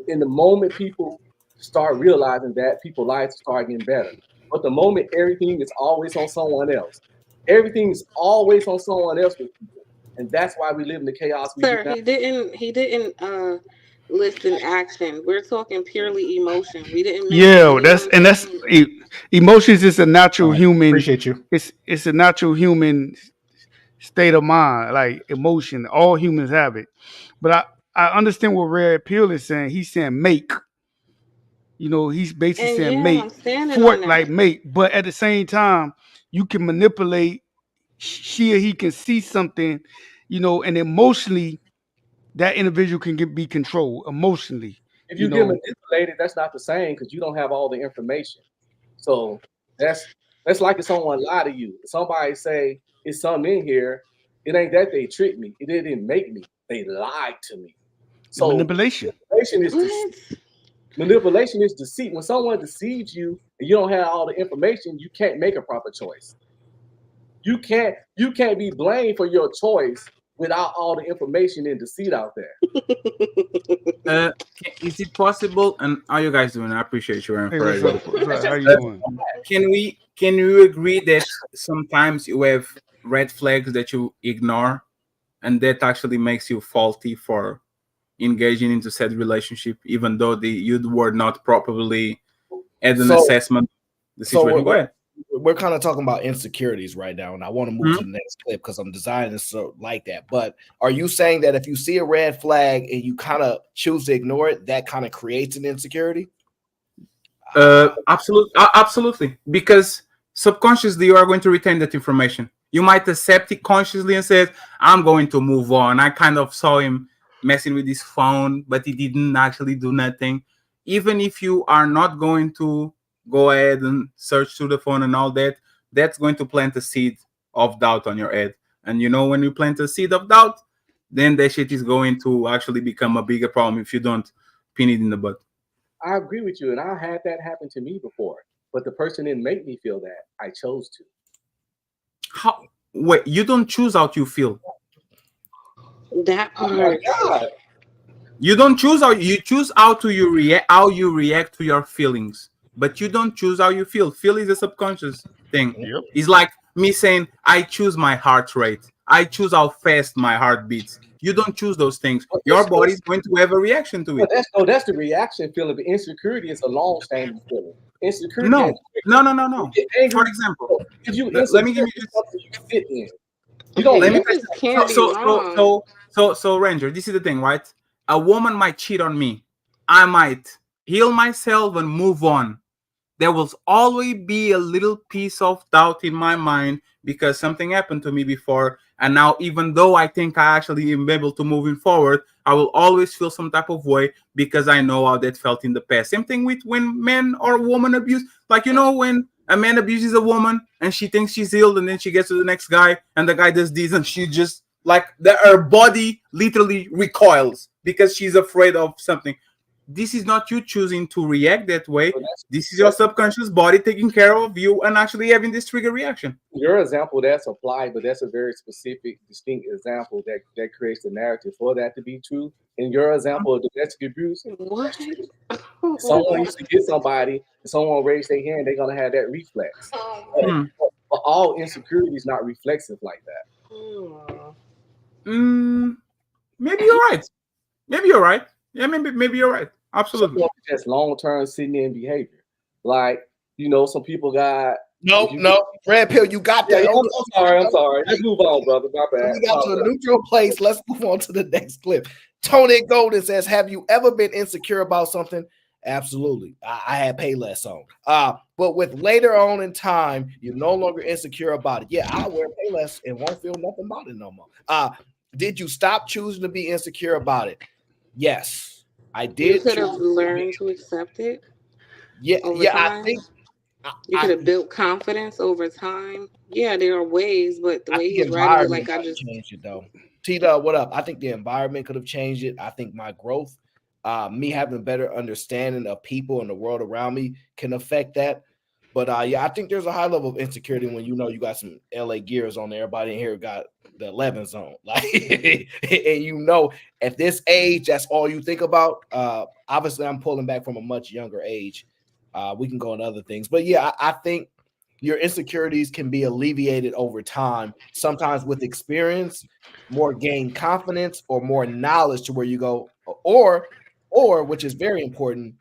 In the moment people start realizing that, people's lives start getting better. But the moment everything is always on someone else, everything is always on someone else with people, and that's why we live in the chaos. Sir, he didn't list an action. We're talking purely emotion. We didn't. Yeah, that's emotions is a natural human. Appreciate you. It's a natural human state of mind, like emotion. All humans have it, but I understand what Red Pill is saying. He's saying make. You know, he's basically saying make, like make. But at the same time, you can manipulate. She or he can see something, you know, and emotionally, that individual can be controlled emotionally. If you get manipulated, that's not the same because you don't have all the information. So that's like if someone lie to you. If somebody say it's something in here, it ain't that they tricked me. It didn't make me. They lied to me. So manipulation is deceit. When someone deceives you and you don't have all the information, you can't make a proper choice. You can't be blamed for your choice without all the information and deceit out there. Is it possible? And how you guys doing? I appreciate you. How you doing? Can you agree that sometimes you have red flags that you ignore, and that actually makes you faulty for engaging into said relationship, even though you were not properly at an assessment of the situation? Go ahead. We're kind of talking about insecurities right now, and I want to move to the next clip because I'm designing this like that. But are you saying that if you see a red flag and you kind of choose to ignore it, that kind of creates an insecurity? Absolutely. Because subconsciously you are going to retain that information. You might accept it consciously and say, I'm going to move on. I kind of saw him messing with his phone, but he didn't actually do nothing. Even if you are not going to go ahead and search through the phone and all that, that's going to plant a seed of doubt on your head. And you know, when you plant a seed of doubt, then that shit is going to actually become a bigger problem if you don't pin it in the butt. I agree with you, and I had that happen to me before, but the person didn't make me feel that. I chose to. How? Wait, you don't choose how you feel. That part. Oh my God. You don't choose how you choose how you react to your feelings, but you don't choose how you feel. Feel is a subconscious thing. Yep. It's like me saying, I choose my heart rate. I choose how fast my heart beats. You don't choose those things. Your body is going to have a reaction to it. That's the reaction feeling. But insecurity is a long-standing feeling. Insecurity. No. For example, let me give you something you fit in. You don't. Let me. So Ranger, this is the thing, right? A woman might cheat on me. I might heal myself and move on. There will always be a little piece of doubt in my mind because something happened to me before. And now, even though I think I actually am able to moving forward, I will always feel some type of way because I know how that felt in the past. Same thing with when men or woman abuse. Like, you know, when a man abuses a woman and she thinks she's healed and then she gets to the next guy and the guy does this and she just like her body literally recoils because she's afraid of something. This is not you choosing to react that way. This is your subconscious body taking care of you and actually having this trigger reaction. Your example, that's applied, but that's a very specific, distinct example that creates the narrative for that to be true. In your example of domestic abuse, someone used to get somebody, and someone raised their hand, they're going to have that reflex. But all insecurity is not reflexive like that. Maybe you're right. Maybe you're right. Yeah, maybe you're right. Absolutely. Just long-term sitting in behavior. Like, you know, some people got... No, Red Pill, you got that. I'm sorry. Let's move on, brother. My bad. We got to a neutral place. Let's move on to the next clip. Tony Golden says, have you ever been insecure about something Absolutely. I had Payless on. But with later on in time, you're no longer insecure about it. Yeah, I wear Payless and won't feel nothing about it no more. Did you stop choosing to be insecure about it? Yes, I did. You could have learned to accept it. Yeah, over yeah, time. I think You could have built confidence over time. Yeah, there are ways, but the I way think he's writing it, environment like I might have just changed it though. Tita, what up? I think the environment could have changed it. I think my growth, me having a better understanding of people and the world around me can affect that. But yeah, I think there's a high level of insecurity when you know you got some LA gears on there. Everybody in here got the 11s on, like, and you know, at this age, that's all you think about. Obviously, I'm pulling back from a much younger age. We can go on other things, but yeah, I think your insecurities can be alleviated over time, sometimes with experience, more gained confidence, or more knowledge to where you go, or which is very important,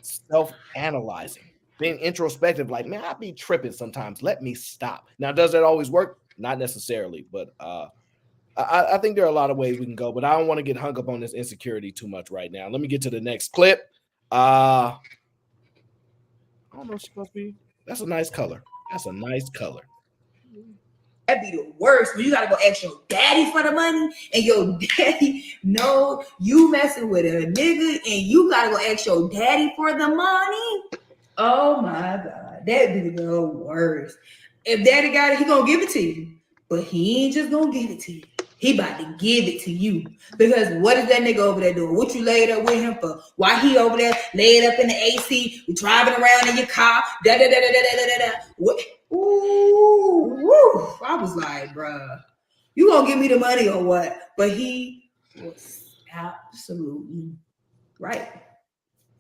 self-analyzing, being introspective, like, man, I be tripping sometimes. Let me stop. Now, does that always work? Not necessarily, but I think there are a lot of ways we can go, but I don't want to get hung up on this insecurity too much right now. Let me get to the next clip. I don't know, it's supposed to be. That's a nice color. That's a nice color. That'd be the worst when you gotta go ask your daddy for the money and your daddy know you messing with a nigga and you gotta go ask your daddy for the money. Oh my God, that'd be the worst. If daddy got it, he gonna give it to you, but he ain't just gonna give it to you. He about to give it to you because what is that nigga over there doing? What you laid up with him for? Why he over there laid up in the AC, driving around in your car? Da da da da da da da da. What? Ooh, woo. I was like, bruh, you gonna give me the money or what? But he was absolutely right.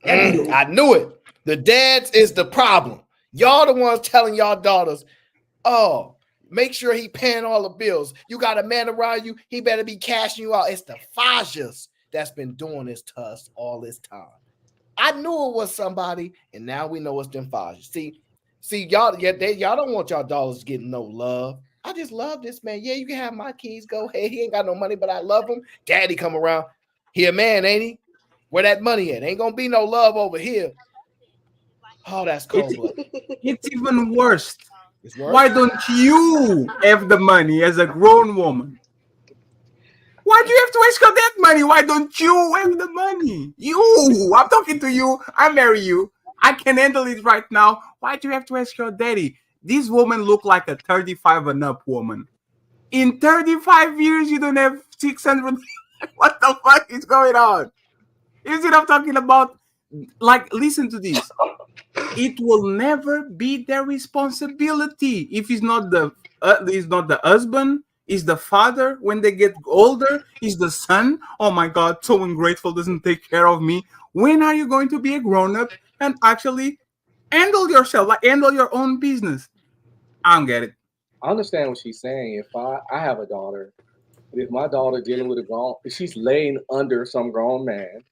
I knew it. The dads is the problem. Y'all the ones telling y'all daughters, oh, make sure he paying all the bills. You got a man around you, he better be cashing you out. It's the Fajas that's been doing this to us all this time. I knew it was somebody, and now we know it's them Fajas. See, y'all, y'all don't want y'all dollars getting no love. I just love this man. Yeah, you can have my keys. Go ahead. He ain't got no money, but I love him. Daddy come around. He a man, ain't he? Where that money at? Ain't gonna be no love over here. Oh, that's cold blood. It's even worse. Why don't you have the money as a grown woman? Why do you have to ask her that money? Why don't you have the money? You, I'm talking to you. I marry you. I can handle it right now. Why do you have to ask your daddy? This woman look like a 35 and up woman. In 35 years, you don't have 600. What the fuck is going on? You see what I'm talking about? Like, listen to this. It will never be their responsibility if it's not the husband, is the father when they get older, is the son. Oh my God, so ungrateful, doesn't take care of me. When are you going to be a grown-up and actually handle yourself, like handle your own business? I don't get it. I understand what she's saying. If I have a daughter, if my daughter dealing with if she's laying under some grown man,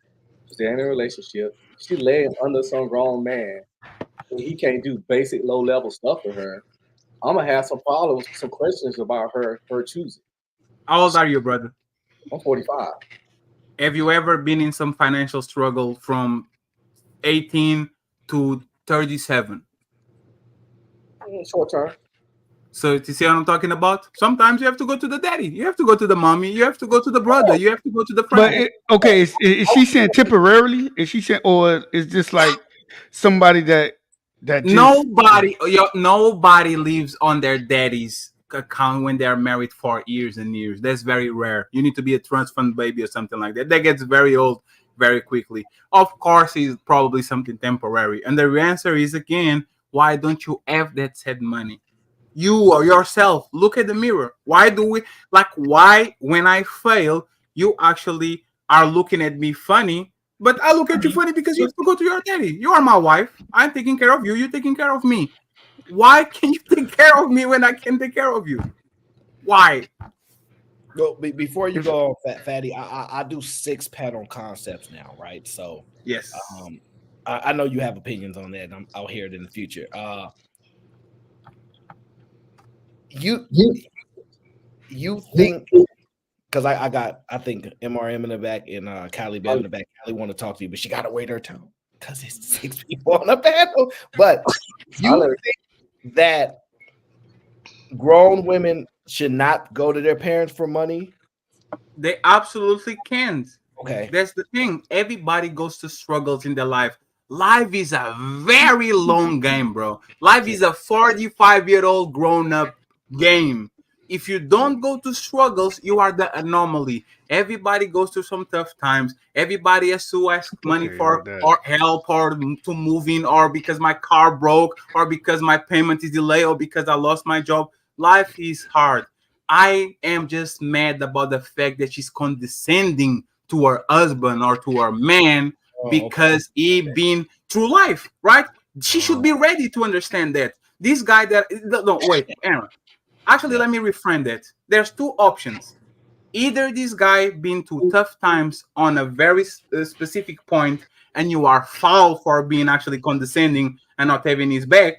they're in a relationship, she's laying under some grown man, and he can't do basic low-level stuff for her, I'm gonna have some problems, some questions about her choosing. How old are you, brother? I'm 45. Have you ever been in some financial struggle from 18 to 37? Short term. So you see what I'm talking about? Sometimes you have to go to the daddy, you have to go to the mommy, you have to go to the brother, you have to go to the friend. But is she saying temporarily? Is she saying, or is this like somebody that just, nobody lives on their daddy's account when they are married for years and years? That's very rare. You need to be a trust fund baby or something like that. That gets very old very quickly. Of course, it's probably something temporary. And the answer is, again, why don't you have that said money? You or yourself, look at the mirror. Why when I fail, you actually are looking at me funny, but I look at you funny because you have to go to your daddy. You are my wife. I'm taking care of you. You're taking care of me. Why can't you take care of me when I can take care of you? Why? Well, before you go on, Fatty, I do 6 panel concepts now, right? So yes, I know you have opinions on that, and I'll hear it in the future. You think, because I think MRM in the back and Callie Bell in the back. Callie want to talk to you, but she got to wait her turn. because it's 6 people on the panel. But you think that grown women should not go to their parents for money? They absolutely can't. Okay. That's the thing. Everybody goes to struggles in their life. Life is a very long game, bro. Life is a 45-year-old grown-up game. If you don't go to struggles, you are the anomaly. Everybody goes through some tough times. Everybody has to ask money for or help or to move in, or because my car broke, or because my payment is delayed, or because I lost my job. Life is hard. I am just mad about the fact that she's condescending to her husband or to her man because he been through life, right? She should be ready to understand that. This guy that no wait, Aaron. Actually, let me reframe that. There's two options. Either this guy been through tough times on a very specific point, and you are foul for being actually condescending and not having his back,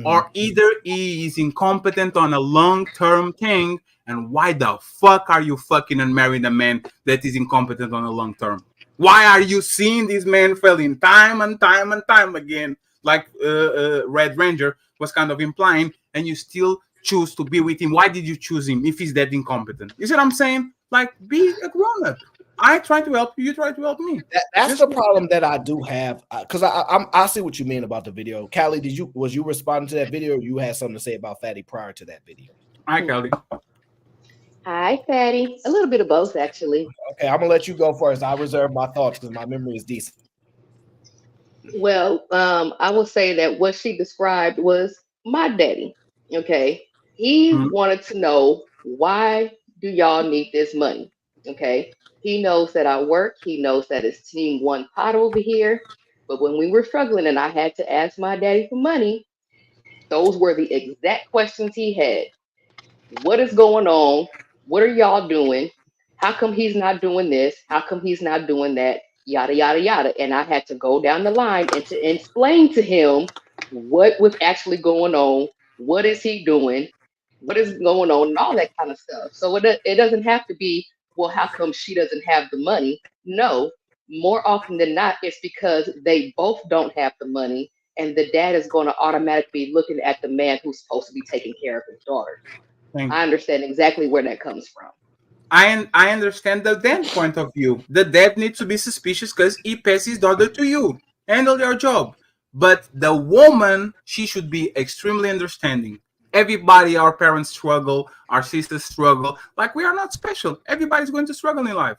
or either he is incompetent on a long-term thing. And why the fuck are you fucking and marrying a man that is incompetent on a long term? Why are you seeing this man failing time and time and time again, like Red Ranger was kind of implying, and you still choose to be with him? Why did you choose him if he's that incompetent? You see what I'm saying? Like, be a grown-up. I try to help you. You try to help me. That's the problem that I do have, because I see what you mean about the video. Callie, was you responding to that video, or you had something to say about Fatty prior to that video? Hi, Callie. Hi, Fatty. A little bit of both, actually. Okay, I'm gonna let you go first. I reserve my thoughts because my memory is decent. Well, I will say that what she described was my daddy. Okay. He wanted to know, why do y'all need this money? Okay. He knows that I work. He knows that it's team one pot over here. But when we were struggling and I had to ask my daddy for money, those were the exact questions he had. What is going on? What are y'all doing? How come he's not doing this? How come he's not doing that? Yada, yada, yada. And I had to go down the line and to explain to him what was actually going on. What is he doing? What is going on? And all that kind of stuff. So it doesn't have to be, well, how come she doesn't have the money? No, more often than not, it's because they both don't have the money. And the dad is going to automatically be looking at the man who's supposed to be taking care of his daughter. I understand exactly where that comes from. I understand the dad's point of view. The dad needs to be suspicious because he passed his daughter to you. Handle your job. But the woman, she should be extremely understanding. Everybody, our parents struggle, our sisters struggle. Like, we are not special. Everybody's going to struggle in life.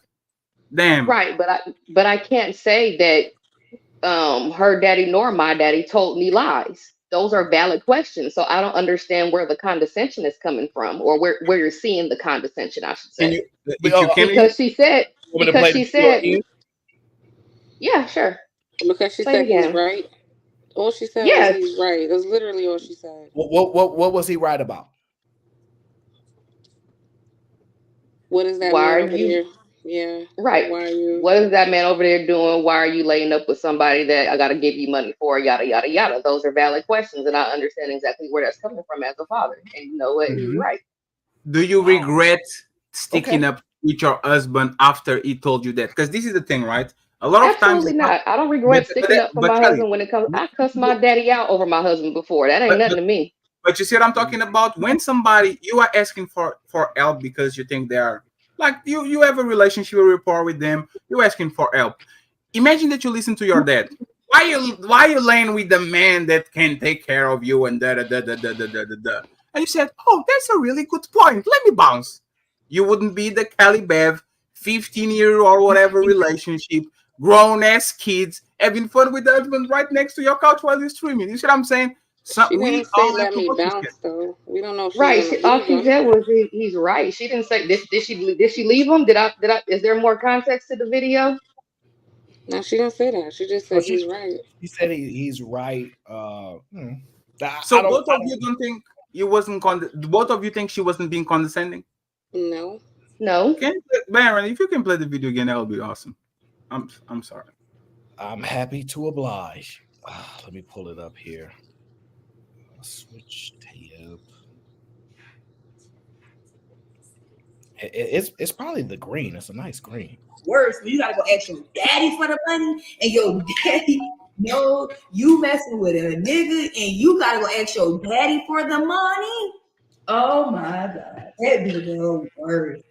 Damn. Right, but I can't say that her daddy nor my daddy told me lies. Those are valid questions. So I don't understand where the condescension is coming from, or where you're seeing the condescension, I should say. Because she said, yeah, sure. Because she said he's right. All she said was he's right. That's literally all she said. What was he right about? What is that man over there? Yeah. Right. Why are you? What is that man over there doing? Why are you laying up with somebody that I got to give you money for? Yada, yada, yada. Those are valid questions. And I understand exactly where that's coming from as a father. And you know what? He's right. Do you regret sticking up with your husband after he told you that? Because this is the thing, right? A lot of times. Absolutely not. I don't regret sticking up for my husband when it comes. I cussed my daddy out over my husband before. That ain't nothing to me. But you see what I'm talking about? When somebody, you are asking for help because you think they are, like, you have a relationship, a rapport with them, you're asking for help. Imagine that you listen to your dad. Why you laying with the man that can take care of you and And you said, oh, that's a really good point. Let me bounce. You wouldn't be the Cali Bev, 15-year or whatever relationship, grown-ass kids, having fun with the husband right next to your couch while you're streaming. You see what I'm saying? She didn't say let me bounce though. We don't know if right. All she said was he's right. She didn't say did she leave him? Did I is there more context to the video? No, she didn't say that. She just said he's right. He said he's right. So both of you don't think you wasn't both of you think she wasn't being condescending? No. Baron, if you can play the video again, that would be awesome. I'm sorry. I'm happy to oblige. Let me pull it up here. Switch tab. It's probably the green. It's a nice green. Worse, when you gotta go ask your daddy for the money, and your daddy No, you messing with a nigga and you gotta go ask your daddy for the money. Oh my God. That be the worst.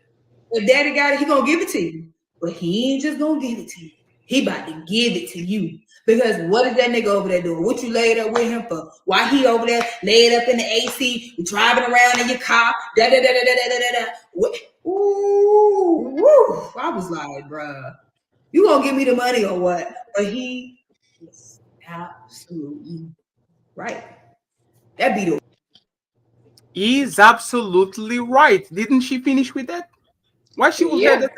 If daddy got it, he gonna give it to you. But he ain't just gonna give it to you. He about to give it to you. Because what is that nigga over there doing? What you laid up with him for? Why he over there laid up in the AC, driving around in your car? Da da da da da da da da. What? Ooh, woo. I was like, bruh, you gonna give me the money or what? But he is absolutely right. That be the He's absolutely right. Didn't she finish with that? Why she was Yeah. there?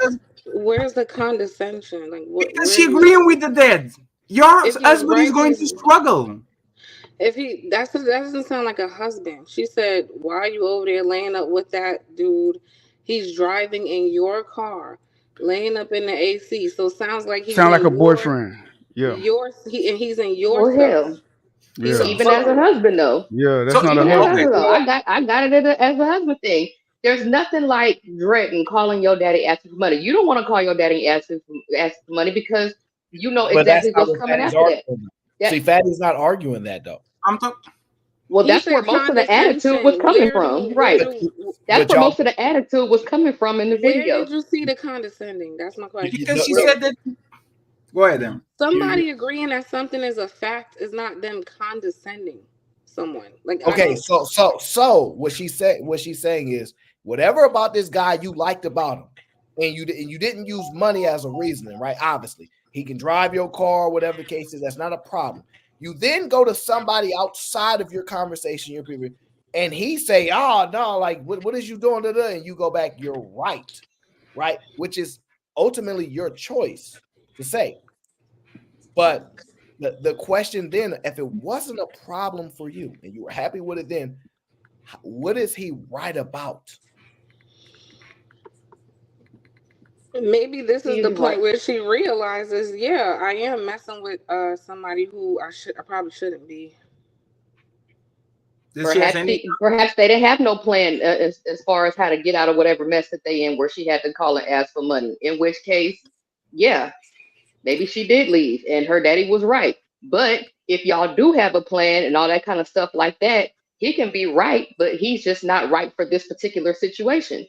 Where's the condescension? Like, Because she agreeing with the dad. Your If he's husband is right, going to struggle. If he that doesn't sound like a husband. She said, "Why are you over there laying up with that dude? He's driving in your car, laying up in the AC. So it sounds like he's Sound like in a boyfriend. Yeah. he's in your Well, stuff. hell, Yeah. even as a husband, though. Yeah, that's So not a Even as a husband. husband, though, I got it as a husband thing. There's nothing like dreading calling your daddy asking for money. You don't want to call your daddy asking for money because you know But that's exactly not what's what coming Fatty's after that. arguing. That See, Fatty's not arguing that though. I'm talking. well, He that's where said most of the attitude was condescension. coming from, right? That's But where y'all, most of the attitude was coming from in the Where video. did you see the condescending? That's my question. Because she said that. Go ahead, then. Somebody agreeing that something is a fact is not them condescending someone. Like I okay, don't. so what she's saying is whatever about this guy you liked about him, and you didn't use money as a reasoning, right? Obviously, he can drive your car, whatever the case is. That's not a problem. You then go to somebody outside of your conversation, your people, and he say, "Oh no, like what is you doing today?" And you go back, "You're right," which is ultimately your choice to say. But the question then, if it wasn't a problem for you and you were happy with it, then what is he right about? Maybe this is He's the point right. where she realizes, yeah, I am messing with somebody who I probably shouldn't be. Does she have any? Perhaps they didn't have no plan as far as how to get out of whatever mess that they in, where she had to call and ask for money. In which case, yeah, maybe she did leave, and her daddy was right. But if y'all do have a plan and all that kind of stuff like that, he can be right, but he's just not right for this particular situation.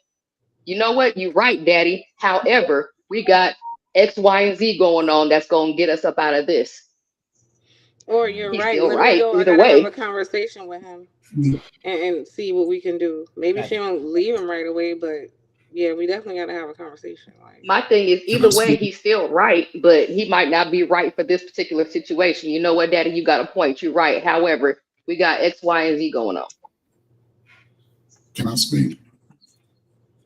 You know what? You're right, daddy. However, we got X, Y, and Z going on that's going to get us up out of this. Or you're He's right. still Let me right go. I either gotta have a way. conversation with him and see what we can do. Maybe she won't leave him right away, but yeah, we definitely gotta have a conversation. Like, My thing is, either way, he's still right, but he might not be right for this particular situation. You know what, daddy? You got a point. You're right. However, we got X, Y, and Z going on. Can I speak?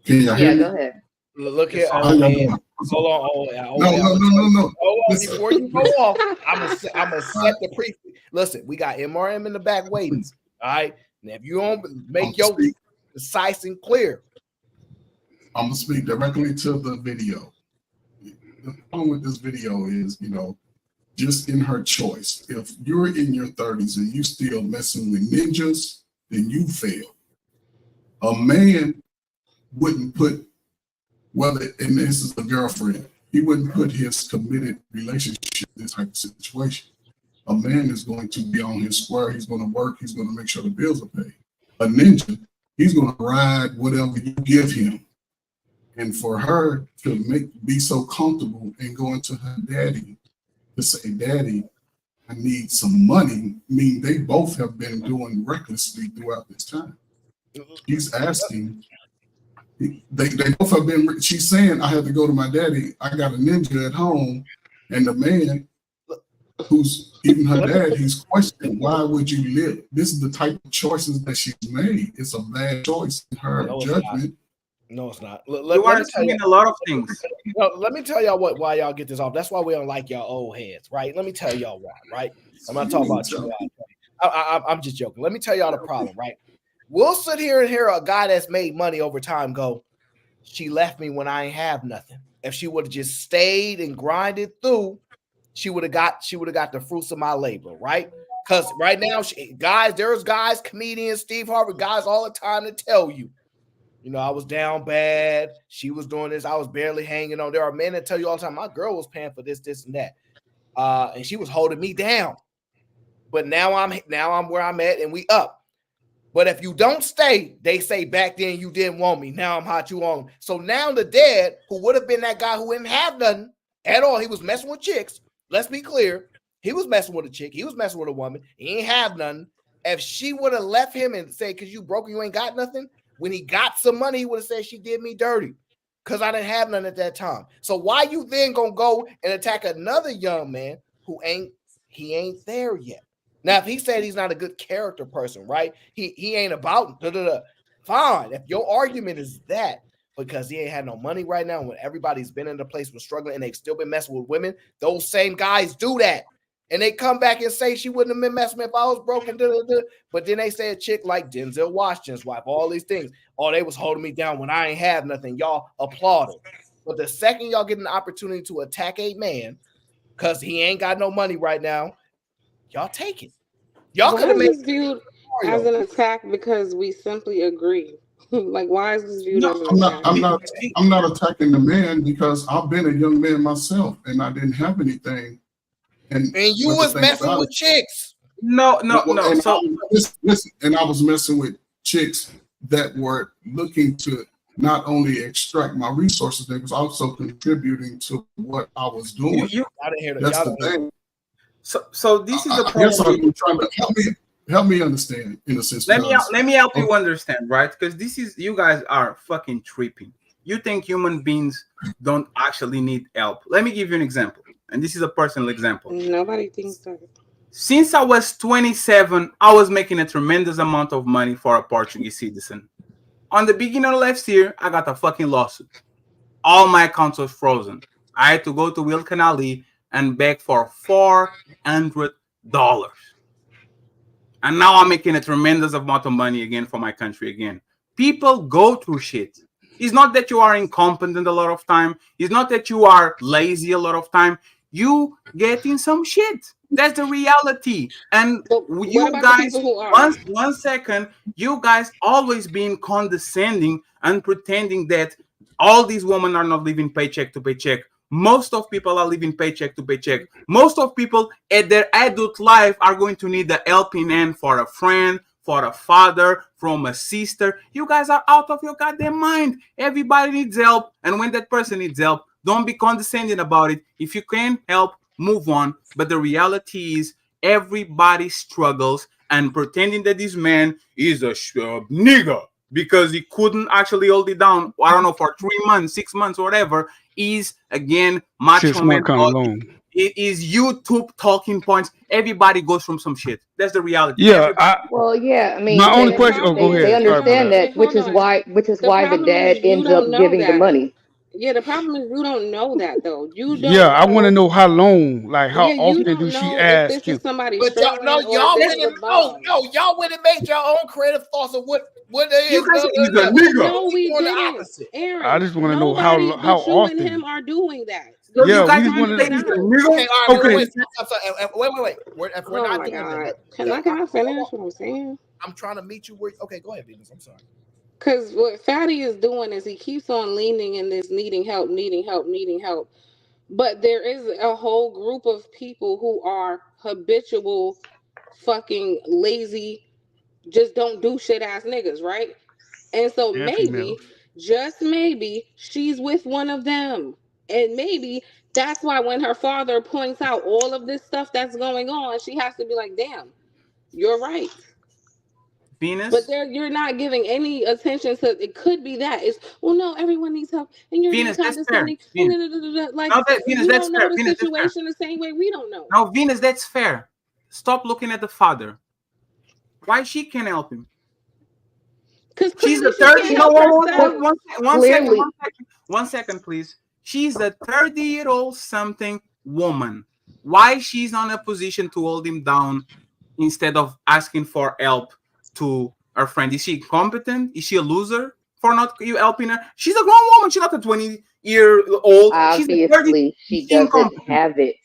Can y'all hear me? Go ahead. Look here. How y'all doing? Hold on. No. Hold on, Listen. before you go off, I'm gonna set the pre. Listen, we got MRM in the back waiting. All right. Now, if you don't make your concise and clear, I'm gonna speak directly to the video. The problem with this video is, just in her choice. If you're in your 30s and you still messing with ninjas, then you fail. A man wouldn't put, and this is a girlfriend, he wouldn't put his committed relationship in this type of situation. A man is going to be on his square. He's going to work. He's going to make sure the bills are paid. A ninja, he's going to ride whatever you give him. And for her to be so comfortable and going to her daddy to say, "Daddy, I need some money," they both have been doing recklessly throughout this time. He's asking. They both have been. She's saying, "I have to go to my daddy. I got a ninja at home," and the man, who's even her dad, he's questioning, "Why would you live?" This is the type of choices that she's made. It's a bad choice in her judgment. No, it's not. You are assuming a lot of things. Let me tell y'all why y'all get this off. That's why we don't like y'all old heads, right? Let me tell y'all why, right? I'm not talking about you. I'm just joking. Let me tell y'all the problem, right? We'll sit here and hear a guy that's made money over time go, "She left me when I ain't have nothing." If she would have just stayed and grinded through, she would have got the fruits of my labor, right? Because right now, there's guys, comedians, Steve Harvey, guys all the time to tell you, I was down bad. She was doing this. I was barely hanging on. There are men that tell you all the time, "My girl was paying for this, and that." and she was holding me down. But now I'm where I'm at, and we up. But if you don't stay, they say back then you didn't want me. Now I'm hot, you on me. So now the dad, who would have been that guy who didn't have nothing at all, he was messing with chicks. Let's be clear. He was messing with a chick. He was messing with a woman. He ain't have nothing. If she would have left him and said, because you broke, you ain't got nothing, when he got some money, he would have said she did me dirty because I didn't have none at that time. So why you then going to go and attack another young man who ain't there yet? Now, if he said he's not a good character person, right? He ain't about fine. If your argument is that because he ain't had no money right now, when everybody's been in the place was struggling and they've still been messing with women, those same guys do that. And they come back and say she wouldn't have been messing if I was broken. But then they say a chick like Denzel Washington's wife, all these things. Oh, they was holding me down when I ain't have nothing. Y'all applauded. But the second y'all get an opportunity to attack a man because he ain't got no money right now, y'all take it. Y'all could have made this viewed as an attack because we simply agree. Like, why is this viewed as an attack? I'm not attacking the man because I've been a young man myself and I didn't have anything. And you was messing with chicks. No. So listen, and I was messing with chicks that were looking to not only extract my resources, they was also contributing to what I was doing. That's the thing. So this is the problem. Yes, I'm trying to help me understand in a sense. Let me help you understand, right? Because you guys are fucking tripping. You think human beings don't actually need help. Let me give you an example. And this is a personal example. Nobody thinks that. Since I was 27, I was making a tremendous amount of money for a Portuguese citizen. On the beginning of last year, I got a fucking lawsuit. All my accounts were frozen. I had to go to Will Canali and beg for $400. And now I'm making a tremendous amount of money again for my country again. People go through shit. It's not that you are incompetent a lot of time. It's not that you are lazy a lot of time. You get in some shit. That's the reality. And you guys, one second, you guys always being condescending and pretending that all these women are not living paycheck to paycheck. Most of people are living paycheck to paycheck. Most of people at their adult life are going to need the helping hand for a friend, for a father, from a sister. You guys are out of your goddamn mind. Everybody needs help. And when that person needs help, don't be condescending about it. If you can help, move on. But the reality is everybody struggles, and pretending that this man is a nigger because he couldn't actually hold it down, I don't know, for 3 months, 6 months, whatever, is again macho man. It is YouTube talking points. Everybody goes from some shit. That's the reality. Yeah. I mean, my only question. Oh, go ahead. They understand that, which is why the dad ends up giving the money. Yeah, the problem is you don't know that though. You don't. Yeah, I want to know how long, like how often do she ask him? But y'all wouldn't make your own creative thoughts of what it is. No, we didn't. Aaron, I just want to know how often. You and him are doing that. Yeah, we just want to know. Okay. Wait. If we're not doing that, can I finish what I'm saying? I'm trying to meet you where. Okay, go ahead, Venus. I'm sorry. Because what Fatty is doing is he keeps on leaning in this needing help. But there is a whole group of people who are habitual, fucking lazy, just don't do shit ass niggas, right? And so just maybe, she's with one of them. And maybe that's why when her father points out all of this stuff that's going on, she has to be like, damn, you're right. Venus, but you're not giving any attention to it. Could be that it's no, everyone needs help, and you're Venus, condescending. Like Venus, you don't know the situation the same way we don't know. No, Venus, that's fair. Stop looking at the father. Why she can't help him? Because she's a 30. One second, please. She's a 30-year-old something woman. Why she's not in a position to hold him down instead of asking for help to her friend? Is she incompetent? Is she a loser for not you helping her? She's a grown woman. She's not a 20-year-old. Obviously, she doesn't have it.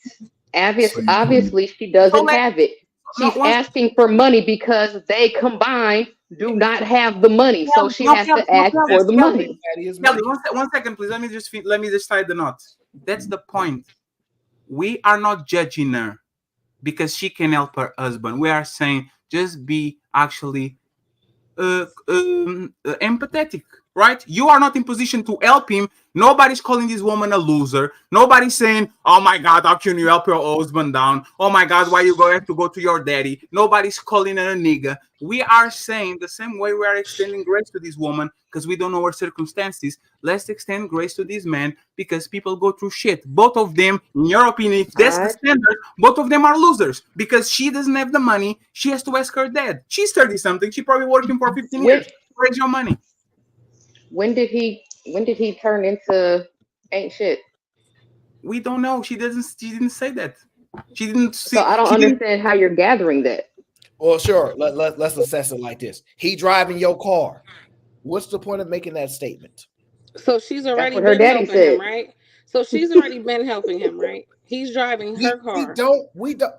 Obviously, she doesn't have it. She's asking for money because they combined do not have the money, so she has to ask for the money. Kelly, one second, please. Let me just tie the knot. That's the point. we are not judging her because she can help her husband. We are saying just be actually empathetic, right? You are not in position to help him. Nobody's calling this woman a loser. Nobody's saying, oh my God, how can you help your husband down? Oh my God, why you have to go to your daddy? Nobody's calling her a nigga. We are saying the same way we are extending grace to this woman because we don't know her circumstances. Let's extend grace to this man because people go through shit. Both of them, in your opinion, if that's the standard, both of them are losers because she doesn't have the money. She has to ask her dad. She's 30-something. She probably working for 15 years. Where's your money? When did he turn into ain't shit? We don't know. She didn't say that. She didn't see. So I don't understand how you're gathering that. Well, sure. Let's assess it like this. He driving your car. What's the point of making that statement? So she's already what her been daddy helping said. him, right? So she's already been helping him, right? He's driving her car. We don't.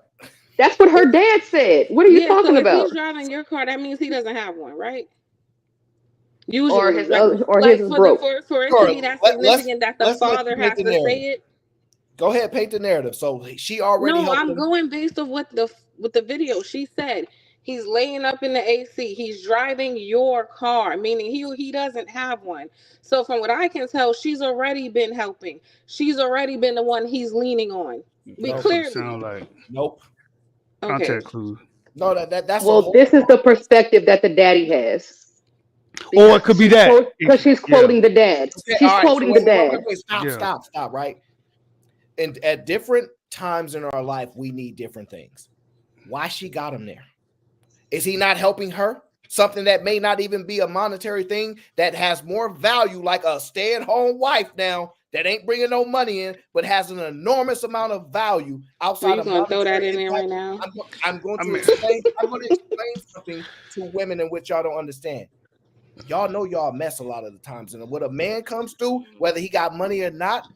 That's what her dad said. What are you talking so if about? he's driving your car, that means he doesn't have one, right? Usually, his is broke. For it to be that significant that the father has to say it. Go ahead, paint the narrative. So she already. No, I'm going based on what the video she said. He's laying up in the AC. He's driving your car, meaning he doesn't have one. So from what I can tell, she's already been helping. She's already been the one he's leaning on. Clearly. Sound like nope. Contact clues. No, that's well. This is the perspective that the daddy has. Or it could be that because she's quoting the dad. Okay, she's quoting the dad. Stop. Right. And at different times in our life, we need different things. Why she got him there? Is he not helping her? Something that may not even be a monetary thing that has more value, like a stay-at-home wife now that ain't bringing no money in, but has an enormous amount of value outside of. Gonna throw that in there right now? I'm going to explain something to women in which y'all don't understand. Y'all know y'all mess a lot of the times, and what a man comes through, whether he got money or not,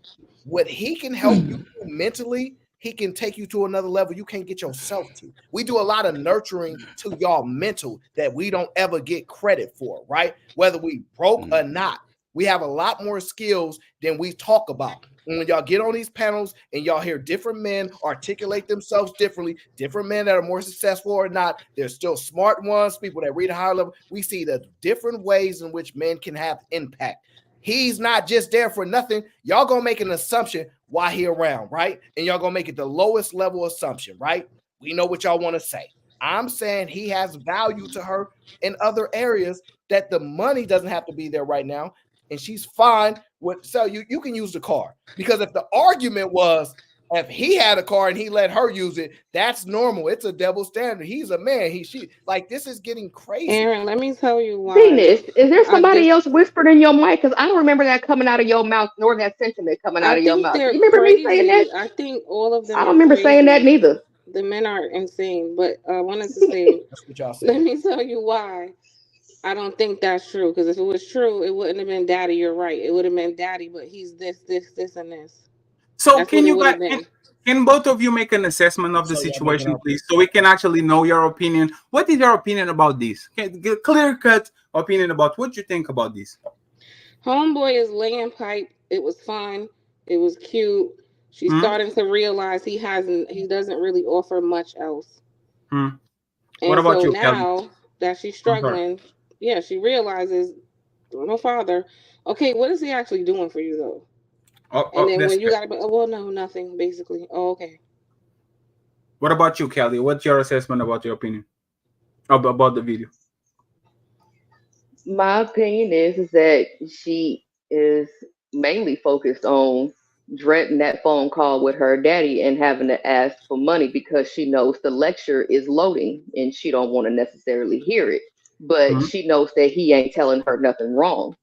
what he can help you mentally, he can take you to another level you can't get yourself to. We do a lot of nurturing to y'all mental that we don't ever get credit for, right? Whether we broke or not, we have a lot more skills than we talk about. And when y'all get on these panels and y'all hear different men articulate themselves differently, different men that are more successful or not, there's still smart ones, people that read a higher level. We see the different ways in which men can have impact. He's not just there for nothing. Y'all gonna make an assumption why he around, right? And y'all gonna make it the lowest level assumption, right? We know what y'all want to say. I'm saying he has value to her in other areas that the money doesn't have to be there right now. And she's fine with, so you can use the car. Because if the argument was, if he had a car and he let her use it, that's normal. It's a double standard. He's a man. She like, this is getting crazy. Aaron, let me tell you why. Venus, is there somebody else whispered in your mic? Because I don't remember that coming out of your mouth, nor that sentiment coming out of your mouth. You remember me saying that? I think all of them. I don't remember saying that neither. The men are insane, but I wanted to say, that's what y'all said. Let me tell you why. I don't think that's true, because if it was true, it wouldn't have been daddy. You're right. It would have been daddy, but he's this, and this. So can both of you make an assessment of the situation, please, so we can actually know your opinion? What is your opinion about this? Clear-cut opinion about what you think about this. Homeboy is laying pipe. It was fun. It was cute. She's starting to realize he doesn't really offer much else. And what about you, now Kelly? That she's struggling, yeah, she realizes, no father. Okay, what is he actually doing for you though? And then when you gotta be, well, no, nothing, basically. Oh, okay. What about you, Kelly? What's your assessment about your opinion about the video? My opinion is that she is mainly focused on dreading that phone call with her daddy and having to ask for money because she knows the lecture is loading and she don't want to necessarily hear it. But she knows that he ain't telling her nothing wrong.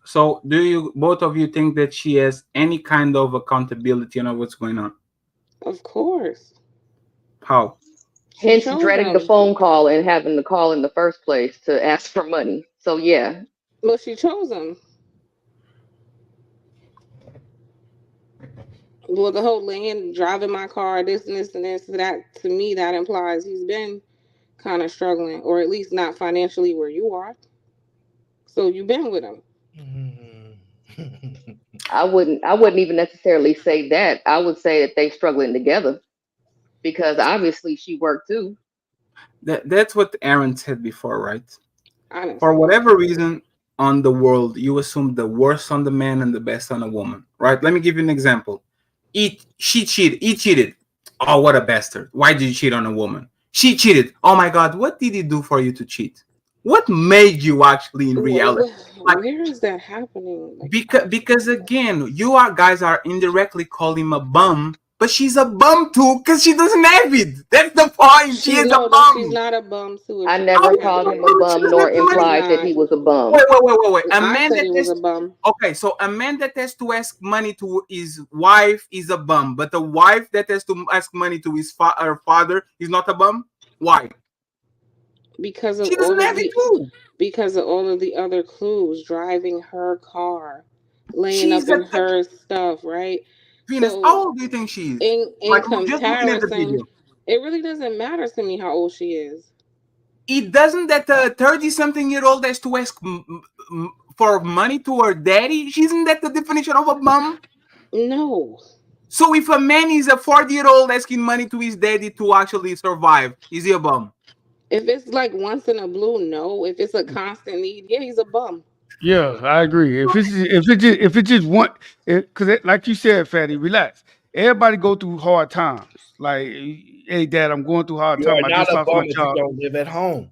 So do you, both of you, think that she has any kind of accountability on what's going on? Of course. How? Hence dreading the phone call and having the call in the first place to ask for money. So yeah. Well, she chose him. Well, the whole driving my car, this and this and this, that, to me, that implies he's been kind of struggling, or at least not financially where you are. So you've been with him. I wouldn't even necessarily say that. I would say that they struggling together because obviously she worked too. That's what Aaron said before, right? Honestly. For whatever reason on the world, you assume the worst on the man and the best on a woman, right? Let me give you an example. He cheated. Oh, what a bastard. Why did you cheat on a woman? She cheated. Oh my God, what did he do for you to cheat? What made you actually in reality? Where is that happening? Because again, guys are indirectly calling him a bum, but she's a bum too because she doesn't have it. That's the point. She is a bum. She's not a bum too. I never called him a bum nor implied that he was a bum. Wait. I said he was a bum. Okay, so a man that has to ask money to his wife is a bum, but a wife that has to ask money to his her father is not a bum. Why? Because of She doesn't have it too. Because of all of the other clues, driving her car, laying up in her stuff, right? Venus, how old do you think she is? In comparison, it really doesn't matter to me how old she is. It doesn't that a 30-something-year-old has to ask for money to her daddy? Isn't that the definition of a bum? No. So if a man is a 40-year-old asking money to his daddy to actually survive, is he a bum? If it's like once in a blue, no. If it's a constant need, yeah, he's a bum. Yeah, I agree. If it just one, because like you said, Fatty, relax. Everybody go through hard times. Like, hey, Dad, I'm going through hard You are times. I not just a lost bum my if job. you don't live at home.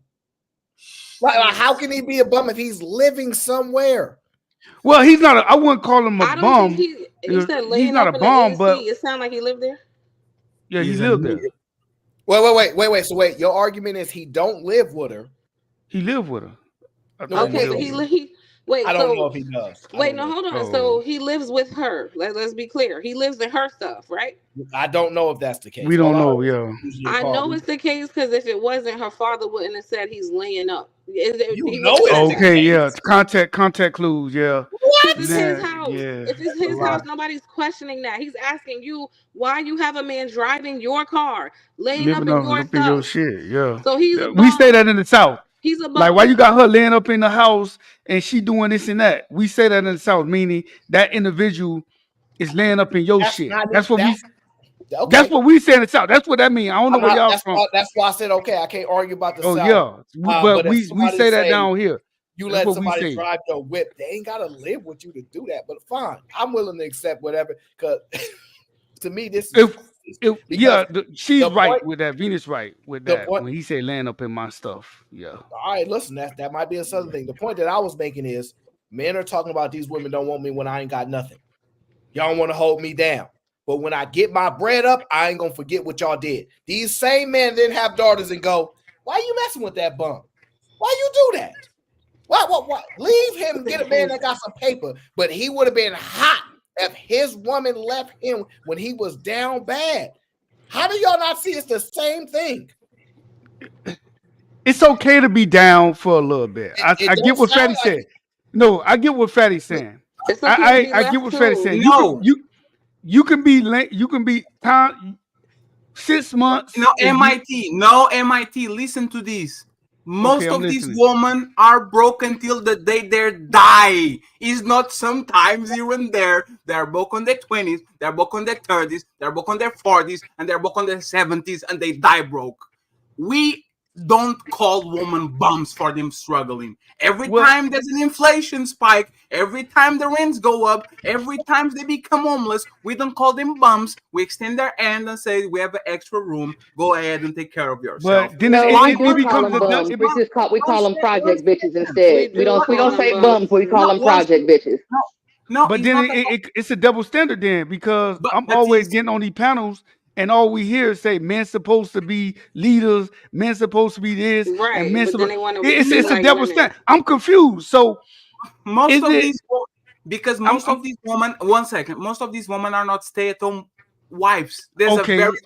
Like, how can he be a bum if he's living somewhere? Well, he's not. I wouldn't call him a I don't bum. think he said laying he's not up a in bum, the but NC. It sounded like he lived there. yeah, he lived there. Wait. So wait, your argument is he don't live with her. He lived with her. Okay, so he wait. I don't know if he does. Wait, no, hold on. So he lives with her. Let's be clear. He lives in her stuff, right? I don't know if that's the case. We don't know. Yeah, I know it's the case because if it wasn't, her father wouldn't have said he's laying up. Okay, yeah. Contact clues. Yeah. What? It's his house. Yeah. If it's his house, nobody's questioning that. He's asking you why you have a man driving your car, laying up in your up in your stuff. shit. Yeah. So he's a we say that in the South. He's a bum. Like, why you got her laying up in the house and she doing this and that? We say that in the South, meaning that individual is laying up in your shit. That's what we say in the South. That's what that means. I don't know where y'all from. That's why I said okay. I can't argue about the South. Yeah, but we say that down here. You let somebody drive your whip. They ain't gotta live with you to do that. But fine, I'm willing to accept whatever. Because to me, this is she's right with that. Venus right with that. When he said laying up in my stuff. Yeah. All right, listen, that might be a southern thing. The point that I was making is men are talking about these women don't want me when I ain't got nothing. Y'all want to hold me down. But when I get my bread up, I ain't gonna forget what y'all did. These same men didn't have daughters and go, why you messing with that bum? Why you do that? What? Leave him and get a man that got some paper. But he would have been hot if his woman left him when he was down bad. How do y'all not see it's the same thing? It's okay to be down for a little bit. I get what Fatty said. No, I get what Fatty's saying. I get what Fatty's saying. No. You can be time 6 months. No, MIT. Listen to this. Most of these women are broke until the day they die. It's not sometimes here and there. They're broke on their 20s, they're broke on their 30s, they're broke on their 40s, and they're broke on their 70s, and they die broke. We don't call women bums for them struggling. Every time there's an inflation spike, every time the rents go up, every time they become homeless, we don't call them bums. We extend their hand and say, we have an extra room. Go ahead and take care of yourself. But then we call them bums. We call them project bitches instead. We don't say bums. We call them project bitches. No, but then it's a double standard then because I'm always getting on these panels. And all we hear is say men supposed to be leaders, men supposed to be this, right? And men supposed it's a double standard. I'm confused. So most of these women, 1 second, most of these women are not stay-at-home wives. There's a very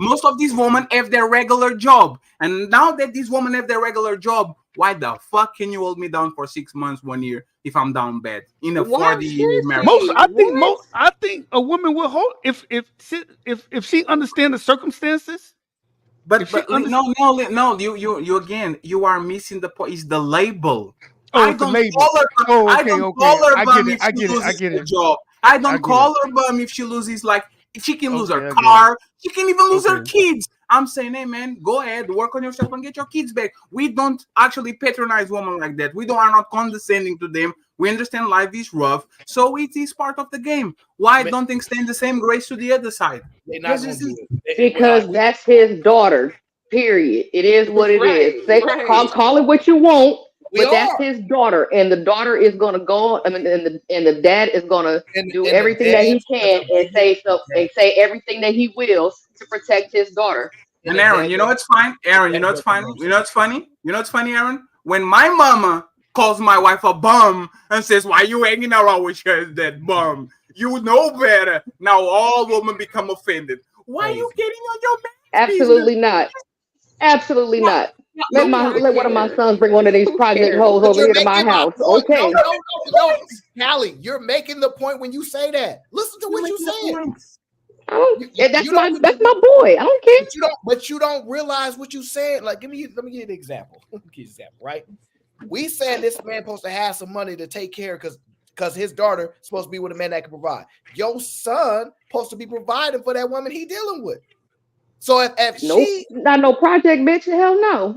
Most of these women have their regular job, and now that these women have their regular job, why the fuck can you hold me down for 6 months, 1 year if I'm down bad in a 40-year marriage? I think a woman will hold if she understands the circumstances. But no, you again, you are missing the point. It's the label. Oh, I it's a don't label. call her. Oh, I okay, don't okay. call her I bum get it. if I she get it. I loses get the it. job. I I don't get call it. her bum if she loses, like, if she can lose Okay, her I get it. car, she can even lose her Okay. kids. I'm saying, hey man, go ahead, work on yourself and get your kids back. We don't actually patronize women like that. We are not condescending to them. We understand life is rough, so it is part of the game. Why don't extend the same grace to the other side? They're not gonna do it. Because that's his daughter. Period. It is what it is. Say, call it what you want, We but that's are. his daughter, and the daughter is gonna go. I mean, and the dad is gonna do And the everything that he dad's can and say so and say everything that he will to protect his daughter. And Aaron, you know what's fine? Aaron, you know what's funny? You know what's funny? You know what's funny, Aaron? When my mama calls my wife a bum and says, "Why you hanging around with her, that bum? You know better." Now all women become offended. Why are you getting on your man's Absolutely business? not. Absolutely not. No, Let one of my sons bring one of these project hoes over here to my house. Okay. No, Callie, you're making the point when you say that. Listen to what you said. That's my boy. I don't care. But you don't realize what you said. Like, let me give you an example. Right? We said this man supposed to have some money to take care because his daughter supposed to be with a man that can provide. Your son supposed to be providing for that woman he dealing with. So if she not no project bitch, hell no.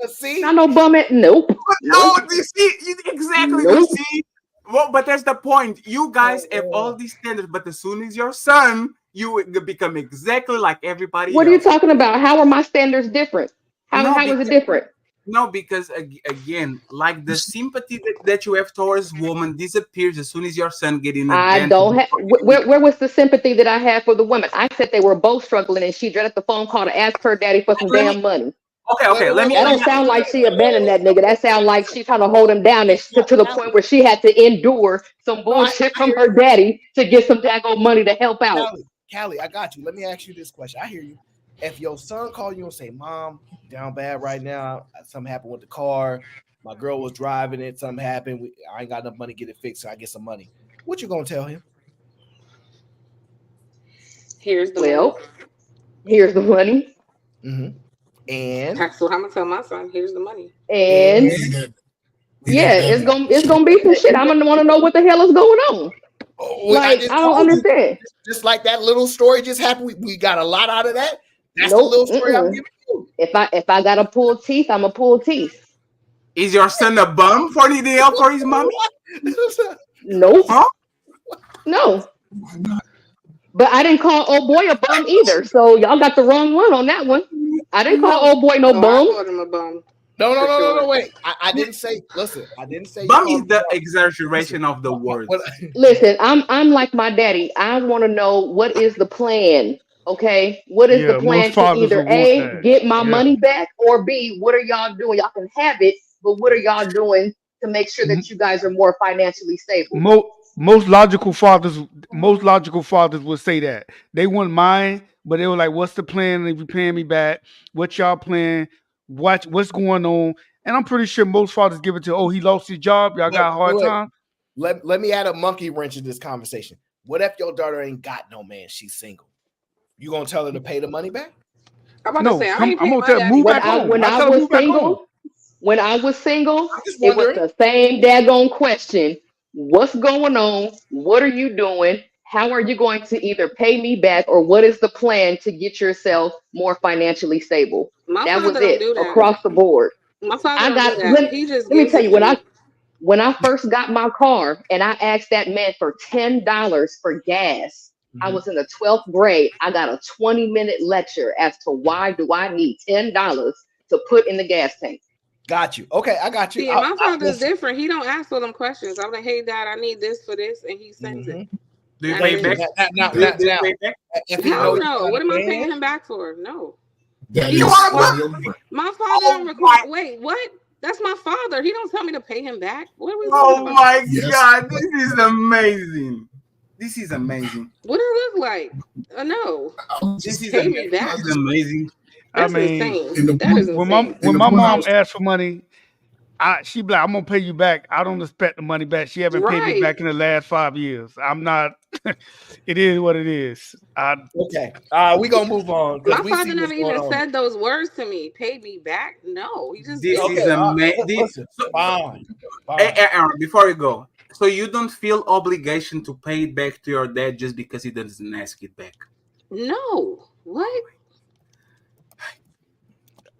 See, not no bum it. Nope. No, you see, exactly. Nope. You see, well, but that's the point. You guys have all these standards, but as soon as your son, you will become exactly like everybody What else. are you talking about? How are my standards different? How is it different? No, because again, like the sympathy that you have towards women disappears as soon as your son get in I advantage. don't have. Where was the sympathy that I had for the women? I said they were both struggling, and she dreaded the phone call to ask her daddy for some damn money. Okay. Let me. That don't sound like she abandoned that nigga. That sound like she trying to hold him down, and to the point where she had to endure some bullshit from her daddy to get some daggone money to help out. Callie, I got you. Let me ask you this question. I hear you. If your son call you and say, "Mom, down bad right now. Something happened with the car. My girl was driving it. Something happened. I ain't got enough money to get it fixed. So I get some money." What you gonna tell him? Here's the money. Here's the money. Mm-hmm. And that's what I'm gonna tell my son. Here's the money. And yeah, it's gonna be some shit. I'm gonna want to know what the hell is going on. I don't understand. Just like that little story just happened. We got a lot out of that. That's the little story I'm giving you. If I gotta pull teeth, I'm gonna pull teeth. Is your son a bum for the day for his mommy? Nope. Huh? No. But I didn't call old boy a bum either. So y'all got the wrong one on that one. I didn't call old boy no bum. I called him a bum. No, wait. I didn't say, listen, I didn't say bum is the exaggeration of the word. Listen, I'm like my daddy. I want to know what is the plan. Okay, what is the plan to either A, get my money back, or B, what are y'all doing? Y'all can have it, but what are y'all doing to make sure that you guys are more financially stable? Most logical fathers would say that. They want mine, but they were like, "What's the plan? If you paying me back, what y'all plan? What's going on?" And I'm pretty sure most fathers give it to, "Oh, he lost his job. Y'all got a hard time." Let me add a monkey wrench in this conversation. What if your daughter ain't got no man? She's single. You gonna tell her to pay the money back? I'm about to say, I'm gonna tell her move back home. When I was single, it was the same daggone question. What's going on? What are you doing? How are you going to either pay me back, or what is the plan to get yourself more financially stable? That was it across the board. My father don't do that. He just let me tell you, when I first got my car and I asked that man for $10 for gas, I was in the 12th grade. I got a 20-minute lecture as to why do I need $10 to put in the gas tank. Got you. Okay, I got you. See, my father's different. He don't ask for them questions. I'm like, "Hey, Dad, I need this for this," and he sends it. Do you pay back? Hell no. What am I paying him back for? No. My father don't require. Wait, what? That's my father. He don't tell me to pay him back. What are we talking about? My God, this is amazing. This is amazing. What does it look like? No. This is pay me back. This is amazing. That's insane. That is insane. When my mom asked for money, she be like, "I'm gonna pay you back." I don't expect the money back. She haven't paid me back in the last 5 years. I'm not. It is what it is. Okay. We gonna move on because My we father see what's never going even on. said those words to me. Paid me back? No, he just This did. is Listen, fine. Aaron, before you go, so you don't feel obligation to pay it back to your dad just because he doesn't ask it back? No. What?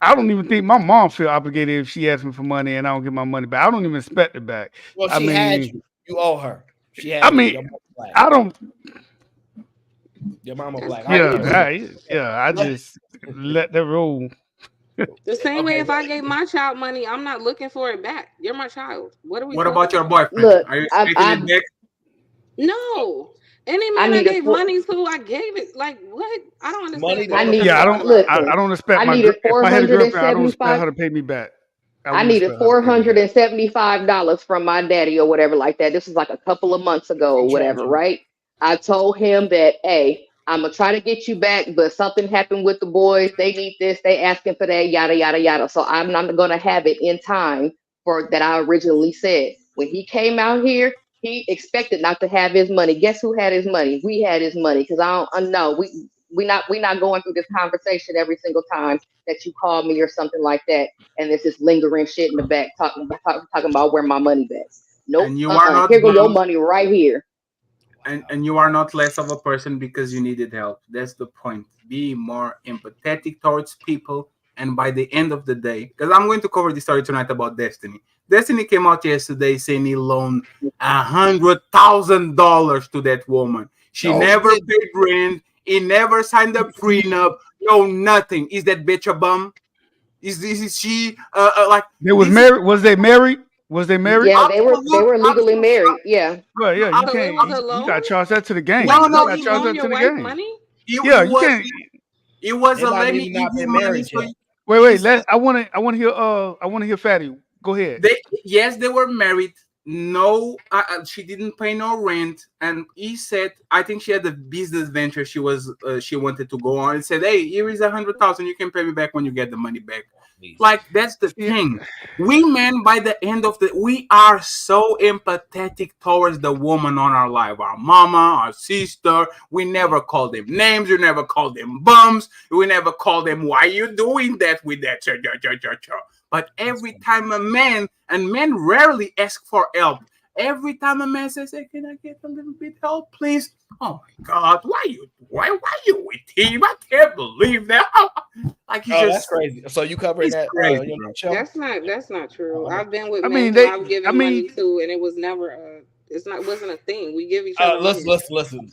I don't even think my mom feel obligated if she asks me for money and I don't get my money back. I don't even expect it back. Well, I she had mean, you. You owe her. She had I you. mean, Your mama black. I don't. Your mama black. I just let that roll. The same way if I gave my child money, I'm not looking for it back. You're my child. What are we What talking about your about? boyfriend? Look, Are you expecting it back? No. Any I man I need a gave full. money to, I gave it. Like what? I don't understand that. I need. I don't expect I my. need a If I had a girlfriend, I don't expect 475. her to pay me back. I needed $475 from my daddy or whatever like that. This was like a couple of months ago or whatever, right? I told him that, hey, I'm gonna try to get you back, but something happened with the boys. They need this, they asking for that, yada yada yada. So I'm not gonna have it in time for that I originally said. When he came out here, he expected not to have his money. Guess who had his money? We had his money because I don't know. We not going through this conversation every single time that you call me or something like that. And there's this lingering shit in the back talking about where my money back. Nope. And you are not Here go your bummed, money right here. and you are not less of a person because you needed help. That's the point. Be more empathetic towards people. And by the end of the day, because I'm going to cover the story tonight about Destiny. Destiny came out yesterday saying he loaned $100,000 to that woman. She never paid rent. He never signed a prenup. No, nothing. Is that bitch a bum? Is she like They was married. Was they married? Was they married? Yeah, they were legally married. Yeah. Well, yeah, you So it can't. was a You loan? got to charge that to the game. No, You no, got to he charge loan that your to the wife game. money? Yeah, you can't. It was They a might let me even give not you been money. married So yet. Wait. I want to hear. I want to hear Fatty. Go ahead. They were married. No, she didn't pay no rent, and he said, I think she had a business venture she wanted to go on. And said, hey, here is 100,000. You can pay me back when you get the money back. Like that's the thing. We men, by the end of we are so empathetic towards the woman on our life, our mama, our sister. We never call them names. We never call them bums. We never call them, why you doing that with that? But every time a man, and men rarely ask for help. Every time a man says, hey, can I get a little bit help, please? Oh my God, why you with him? I can't believe that. Like you that's crazy. So you covering that? Crazy, That's not true. I've been with I men mean, who I've given money to, and it was never wasn't a thing. We give each other money. Listen.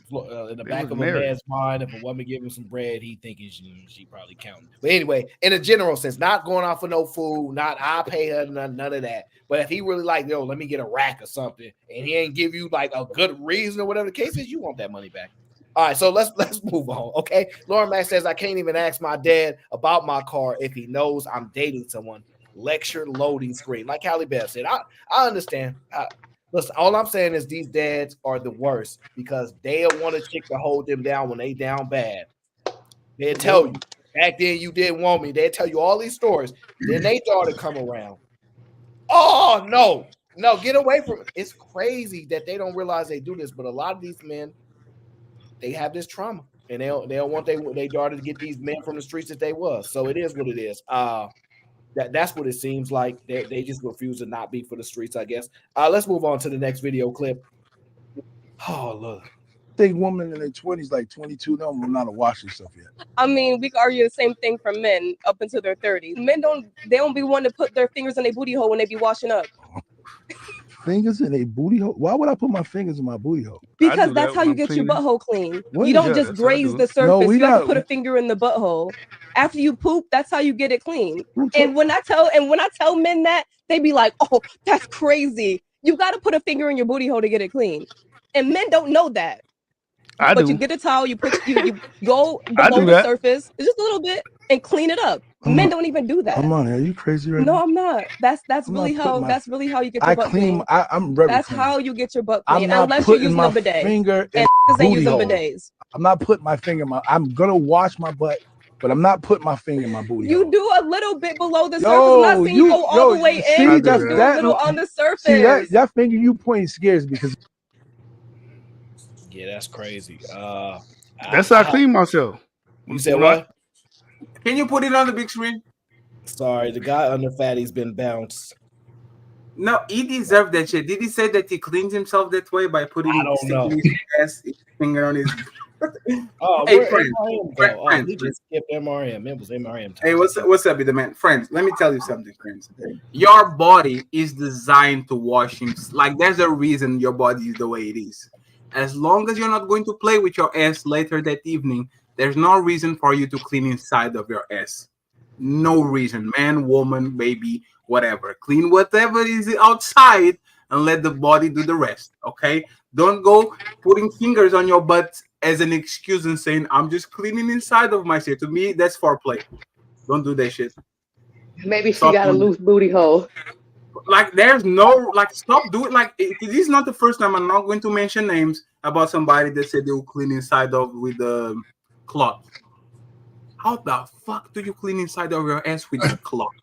In the back was of married. a man's mind, if a woman give him some bread, he thinking she probably counting. But anyway, in a general sense, not going off for no food, not I pay her none of that. But if he really like, yo, let me get a rack or something, and he ain't give you like a good reason or whatever the case is, you want that money back. All right, so let's move on. Okay, Lauren Mack says I can't even ask my dad about my car if he knows I'm dating someone. Lecture loading screen, like Halle Bell said. I understand. Listen, all I'm saying is these dads are the worst because they'll want a chick to hold them down when they down bad. They'll tell you, back then you didn't want me. They'll tell you all these stories. Then they started come around. Oh, no, get away from it. It's crazy that they don't realize they do this, but a lot of these men, they have this trauma. And they'll want their daughter to get these men from the streets that they was. So it is what it is. That's what it seems like. They just refuse to not be for the streets, I guess. Let's move on to the next video clip. Oh, look. I think women in their 20s, like 22, don't know how to wash themselves yet. I mean, we could argue the same thing for men up until their 30s. Men don't be wanting to put their fingers in their booty hole when they be washing up. Fingers in a booty hole? Why would I put my fingers in my booty hole? Because that's how you get your butthole clean. What You is don't that? just graze the surface. No, we you have not. to put a finger in the butthole. After you poop, that's how you get it clean. And when I tell men that, they be like, "Oh, that's crazy. You got to put a finger in your booty hole to get it clean." And men don't know that. But you get a towel, you go below the surface, just a little bit, and clean it up. Men don't even do that. Come on, are you crazy right No, now? I'm not. That's really how you get your butt clean. I'm very That's clean. how you get your butt I'm clean, not unless you're putting using my a bidet. finger in And ain't booty using hole. bidets. I'm not putting my finger in my. I'm gonna wash my butt, but I'm not putting my finger in my booty hole. You do a little bit below the surface. I'm not saying you go all the way in. See, You that's just do a little on the surface. See that finger you pointing scares me because Yeah, that's crazy. That's how I clean myself. You said what? Can you put it on the big screen? Sorry, the guy under Fatty's been bounced. No, he deserved that shit. Did he say that he cleans himself that way by putting sticking his finger on his? Oh, hey, where friend, MRM go? Oh, he just skipped MRM. It was MRM time. Hey, what's up, the man? Friends, let me tell you something, friends. Your body is designed to wash him. Like, there's a reason your body is the way it is. As long as you're not going to play with your ass later that evening, there's no reason for you to clean inside of your ass. No reason. Man, woman, baby, whatever. Clean whatever is outside and let the body do the rest, okay? Don't go putting fingers on your butt as an excuse and saying, I'm just cleaning inside of myself. To me, that's foreplay. Don't do that shit. Maybe she got a loose booty hole. Like, there's no, like, stop doing, like, this is not the first time. I'm not going to mention names about somebody that said they will clean inside of with the cloth. How the fuck do you clean inside of your ass with the cloth?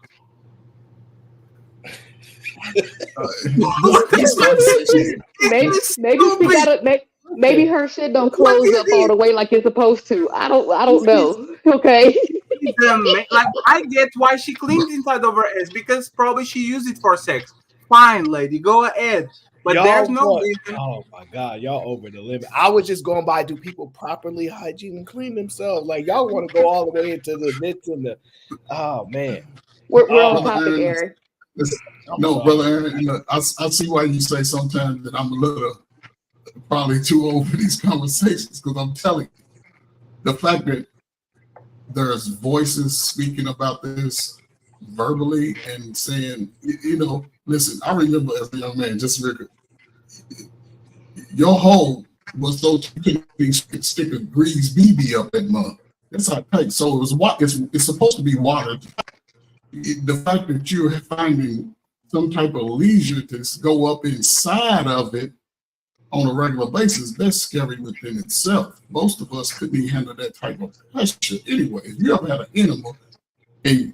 Maybe her shit don't close up all the way like it's supposed to. I don't know. Okay. Like, I get why she cleaned inside of her ass, because probably she used it for sex. Fine, lady, go ahead. But there's no reason. Oh my God, y'all over the limit. I was just going by, do people properly hygiene and clean themselves? Like, y'all want to go all the way into the nits and the, oh man. We're on topic, Aaron. No, brother Aaron, you know, I see why you say sometimes that I'm a little probably too old for these conversations, because I'm telling you, the fact that there's voices speaking about this verbally and saying, you know, listen, I remember as a young man, just real, your hole was so you couldn't stick a grease BB up that mug. That's how tight. So it was what it's supposed to be watered. The fact that you're finding some type of leisure to go up inside of it on a regular basis, that's scary within itself. Most of us couldn't even handle that type of pressure anyway. If you ever had an animal, and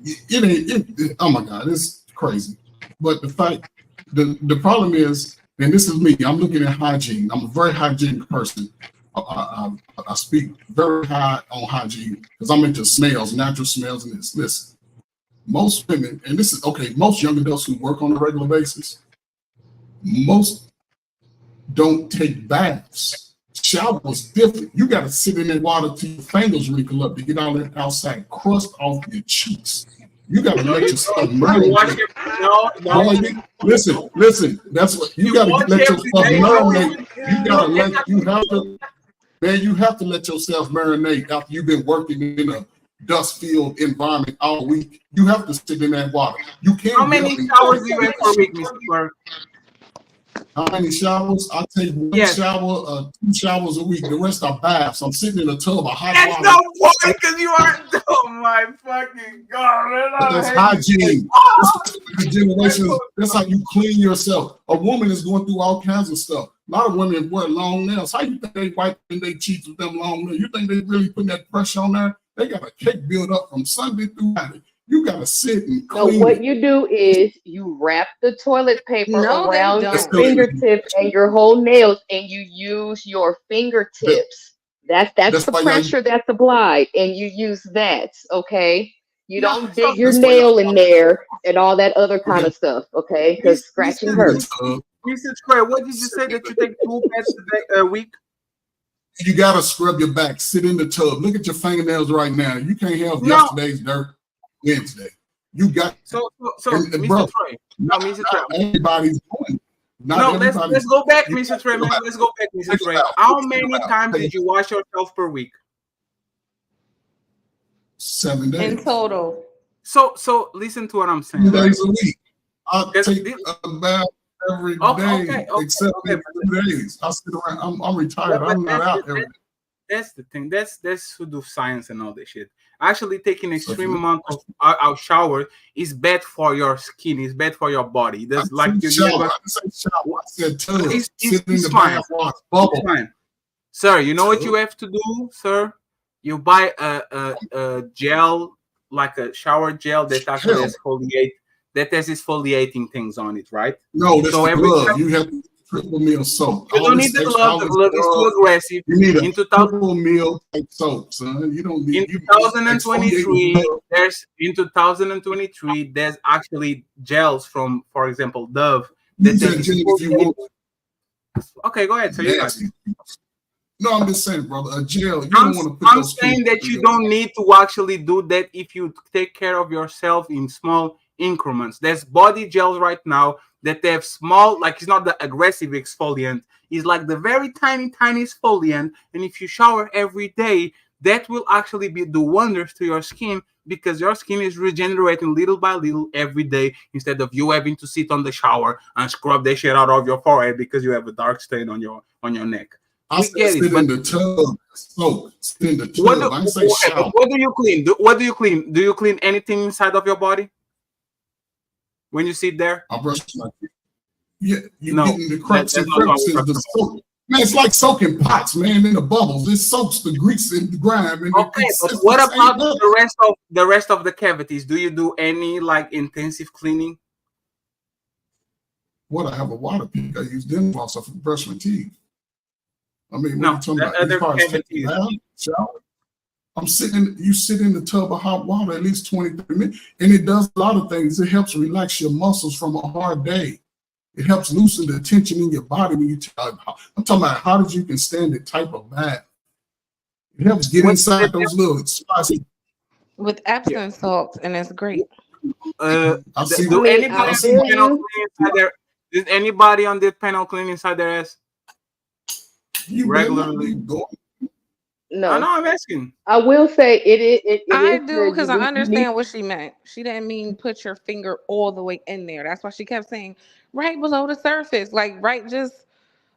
oh my God, it's crazy. But the problem is, and this is me, I'm looking at hygiene. I'm a very hygienic person. I speak very high on hygiene because I'm into smells, natural smells, and this. Listen, most women, and this is okay, most young adults who work on a regular basis, most don't take baths. Showers different. You got to sit in that water till your fingers wrinkle up to get all that outside crust off your cheeks. You got to let yourself marinate. No. Listen. That's what you got to let yourself marinate. You have to let yourself marinate after you've been working in a dust-filled environment all week. You have to sit in that water. You can't. How many showers do you have per week, Mr. Clark? How many showers? I take one shower, 2 showers a week. The rest are baths. I'm sitting in a tub of hot water. That's no point, because you aren't. Oh my fucking God! That's hygiene. That's how you clean yourself. A woman is going through all kinds of stuff. A lot of women wear long nails. How you think they wiping their cheeks with them long nails? You think they really putting that pressure on there? They got a cake build up from Sunday through Friday. You got to sit and clean. So what you do is you wrap the toilet paper around your fingertips and your whole nails, and you use your fingertips. That's the pressure that's applied, and you use that. Okay, you don't dig your nail in there and all that other kind of stuff. Okay, because scratching hurts. Mr. Square, what did you say that you take 2 baths a week? You got to scrub your back. Sit in the tub. Look at your fingernails right now. You can't have yesterday's dirt. Wednesday, you got so Mr. Bro, Trey. No, Mr. Trey. Everybody's going. Let's go back, Mr. Trey. Let's go back, Mr. Trey. How many times did you wash yourself per week? 7 days in total. So listen to what I'm saying. 2 days a week. I take a bath every day, except for 2 days. I sit around. I'm retired. I'm not out every day. That's the thing. That's who do science and all this shit. Actually, taking extreme amount of shower is bad for your skin. It's bad for your body. That's like you. I said tub. Sit in the bath, wash, bubble. Sir, you know what you have to do, sir? You buy a gel, like a shower gel that actually exfoliate. That has exfoliating things on it, right? No, that's so the glove. You have triple meal soap. You don't need the glove. The glove is too aggressive. You need a In 2000, triple meal type soap, son. You don't need. in 2023, there's actually gels from, for example, Dove. That okay, go ahead. So you guys. No, I'm just saying, brother. A gel. You don't want to put I'm those saying that you don't need to actually do that if you take care of yourself in small increments. There's body gels right now that they have small, like it's not the aggressive exfoliant. It's like the very tiny exfoliant. And if you shower every day, that will actually do wonders to your skin because your skin is regenerating little by little every day instead of you having to sit on the shower and scrub the shit out of your forehead because you have a dark stain on your neck. I sit in the tub, soak. Sit in the tub. I say shower. What do you clean? What do you clean? Do you clean anything inside of your body when you sit there? I brush my teeth. Yeah, you getting the cracks and crevices, the soap. Man, it's like soaking pots, man, in the bubbles. It soaks the grease and the grime. And okay, but what about the rest of the cavities? Do you do any like intensive cleaning? What? I have a water pick. I use dental floss to brush my teeth. I mean, no, what are you talking about? I'm sitting. You sit in the tub of hot water at least 20-30 minutes, and it does a lot of things. It helps relax your muscles from a hard day. It helps loosen the tension in your body when you. I'm talking about how did you can stand the type of bath. It helps get inside those little spots. With Epsom salt, and it's great. Does anybody on this panel clean inside their ass? Regularly? No, I know. I'm asking. I will say it I is do because I you understand what she meant. She didn't mean put your finger all the way in there. That's why she kept saying right below the surface, like right just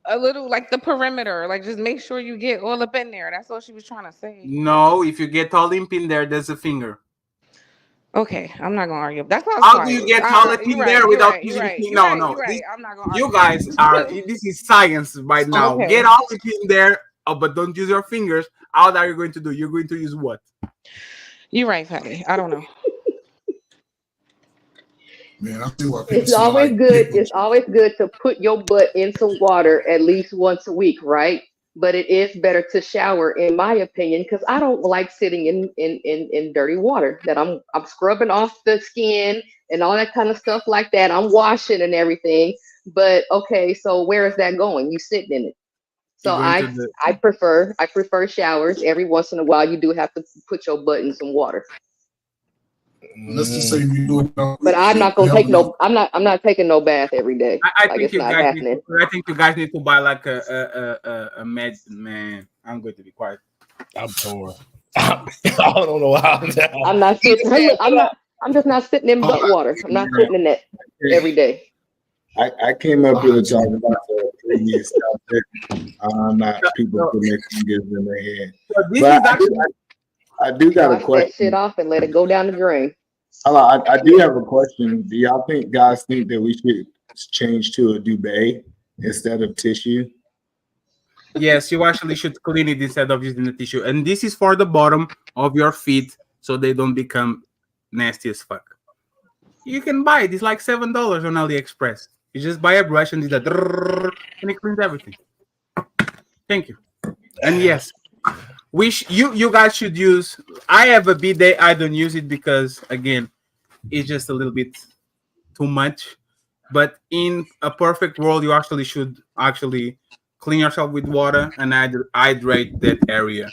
a little, like the perimeter, like just make sure you get all up in there. That's what she was trying to say. No, if you get all limp in there, there's a finger. Okay, I'm not gonna argue. That's not. How do you get all up in there without using? No. I'm not gonna argue. You guys are. This is science right now. Okay. Get all up in there, but don't use your fingers. How are you going to do? You're going to use what? You're right, Patty. I don't know. Man, I see what it's always good. It's always good to put your butt in some water at least once a week, right? But it is better to shower, in my opinion, because I don't like sitting in dirty water. That I'm scrubbing off the skin and all that kind of stuff like that. I'm washing and everything. But okay, so where is that going? You sitting in it. So I prefer showers. Every once in a while, you do have to put your butt in some water. Let's just say you do it. But I'm not gonna take no. I'm not taking no bath every day. I think you guys need to buy like a med. Man, I'm going to be quiet. I'm torn. I don't know how. I'm not sitting. I'm just not sitting in butt water. I'm not sitting in that every day. I came up here talking about the previous topic, not people putting their fingers in their head. But I do got a question. That shit off and let it go down the drain. I do have a question. Do y'all guys think that we should change to a duvet instead of tissue? Yes, you actually should clean it instead of using the tissue. And this is for the bottom of your feet so they don't become nasty as fuck. You can buy it. It's like $7 on AliExpress. You just buy a brush and do that, and it cleans everything. Thank you. And yes, you guys should use. I have a bidet. I don't use it because again, it's just a little bit too much. But in a perfect world, you actually should clean yourself with water and hydrate that area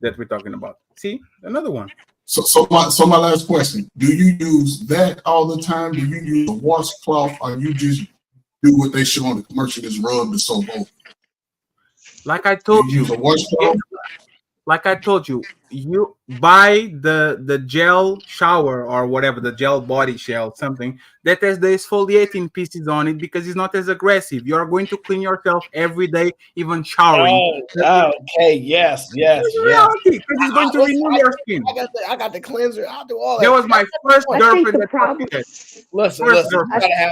that we're talking about. See, another one. So my last question: do you use that all the time? Do you use a washcloth, or you just do what they show on the commercial, just rub the soap over? Like I told you, you buy the gel shower or whatever, the gel body shell, something that has the exfoliating pieces on it because it's not as aggressive. You are going to clean yourself every day, even showering. Okay, yes. It's reality because it's going to renew your skin. I got the cleanser. I'll do all that. That was my first girlfriend that taught me that. Listen. I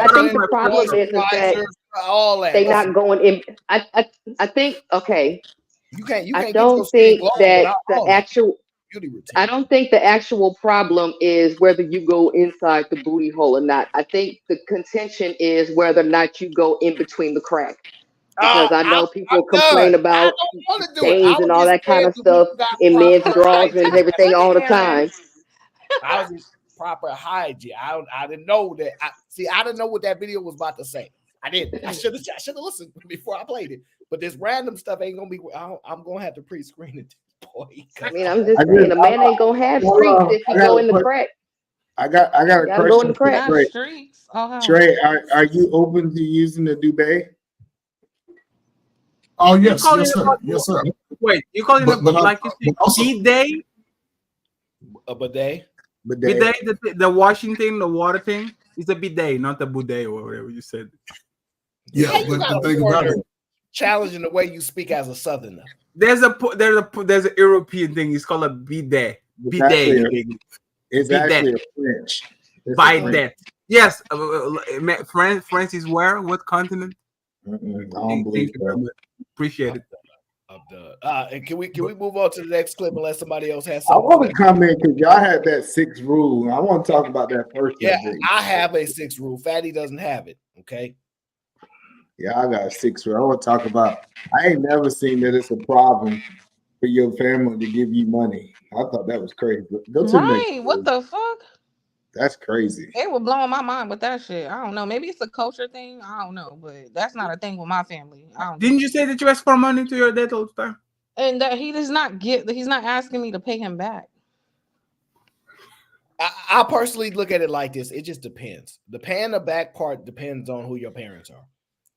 think the problem is that all that. They're not going in. I think okay. You can't I don't think that the actual. I don't think the actual problem is whether you go inside the booty hole or not. I think the contention is whether or not you go in between the crack. Because I know people complain about stains and all that kind of stuff in men's drawers and everything all the time. I was in proper hygiene. I didn't know that. I didn't know what that video was about to say. I didn't. I should have listened before I played it. But this random stuff ain't gonna be. I'm gonna have to pre-screen it. Boy, I mean, I'm just saying, a man ain't gonna have streaks if he go in the crack. I got a question for Trey. Streaks. Oh, Trey, are you open to using the duvet? Oh yes, yes sir, yes sir. Wait, you call it like you said, bidet? A bidet? Bidet, the washing thing, the water thing, is a bidet, not a bidet or whatever you said. Yeah, but the thing about it, challenging the way you speak as a Southerner. There's a European thing. It's called a bidet. Bidet. It's actually a French. Bidet. Yes. France is where? What continent? I don't believe so. Appreciate it. And can we move on to the next clip unless somebody else has I something? want to comment because y'all had that 6 rule. I want to talk about that first. Yeah, I have a 6 rule. Fatty doesn't have it. Okay. Yeah, I got a 6 rule. I want to talk about. I ain't never seen that it's a problem for your family to give you money. I thought that was crazy. Go to the next Right. What the fuck? That's crazy. They were blowing my mind with that shit. I don't know. Maybe it's a culture thing. I don't know, but that's not a thing with my family. Didn't you say that you asked for money to your dad all the time? And that he does not get. He's not asking me to pay him back. I personally look at it like this. It just depends. The paying the back part depends on who your parents are.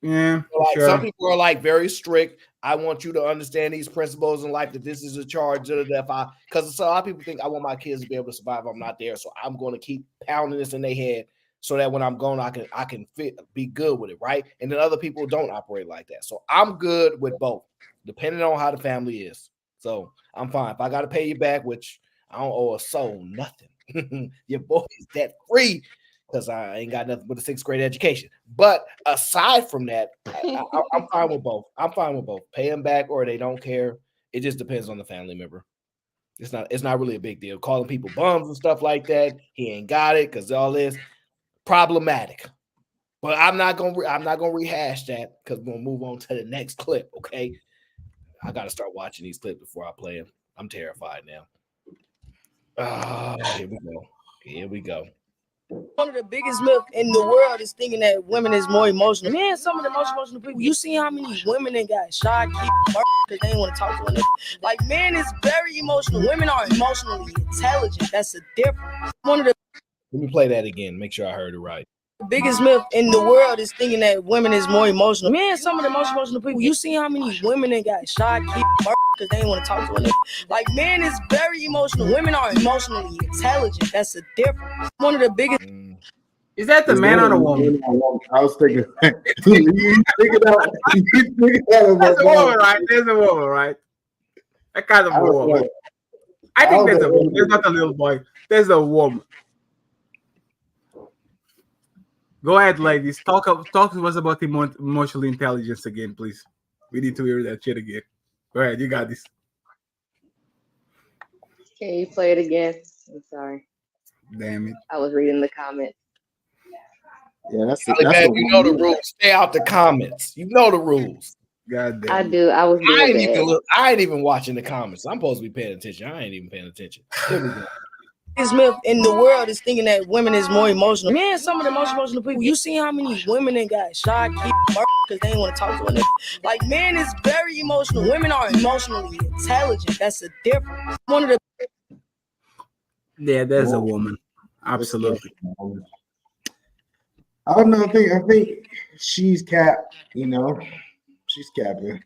Yeah, like some people are like very strict. I want you to understand these principles in life, that this is a charge to the death. Because a lot of people think I want my kids to be able to survive. I'm not there, so I'm going to keep pounding this in their head so that when I'm gone, I can be good with it, right? And then other people don't operate like that. So I'm good with both, depending on how the family is. So I'm fine. If I got to pay you back, which I don't owe a soul nothing. Your boy is debt free. Because I ain't got nothing but a 6th grade education. But aside from that, I'm fine with both. I'm fine with both. Pay them back or they don't care. It just depends on the family member. It's not really a big deal. Calling people bums and stuff like that. He ain't got it because all this problematic. But I'm not gonna rehash that because we're gonna move on to the next clip. Okay. I gotta start watching these clips before I play them. I'm terrified now. Here we go. Here we go. One of the biggest myths in the world is thinking that women is more emotional. Man, some of the most emotional people. You see how many women that got shot, because they didn't want to talk to them. Like, men is very emotional. Women are emotionally intelligent. That's a difference. One of the Let me play that again. Make sure I heard it right. biggest myth in the world is thinking that women is more emotional. Man, some of the most emotional people. You see how many women that got shot, because they didn't want to talk to them. Like, men is very emotional. Women are emotionally intelligent. That's a difference. One of the biggest. Is that the man or the woman? I was thinking. You figured out. There's a woman, right? There's a woman, right? That kind of woman. I think there's a woman. There's not a little boy. There's a woman. Go ahead, ladies. Talk to us about emotional intelligence again, please. We need to hear that shit again. Go ahead, you got this. Can you play it again? I'm sorry. Damn it. I was reading the comments. Yeah, that's you know the rules. Stay out the comments. You know the rules. God damn. I do. I was. I ain't even watching the comments. I'm supposed to be paying attention. I ain't even paying attention. Here we go. Biggest myth in the world is thinking that women is more emotional. Man, some of the most emotional people. You see how many women that got shot, because they didn't want to talk to them. Like, men is very emotional. Women are emotionally intelligent. That's a difference. One of the. Yeah, there's a woman. Absolutely. I don't know. I think she's capped. You know, she's capping.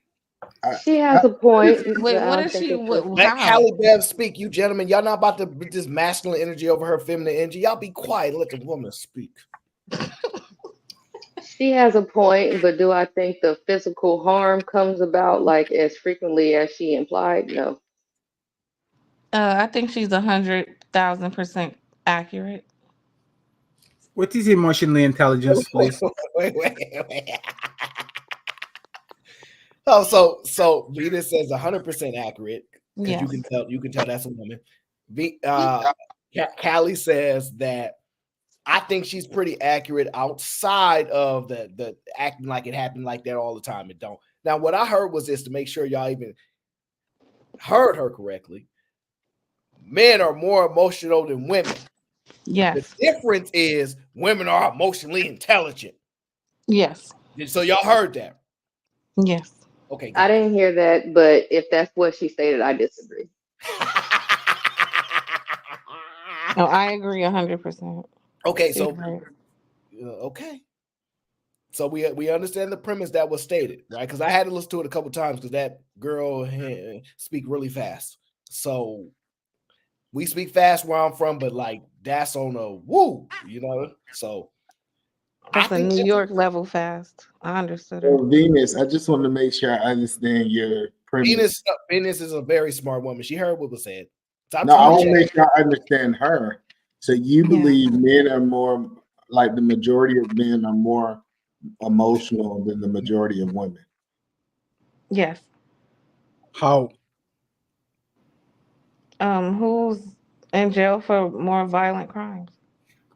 She has a point. Wait, what is she? Let Callie Bev speak, you gentlemen. Y'all not about to put this masculine energy over her feminine energy. Y'all be quiet. Let the woman speak. She has a point, but do I think the physical harm comes about like as frequently as she implied? No. I think she's 100,000% accurate. What is emotionally intelligence, please? Wait. So Venus says 100% accurate. Yes. You can tell that's a woman. Callie says that I think she's pretty accurate outside of the acting like it happened like that all the time. It don't. Now, what I heard was this, to make sure y'all even heard her correctly. Men are more emotional than women. Yes. The difference is women are emotionally intelligent. Yes. So y'all heard that? Yes. Okay, I good. didn't hear that, but if that's what she stated, I disagree. No, I agree 100%. Okay, so okay. So we understand the premise that was stated, right? Because I had to listen to it a couple times because that girl speak really fast. So we speak fast where I'm from, but like that's on a woo, you know. So That's a New York level fast. I understood her. So Venus, I just want to make sure I understand your premise. Venus is a very smart woman. She heard what was said. Stop No, I talking want to shit. make sure I understand her. So you believe men are more, like the majority of men are more emotional than the majority of women? Yes. How? Who's in jail for more violent crimes?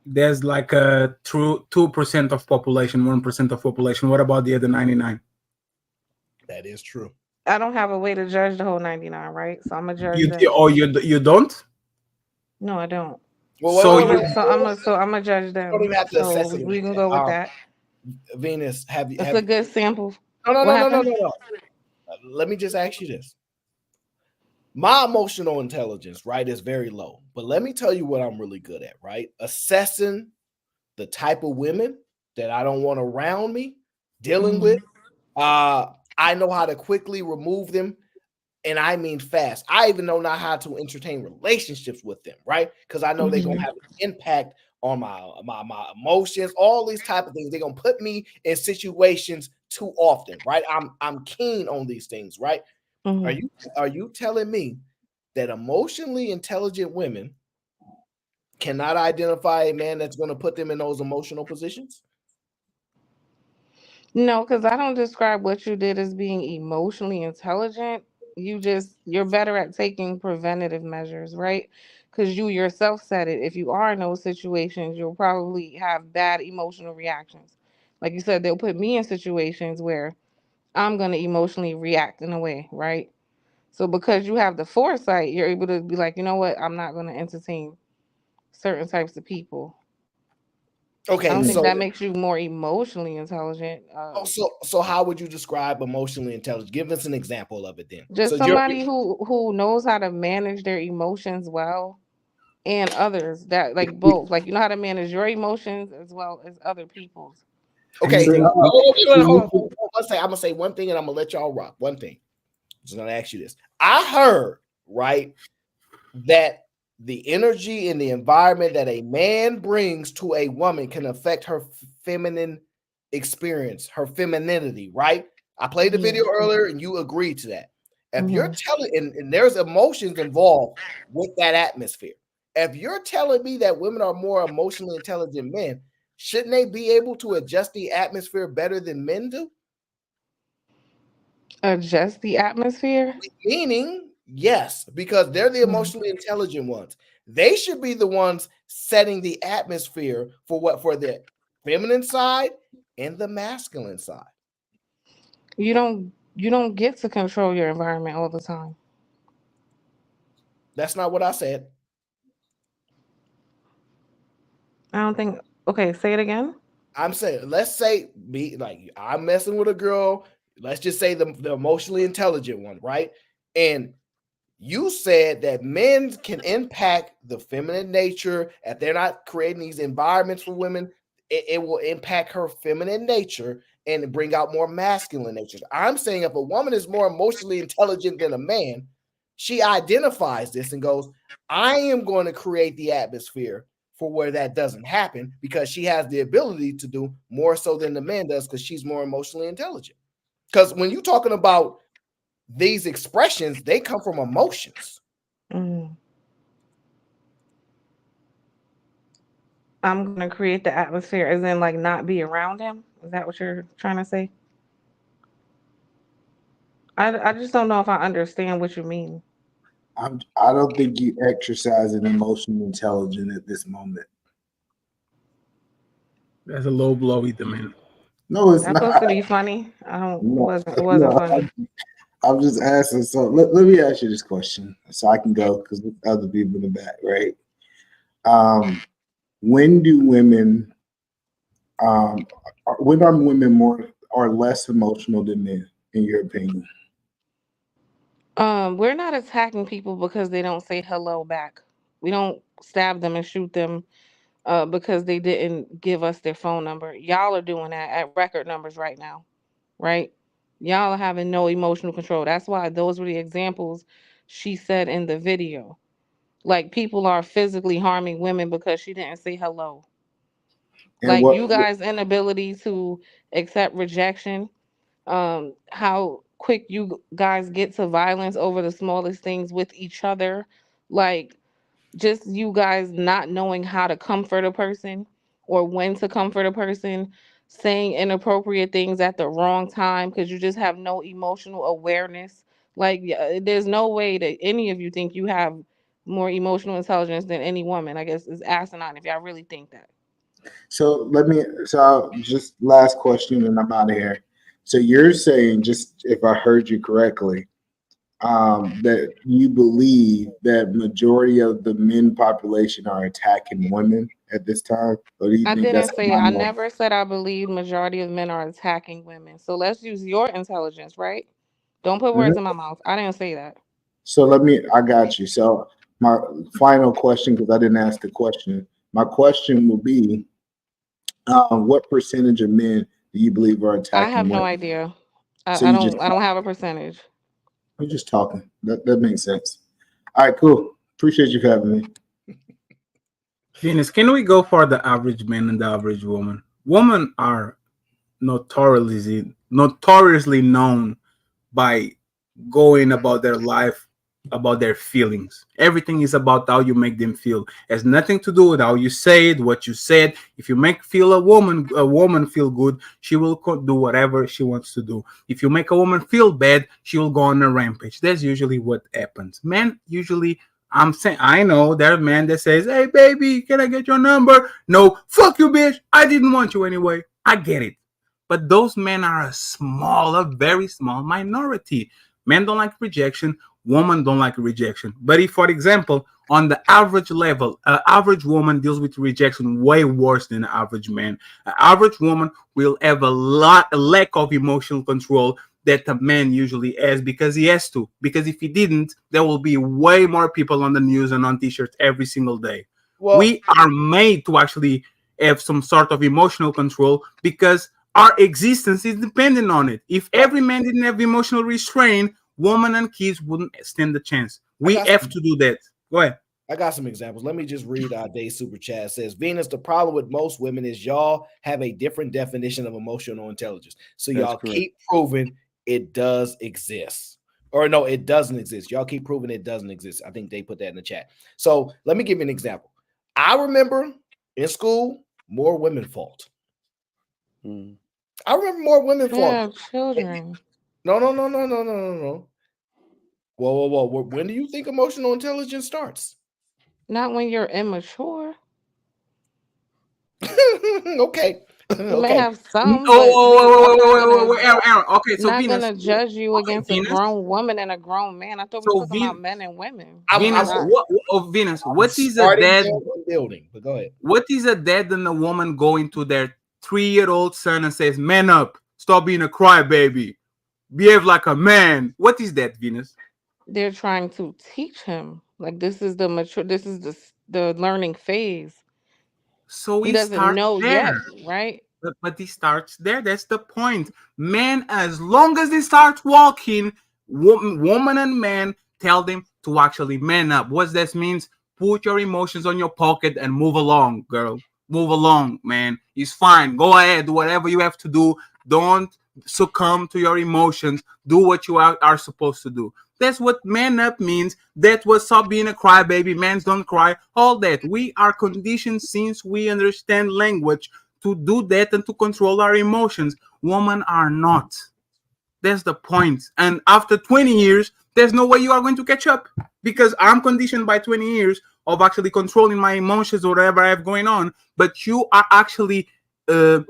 There's like a 2% of population, 1% of population. What about the other 99? That is true. I don't have a way to judge the whole 99, right? So I'm gonna judge them. You don't? No, I don't. So I'm gonna judge them. You don't even have to assess it. We can go with that. Venus, have you? It's a good sample. No. Let me just ask you this. My emotional intelligence, right, is very low. But let me tell you what I'm really good at, right? Assessing the type of women that I don't want around me, dealing with. I know how to quickly remove them, and I mean fast. I even know now how to entertain relationships with them, right? Because I know they're gonna have an impact on my emotions, all these type of things. They're gonna put me in situations too often, right? I'm keen on these things, right? Are you telling me that emotionally intelligent women cannot identify a man that's going to put them in those emotional positions? No, because I don't describe what you did as being emotionally intelligent. You're better at taking preventative measures, right? Because you yourself said it. If you are in those situations, you'll probably have bad emotional reactions. Like you said, they'll put me in situations where I'm going to emotionally react in a way, right? So because you have the foresight, you're able to be like, you know what? I'm not going to entertain certain types of people. Okay, I don't think that makes you more emotionally intelligent. So how would you describe emotionally intelligent? Give us an example of it then. Just So somebody who knows how to manage their emotions well, and others that like both, like you know how to manage your emotions as well as other people's. Okay, hold on. I'm gonna say one thing and I'm gonna let y'all rock. One thing. I'm just gonna ask you this. I heard, right, that the energy and the environment that a man brings to a woman can affect her feminine experience, her femininity, right? I played the video earlier and you agreed to that. If you're telling, and there's emotions involved with that atmosphere. If you're telling me that women are more emotionally intelligent men, shouldn't they be able to adjust the atmosphere better than men do? Adjust the atmosphere? Meaning, yes, because they're the emotionally intelligent ones. They should be the ones setting the atmosphere for the feminine side and the masculine side. You don't get to control your environment all the time. That's not what I said. I don't think. Okay, say it again. I'm saying, let's say I'm messing with a girl. Let's just say the emotionally intelligent one, right? And you said that men can impact the feminine nature if they're not creating these environments for women. It will impact her feminine nature and bring out more masculine natures. I'm saying if a woman is more emotionally intelligent than a man, she identifies this and goes, I am going to create the atmosphere for where that doesn't happen because she has the ability to do more so than the man does because she's more emotionally intelligent. Because when you're talking about these expressions, they come from emotions. I'm gonna create the atmosphere as in like not be around him. Is that what you're trying to say? I just don't know if I understand what you mean. I don't think you exercise an emotional intelligence at this moment. That's a low blow, either, man. No, it's That's not. supposed to be funny. I don't. No, It wasn't no, funny. I'm just asking. So let me ask you this question, so I can go because other people in the back, right? When do women, when are women more or less emotional than men, in your opinion? We're not attacking people because they don't say hello back. We don't stab them and shoot them because they didn't give us their phone number. Y'all are doing that at record numbers right now, right? Y'all are having no emotional control. That's why those were the examples she said in the video. Like people are physically harming women because she didn't say hello. And Like what? you guys' inability to accept rejection, how quick you guys get to violence over the smallest things with each other, like just you guys not knowing how to comfort a person or when to comfort a person, saying inappropriate things at the wrong time because you just have no emotional awareness. Like there's no way that any of you think you have more emotional intelligence than any woman. I guess it's asinine if y'all really think that. So just last question, and I'm out of here. So you're saying, just if I heard you correctly, that you believe that majority of the men population are attacking women at this time, or do you I think that's didn't a say, I minority? never said I believe majority of men are attacking women. So let's use your intelligence, right? Don't put words Mhm. in my mouth. I didn't say that. So I got you. So my final question, because I didn't ask the question, my question will be, what percentage of men do you believe are I have attacking no women? idea. So I you just don't have a percentage. we're just talking. That makes sense. All right, cool. Appreciate you for having me. Venus, can we go for the average man and the average woman? Women are notoriously known by going about their life, about their feelings. Everything is about how you make them feel. It has nothing to do with how you say it, what you said. If you make feel a woman feel good, she will do whatever she wants to do. If you make a woman feel bad, she will go on a rampage. That's usually what happens. Men usually, I'm saying, I know there are men that says, "Hey baby, can I get your number?" No, fuck you, bitch. I didn't want you anyway. I get it. But those men are a very small minority. Men don't like rejection. Women don't like rejection. But if, for example, on the average level, an average woman deals with rejection way worse than an average man. An average woman will have a lack of emotional control that a man usually has because he has to. Because if he didn't, there will be way more people on the news and on t-shirts every single day. Well, we are made to actually have some sort of emotional control because our existence is dependent on it. If every man didn't have emotional restraint, women and kids wouldn't stand a chance. We have to do that. Go ahead. I got some examples. Let me just read our day super chat. It says, Venus, the problem with most women is y'all have a different definition of emotional intelligence. So That's y'all correct. keep proving it does exist. Or no, it doesn't exist. Y'all keep proving it doesn't exist. I think they put that in the chat. So let me give you an example. I remember in school, more women fought. I remember more women Yeah, fought. children. No. Whoa. When do you think emotional intelligence starts? Not when you're immature. Okay. You may have some, but Aaron. Okay, so not Venus. gonna judge you against a Venus. grown woman and a grown man. I thought we were talking about men and women. Venus, Not. what is a dad building? But go ahead. What is a dad and a woman going to their 3-year-old son and says, "Man up, stop being a crybaby, behave like a man"? What is that, Venus? They're trying to teach him. Like this is the mature. This is the learning phase. So He he doesn't starts know there. yet, right? But he starts there. That's the point. Man, as long as they start walking, woman and man tell them to actually man up. What that means? Put your emotions on your pocket and move along, girl. Move along, man. It's fine. Go ahead. Do whatever you have to do. Don't succumb to your emotions. Do what you are supposed to do. That's what man up means. That's what stop being a crybaby. Men don't cry. All that. We are conditioned since we understand language to do that and to control our emotions. Women are not. That's the point. And after 20 years, there's no way you are going to catch up because I'm conditioned by 20 years of actually controlling my emotions or whatever I have going on. But you are actually uh,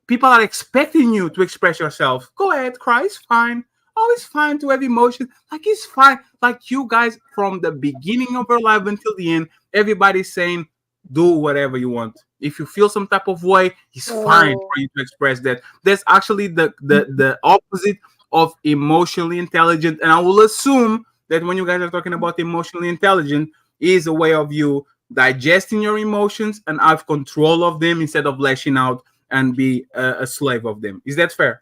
people are expecting you to express yourself. Go ahead, cry. It's fine. Oh, it's fine to have emotion. Like it's fine. Like you guys from the beginning of your life until the end, everybody's saying, do whatever you want. If you feel some type of way, it's fine for you to express that. That's actually the opposite of emotionally intelligent. And I will assume that when you guys are talking about emotionally intelligent, is a way of you digesting your emotions and have control of them instead of lashing out and be a slave of them. Is that fair?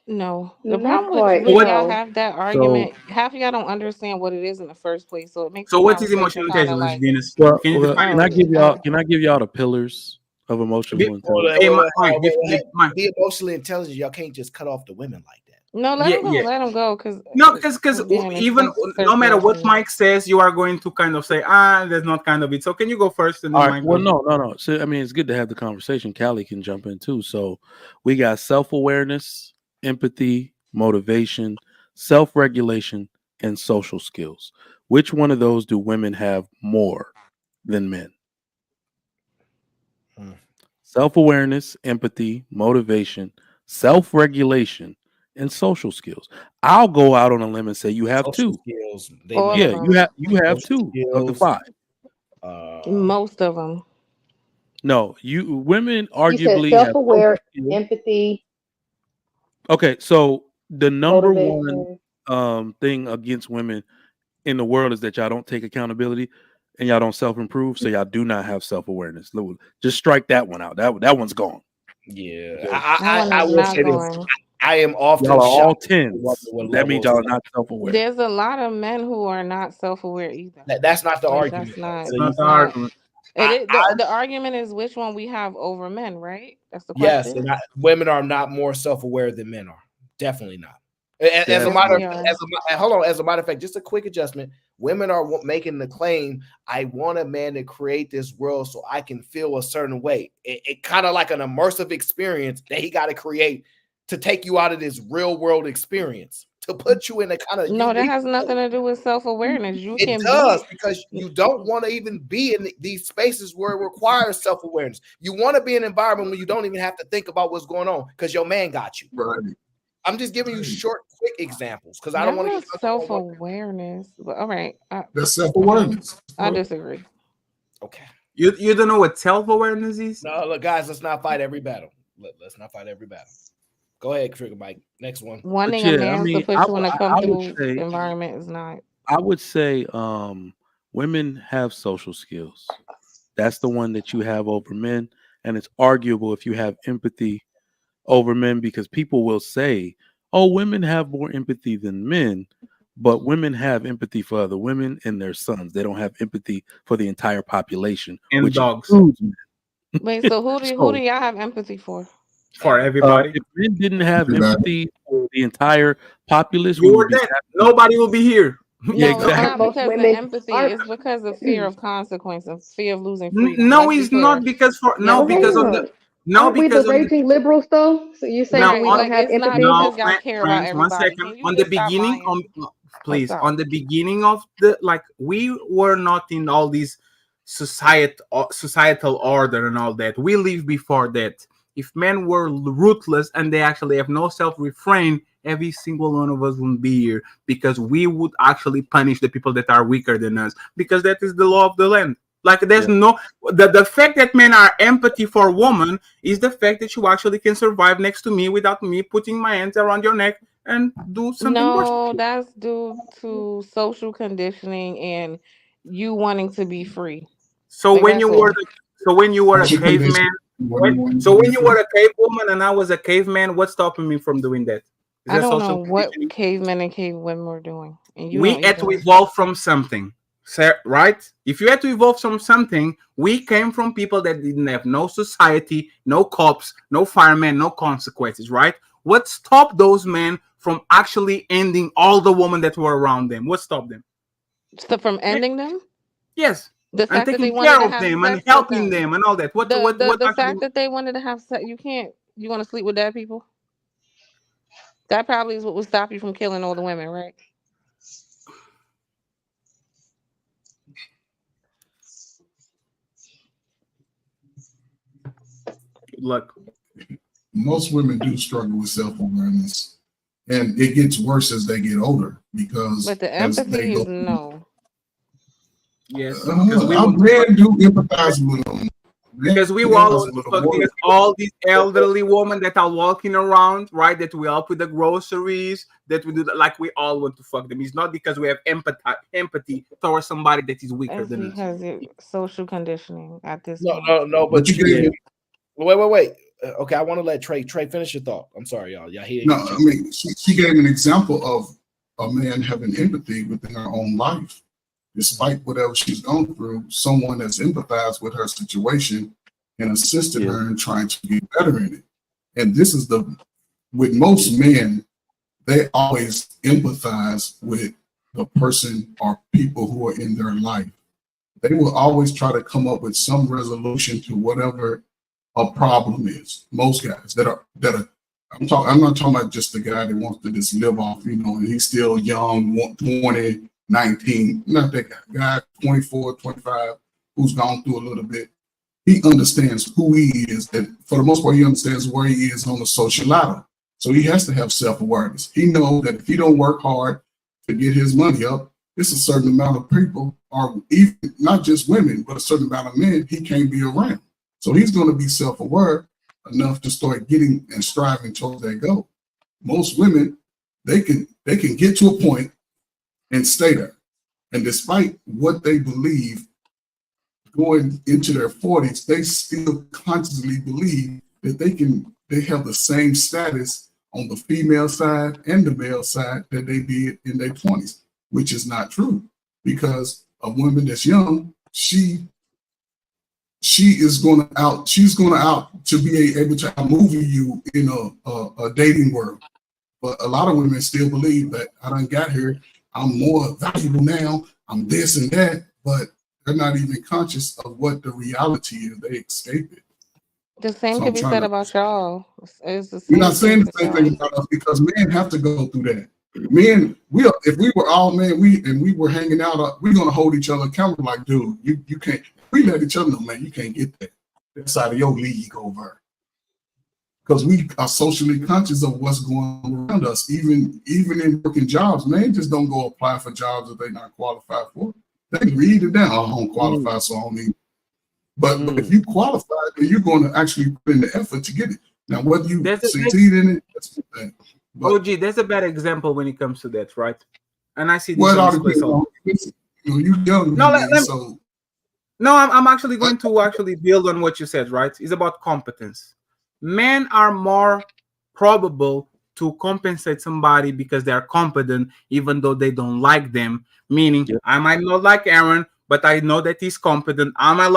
No, the Not problem with quite. when y'all No. have that So, argument, half of y'all don't understand what it is in the first place. So it makes So the what is conversation emotional kind of intelligence, like, Venus? well, Can you well, define oh, can I give it? y'all? Can I give y'all the pillars of Be, emotional Hold intelligence? on, hey, hold on, Mike, hold on, Mike. be emotionally intelligent. Y'all can't just cut off the women like that. no, Yeah, yeah. let him go, because No, because again, it's even like no matter circular what shit. Mike says, you are going to kind of say, that's not kind of it. So can you go first and All then right. Mike Well, goes? no. So I mean, it's good to have the conversation. Callie can jump in too. So we got self-awareness, empathy, motivation, self-regulation, and social skills. Which one of those do women have more than men? Self-awareness, empathy, motivation, self-regulation, and social skills. I'll go out on a limb and say you have Social two. skills, they All matter. of Yeah, them, you have Social two of the skills. five. most of them. No, you women You said arguably have social self-aware, skills. empathy, Okay, so the number one motivation. thing against women in the world is that y'all don't take accountability and y'all don't self-improve, so y'all do not have self-awareness. Just strike that one out. That one's gone. Yeah, Okay. That one I is will not say this. going. I am often Y'all are all shocked at what tens. That means levels. y'all are not self-aware. There's a lot of men who are not self-aware either. That's not the Like argument. that's not. So you, Not That's the not. argument. It I, is the argument is which one we have over men, right? That's the yes, question. women are not more self-aware than men are. Definitely not. As a Yes, matter we of are. hold on. As a matter of fact, just a quick adjustment. Women are making the claim, "I want a man to create this world so I can feel a certain way." It kind of like an immersive experience that he got to create to take you out of this real world experience to put you in a kind of No, that unique. has nothing to do with self-awareness. You It can be. does, because you don't want to even be in these spaces where it requires self-awareness. You want to be in an environment where you don't even have to think about what's going on because your man got you. Right. I'm just giving you short, quick examples because I don't That's want to not get stuck on one. self-awareness. But all right, That's self-awareness. I disagree. Okay. You don't know what self-awareness is? No, look, guys, let's not fight every battle. Let's not fight every battle. Go ahead, Trigger Mike. Next one. Wanting a yeah, I man to mean, put you in a I would comfortable say environment is not. I would say women have social skills. That's the one that you have over men, and it's arguable if you have empathy over men because people will say, "Oh, women have more empathy than men." But women have empathy for other women and their sons. They don't have empathy for the entire population, And which dogs. includes men. Wait, so who So, do y'all have empathy for? For everybody. if men didn't have Everybody. empathy for the entire populace, we You would were be dead. Nobody will be here. yeah, No, it's exactly. not Most because of women empathy. aren't. It's because of fear of consequence and fear of losing freedom. No, Let's be it's not clear. because for Yes, no Well, it because hold of is. the on. no Aren't we the because of the raging liberals, though? So you're saying no Right. we on don't Like have it's not empathy? no because y'all care about friends 1 second everybody. Can you on the just stop beginning lying? Like please stop. on the beginning of the like we were not in all these societal order and all that. We live before that. If men were ruthless and they actually have no self-refrain, every single one of us wouldn't be here because we would actually punish the people that are weaker than us because that is the law of the land. Like there's no the fact that men are empathy for women is the fact that you actually can survive next to me without me putting my hands around your neck and do something worse. No, that's due to social conditioning and you wanting to be free. So Like when that's you it. were so when you were a Social condition. caveman, What do you want so to when be you free? were a cave woman and I was a caveman, what's stopping me from doing that? Is I that don't social know what conditioning? cavemen and cave women were doing, and you We don't had to either. evolve from something, right? If you had to evolve from something, we came from people that didn't have no society, no cops, no firemen, no consequences, right? What stopped those men from actually ending all the women that were around them? What stopped them? So from ending them, Yes, the and fact that they taking wanted care to of have them and sex with helping them, them and all that. the What the actually? fact that they wanted to have sex, you can't. You want to sleep with dead people? That probably is what would stop you from killing all the women, right? Look, most women do struggle with self-awareness, and it gets worse as they get older because But the as they empathy go, is no. yes, because we our want men do empathize with them. because we all want to fuck these, all these elderly women that are walking around, right? That we help with the groceries, that we do like we all want to fuck them. It's not because we have empathy towards somebody that is weaker It's than us. because it's social conditioning at this No, point. no. But you gave me, wait. Okay, I want to let Trey finish your thought. I'm sorry, y'all. He no, I mean, she gave an example of a man having empathy within her own life. Despite whatever she's gone through, someone has empathized with her situation and assisted her in trying to get better in it. And this is with most men, they always empathize with the person or people who are in their life. They will always try to come up with some resolution to whatever a problem is. Most guys that are I'm not talking about just the guy that wants to just live off, and he's still young, 20, 19, not that guy, 24, 25, who's gone through a little bit. He understands who he is, and for the most part, he understands where he is on the social ladder. So he has to have self-awareness. He knows that if he don't work hard to get his money up, it's a certain amount of people, or even not just women, but a certain amount of men he can't be around. So he's going to be self-aware enough to start getting and striving towards that goal. Most women, they can get to a point and stay there. And despite what they believe going into their 40s, they still consciously believe that they have the same status on the female side and the male side that they did in their 20s, which is not true. Because a woman that's young, she's going out to be able to outmaneuver you in a dating world. But a lot of women still believe that I done got here, I'm more valuable now, I'm this and that, but they're not even conscious of what the reality is. They escape it. The same So could I'm be trying said to, about y'all. It's the we're same not saying thing the for same thing y'all. about us because men have to go through that. Men, if we were all men, we were hanging out, we're gonna hold each other accountable. Like, dude, you can't. We let each other know, man, you can't get that. That's out of your league over. Because we are socially conscious of what's going on around us, even in working jobs. Men just don't go apply for jobs that they're not qualified for. They read it down. I don't qualify, so I don't need. But if you qualify, then you're going to actually put in the effort to get it. Now, whether you succeed in it, that's the thing. OG, there's a bad example when it comes to that, right? And I see this Well, it on all this place. depends on you young. No, So no, I'm actually going to actually build on what you said, right? It's about competence. Men are more probable to compensate somebody because they are competent, even though they don't like them. Meaning, I might not like Aaron, but I know that he's competent. I might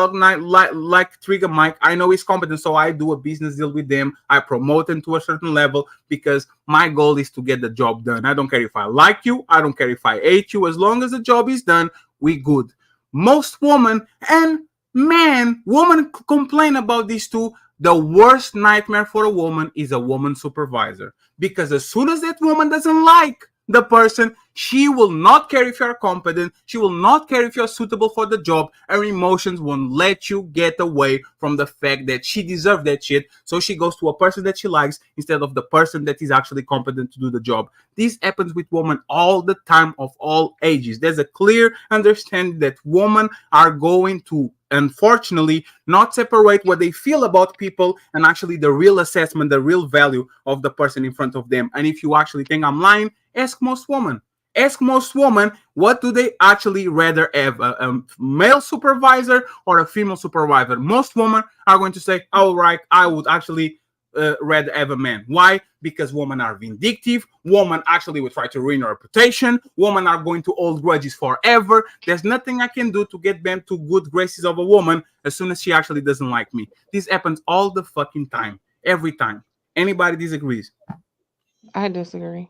like Trigger Mike. I know he's competent, so I do a business deal with them. I promote him to a certain level because my goal is to get the job done. I don't care if I like you. I don't care if I hate you. As long as the job is done, we good. Most women and women complain about these two. The worst nightmare for a woman is a woman supervisor, because as soon as that woman doesn't like the person, she will not care if you're competent, she will not care if you're suitable for the job. Her emotions won't let you get away from the fact that she deserves that shit, so she goes to a person that she likes instead of the person that is actually competent to do the job. This happens with women all the time, of all ages. There's a clear understanding that women are going to, unfortunately, not separate what they feel about people and actually the real assessment, the real value of the person in front of them. And if you actually think I'm lying, ask most women. Ask most women, what do they actually rather have, a male supervisor or a female supervisor? Most women are going to say, all right, I would actually rather have a man. Why? Because women are vindictive. Women actually will try to ruin your reputation. Women are going to hold grudges forever. There's nothing I can do to get them to good graces of a woman as soon as she actually doesn't like me. This happens all the fucking time. Every time. Anybody disagrees? I disagree.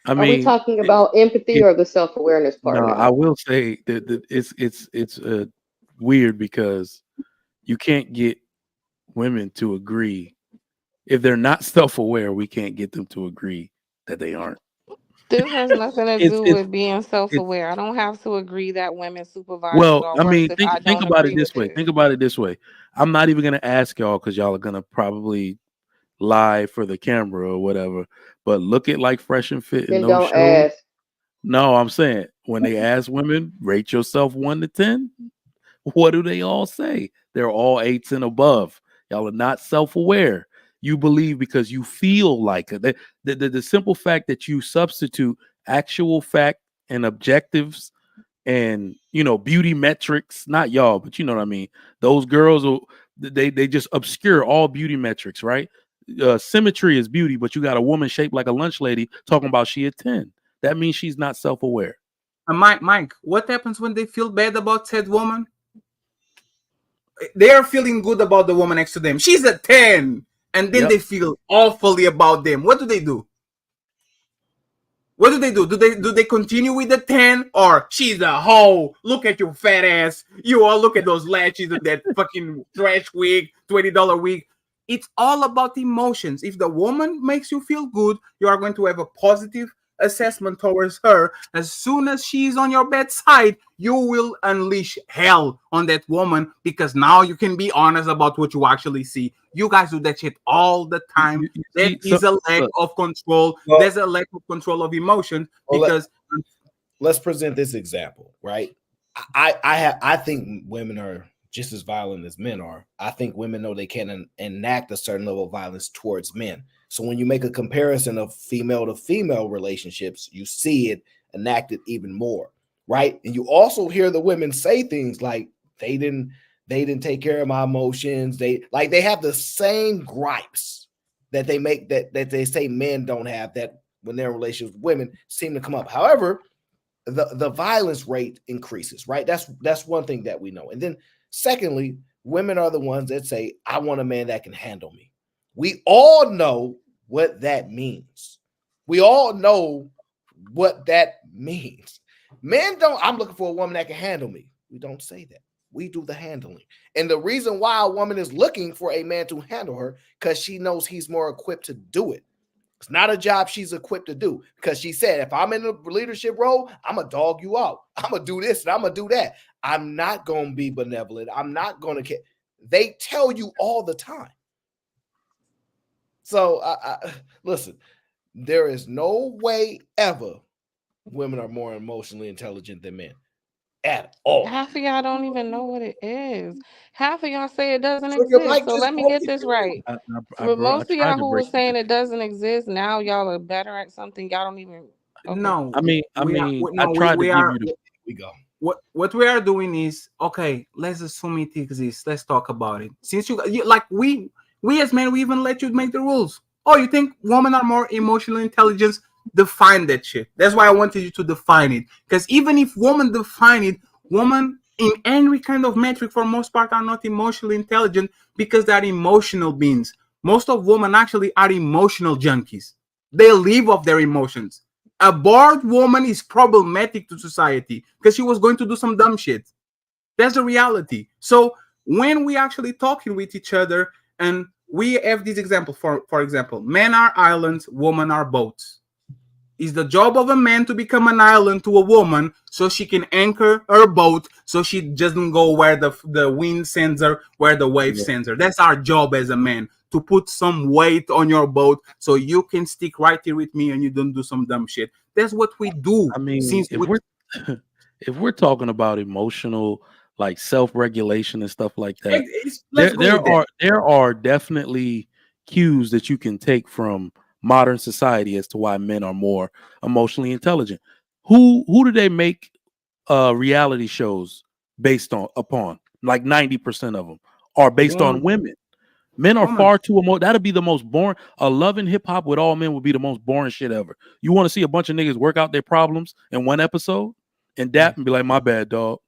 Are we talking about empathy or the self-awareness part No, now? I will say that it's weird because you can't get women to agree if they're not self-aware. We can't get them to agree that they aren't. This has nothing to It's do it's with being it's self-aware. I don't have to agree that women supervise well, or I worse mean, if think I think don't about it agree this with way. it. Think about it this way. I'm not even gonna ask y'all because y'all are gonna probably lie for the camera or whatever. But look at like Fresh and Fit in Then those don't shows. ask. No, I'm saying when they ask women, rate yourself 1 to 10. What do they all say? They're all 8s and above. Y'all are not self-aware. You believe because you feel like it. The simple fact that you substitute actual fact and objectives and beauty metrics, not y'all, but you know what I mean. Those girls will they just obscure all beauty metrics, right? Symmetry is beauty, but you got a woman shaped like a lunch lady talking about she a 10. That means she's not self-aware. Mike, what happens when they feel bad about said woman? They are feeling good about the woman next to them. She's a 10. And then Yep. they feel awfully about them. What do they do? What do they do? Do they continue with the 10 or she's a hoe? Look at your fat ass. You all look at those lashes and that fucking trash wig, $20 wig. It's all about emotions. If the woman makes you feel good, you are going to have a positive assessment towards her. As soon as she's on your bedside, you will unleash hell on that woman because now you can be honest about what you actually see. You guys do that shit all the time. That is a lack of control. There's a lack of control of emotion because let's present this example, right? I think women are just as violent as men are. I think women know they can enact a certain level of violence towards men. So when you make a comparison of female to female relationships, you see it enacted even more, right? And you also hear the women say things like they didn't take care of my emotions. They have the same gripes that they make that they say men don't have, that when they're in relationships with women seem to come up. However, the violence rate increases, right? That's one thing that we know. And then secondly, women are the ones that say, I want a man that can handle me. We all know what that means. We all know what that means. Men don't, I'm looking for a woman that can handle me. We don't say that. We do the handling. And the reason why a woman is looking for a man to handle her, because she knows he's more equipped to do it. It's not a job she's equipped to do, because she said, if I'm in a leadership role, I'm going to dog you out. I'm going to do this and I'm going to do that. I'm not going to be benevolent. I'm not going to care. They tell you all the time. So listen, there is no way ever women are more emotionally intelligent than men at all. Half of y'all don't even know what it is. Half of y'all say it doesn't So your exist. mic So just let me broke get it this down. right. I For most of y'all tried to who break were saying it doesn't exist, now y'all are better at something y'all don't even. Okay. no. I mean, I tried to give you the. We go. What we are doing is, okay, let's assume it exists. Let's talk about it. Since you like we as men, we even let you make the rules. Oh, you think women are more emotional intelligence? Define that shit. That's why I wanted you to define it. Because even if women define it, women in any kind of metric for most part are not emotionally intelligent because they're emotional beings. Most of women actually are emotional junkies. They live off their emotions. A bored woman is problematic to society because she was going to do some dumb shit. That's the reality. So when we actually talking with each other and we have this example, for example, men are islands, women are boats. It's the job of a man to become an island to a woman so she can anchor her boat so she doesn't go where the wind sends her, where the wave sends her. That's our job as a man, to put some weight on your boat so you can stick right here with me and you don't do some dumb shit. That's what we do. I mean, if we're talking about emotional, like self-regulation and stuff like that, there are definitely cues that you can take from modern society as to why men are more emotionally intelligent. Who do they make reality shows based upon? Like 90% of them are based on women. Men are far too emotional. That'll be the most boring. A Love and Hip Hop with all men would be the most boring shit ever. You want to see a bunch of niggas work out their problems in one episode and dap and be like, my bad, dog.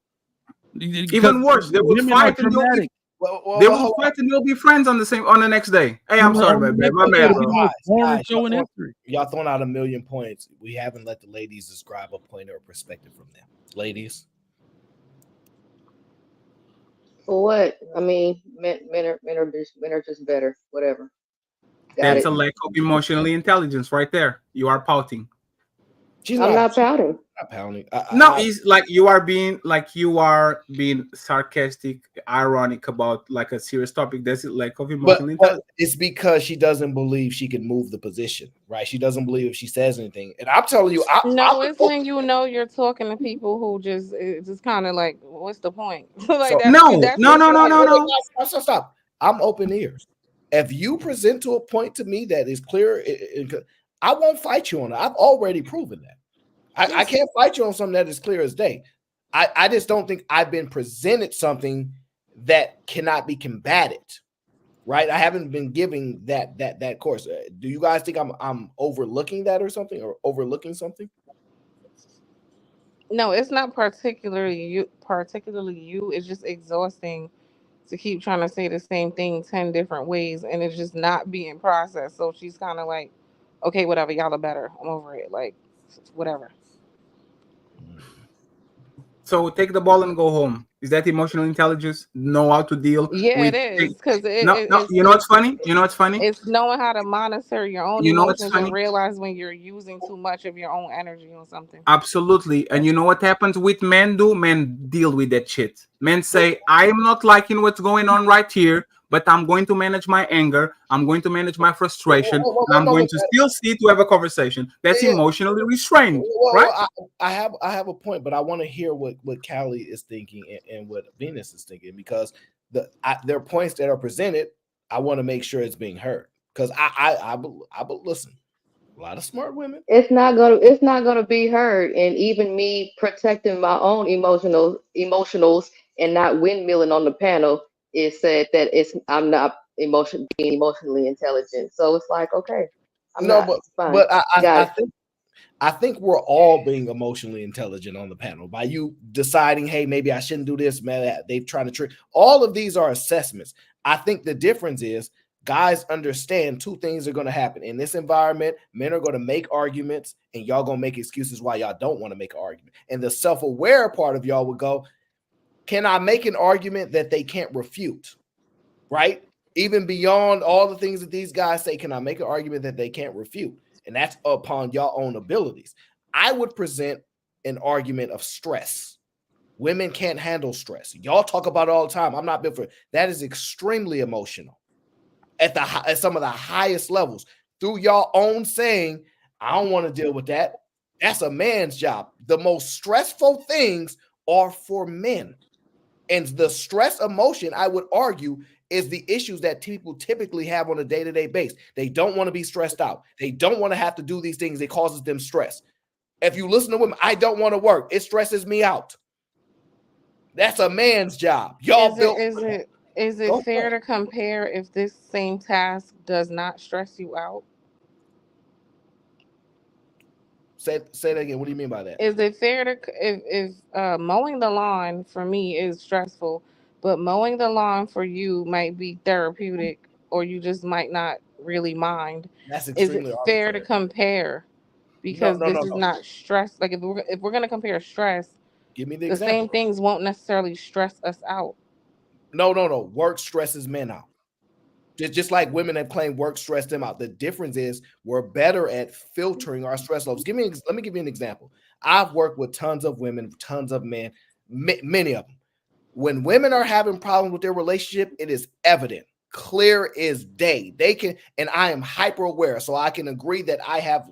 Even worse, they would fight and dramatic. They will fight and they'll be friends on the next day. Hey, I'm sorry, my bad, bro. Y'all throwing out a million points. We haven't let the ladies describe a point or a perspective from them. Ladies. For what? I mean, men are just better. Whatever. That's a lack of emotional intelligence right there. You are pouting. I'm not pouting. Not pouting. No, it's like you are being sarcastic, ironic about like a serious topic. That's it, like of emotional intelligence. It's because she doesn't believe she can move the position, right? She doesn't believe if she says anything. And I'm telling you, it's when you know you're talking to people who just kind of like, what's the point? Like no. Stop. I'm open ears. If you present to a point to me that is clear, I won't fight you on it. I've already proven that. I can't fight you on something that is clear as day. I just don't think I've been presented something that cannot be combated, right? I haven't been giving that course. Do you guys think I'm overlooking that or something, or overlooking something? No, it's not particularly you. It's just exhausting to keep trying to say the same thing 10 different ways, and it's just not being processed. So she's kind of like, okay, whatever, y'all are better. I'm over it. Like, whatever. So take the ball and go home. Is that emotional intelligence? Know how to deal? Yeah, with it is, because you know what's funny? You know what's funny? It's knowing how to monitor your own You know what's emotions funny? and realize when you're using too much of your own energy on something. Absolutely. And you know what happens with men do? Men deal with that shit. Men say, I am not liking what's going on right here, but I'm going to manage my anger. I'm going to manage my frustration. And I'm going to still see to have a conversation. That's emotionally restrained, right? I have a point, but I want to hear what Callie is thinking and what Venus is thinking, because there are points that are presented. I want to make sure it's being heard, because I listen. A lot of smart women. It's not gonna be heard, and even me protecting my own emotionals and not windmilling on the panel, it said that I'm not being emotionally intelligent. So it's like, okay, but I think we're all being emotionally intelligent on the panel by you deciding, hey, maybe I shouldn't do this, man. They've tried to trick. All of these are assessments. I think the difference is guys understand two things are going to happen in this environment. Men are going to make arguments, and y'all going to make excuses why y'all don't want to make an argument. And the self-aware part of y'all would go, can I make an argument that they can't refute? Right? Even beyond all the things that these guys say, can I make an argument that they can't refute? And that's upon your own abilities. I would present an argument of stress. Women can't handle stress. Y'all talk about it all the time. I'm not built for it. That is extremely emotional at some of the highest levels. Through y'all own saying, I don't want to deal with that. That's a man's job. The most stressful things are for men. And the stress emotion, I would argue, is the issues that people typically have on a day-to-day basis. They don't want to be stressed out. They don't want to have to do these things. It causes them stress. If you listen to women, I don't want to work. It stresses me out. That's a man's job. Y'all Is it fair to compare if this same task does not stress you out? Say that again. What do you mean by that? Is it fair to if mowing the lawn for me is stressful, but mowing the lawn for you might be therapeutic, or you just might not really mind? That's extremely Is it fair to compare? Because this is not stress. Like if we're gonna compare stress, give me the example. Same things won't necessarily stress us out. No. Work stresses men out. Just like women have claimed work stressed them out. The difference is we're better at filtering our stress levels. Let me give you an example. I've worked with tons of women, tons of men, many of them. When women are having problems with their relationship, it is evident, clear as day. They can, and I am hyper aware, so I can agree that I have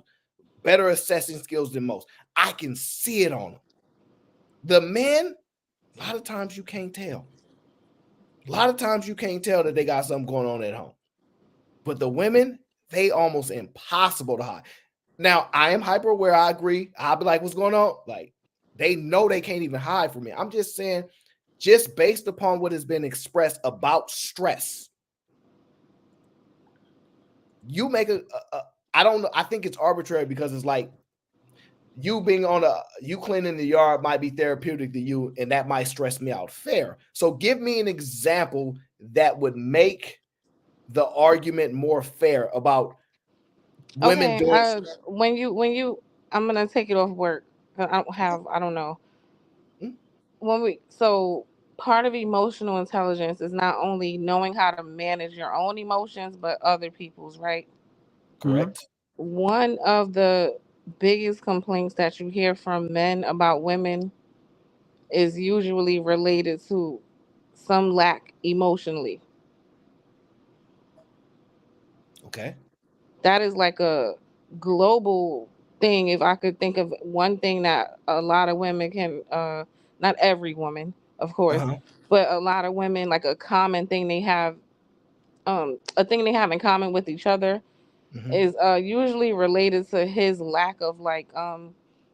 better assessing skills than most. I can see it on them. The men, a lot of times you can't tell. A lot of times you can't tell that they got something going on at home. But the women, they almost impossible to hide. Now, I am hyper aware. I agree. I'll be like, what's going on? Like, they know they can't even hide from me. I'm just saying, just based upon what has been expressed about stress, you make I don't know. I think it's arbitrary because it's like you cleaning the yard might be therapeutic to you, and that might stress me out. Fair. So give me an example that would make the argument more fair about women doing. When you, I'm gonna take it off work. I don't know. Part of emotional intelligence is not only knowing how to manage your own emotions, but other people's, right? Correct. One of the biggest complaints that you hear from men about women is usually related to some lack emotionally. Okay. That is like a global thing. If I could think of one thing that a lot of women can, not every woman, of course, Uh-huh. but a lot of women, like a common thing they have, a thing they have in common with each other is usually related to his lack of like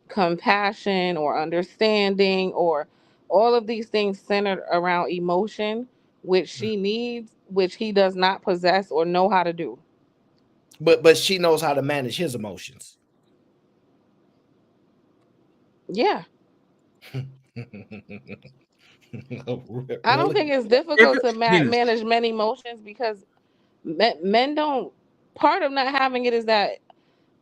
compassion or understanding, or all of these things centered around emotion, which she needs, which he does not possess or know how to do. But she knows how to manage his emotions. Yeah. Really? I don't think it's difficult to manage many emotions, because men don't. Part of not having it is that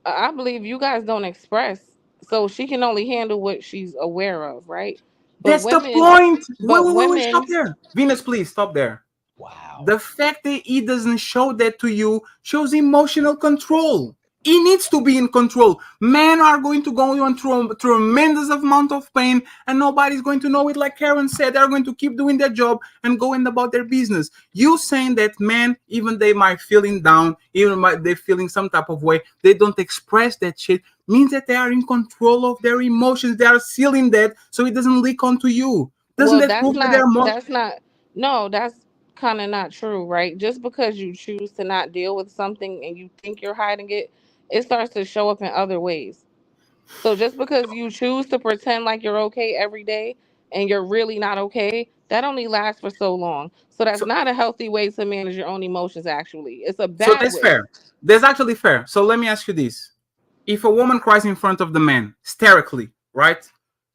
I believe you guys don't express, so she can only handle what she's aware of, right? But That's the women, point. but Wait, stop women, there. Venus, please stop there. Wow. The fact that he doesn't show that to you shows emotional control. He needs to be in control. Men are going to go on through a tremendous amount of pain, and nobody's going to know it. Like Karen said, they're going to keep doing their job and going about their business. You saying that men, even they might feeling down, even might they feeling some type of way, they don't express that shit, means that they are in control of their emotions. They are sealing that so it doesn't leak onto you. Doesn't well, that prove that they're more? that's not, no, that's kind of not true, right? Just because you choose to not deal with something and you think you're hiding it, it starts to show up in other ways. So just because you choose to pretend like you're okay every day and you're really not okay, that only lasts for so long. So that's not a healthy way to manage your own emotions, actually. It's a So bad that's way. fair. That's actually fair. So let me ask you this. If a woman cries in front of the man, hysterically, right?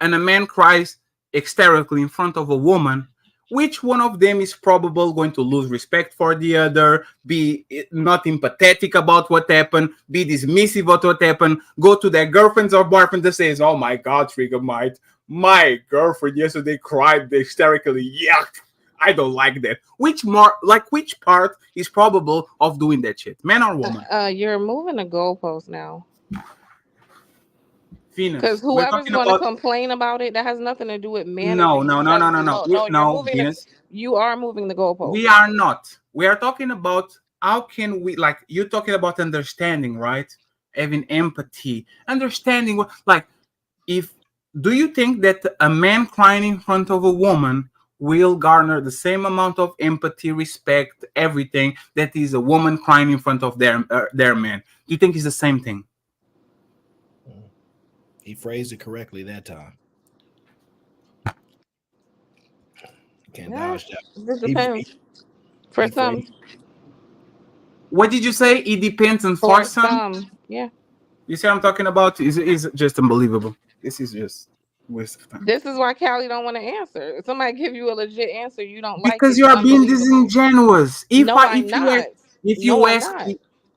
And a man cries hysterically in front of a woman, which one of them is probable going to lose respect for the other, be not empathetic about what happened, be dismissive of what happened, go to their girlfriends or boyfriend that says, oh my God, Trigger Mite, my girlfriend yesterday cried hysterically. Yuck. I don't like that. Which part is probable of doing that shit? Man or woman? You're moving the goalpost now. Because Venus. We're whoever's talking going to about complain about it, that has nothing to do with no, managing no, no, no, themselves. no, no. No, you're No, moving. Venus. You are moving the goalpost. We are not. We are talking about how can we, like, you're talking about understanding, right? Having empathy, understanding what, like, if do you think that a man crying in front of a woman will garner the same amount of empathy, respect, everything that is a woman crying in front of their man? Do you think it's the same thing? He phrased it correctly that time. Can't dodge that. It depends. For some. What did you say? It depends on For some. some, yeah. You see what I'm talking about? Is just unbelievable. This is just waste of time. This is why Callie don't want to answer. If somebody give you a legit answer, you don't like Because it. you It's are being unbelievable. disingenuous. No, I'm not. No, I'm not.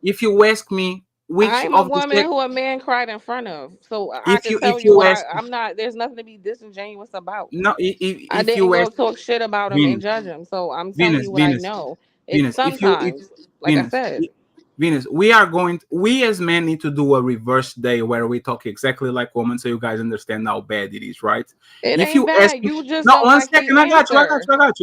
If you ask me which I'm a of the woman who a man cried in front of, so I can tell if you you what ask I'm not. There's nothing to be disingenuous about. no I if didn't you go ask talk shit about him and Venus judge him. So I'm telling Venus you what I Venus know. It's Venus if sometimes, like I Venus said. Venus, we as men need to do a reverse day where we talk exactly like women so you guys understand how bad it is, right? It If ain't you ask bad. me, You just no, don't one like the second, I got you.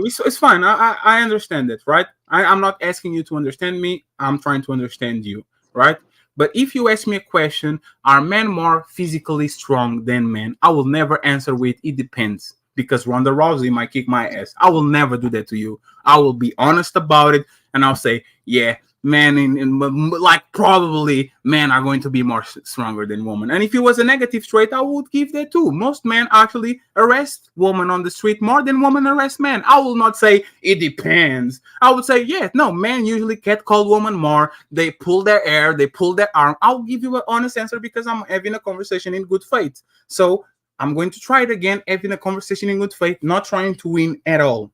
answer. It's fine. I understand it, right? I'm not asking you to understand me. I'm trying to understand you, right? But if you ask me a question, are men more physically strong than men? I will never answer with it depends, because Ronda Rousey might kick my ass. I will never do that to you. I will be honest about it, and I'll say, yeah, men like probably men are going to be more stronger than women. And if it was a negative trait, I would give that too. Most men actually arrest women on the street more than women arrest men. I will not say it depends. I would say, yeah, no, men usually catcall women more. They pull their hair, they pull their arm. I'll give you an honest answer because I'm having a conversation in good faith. So I'm going to try it again, having a conversation in good faith, not trying to win at all.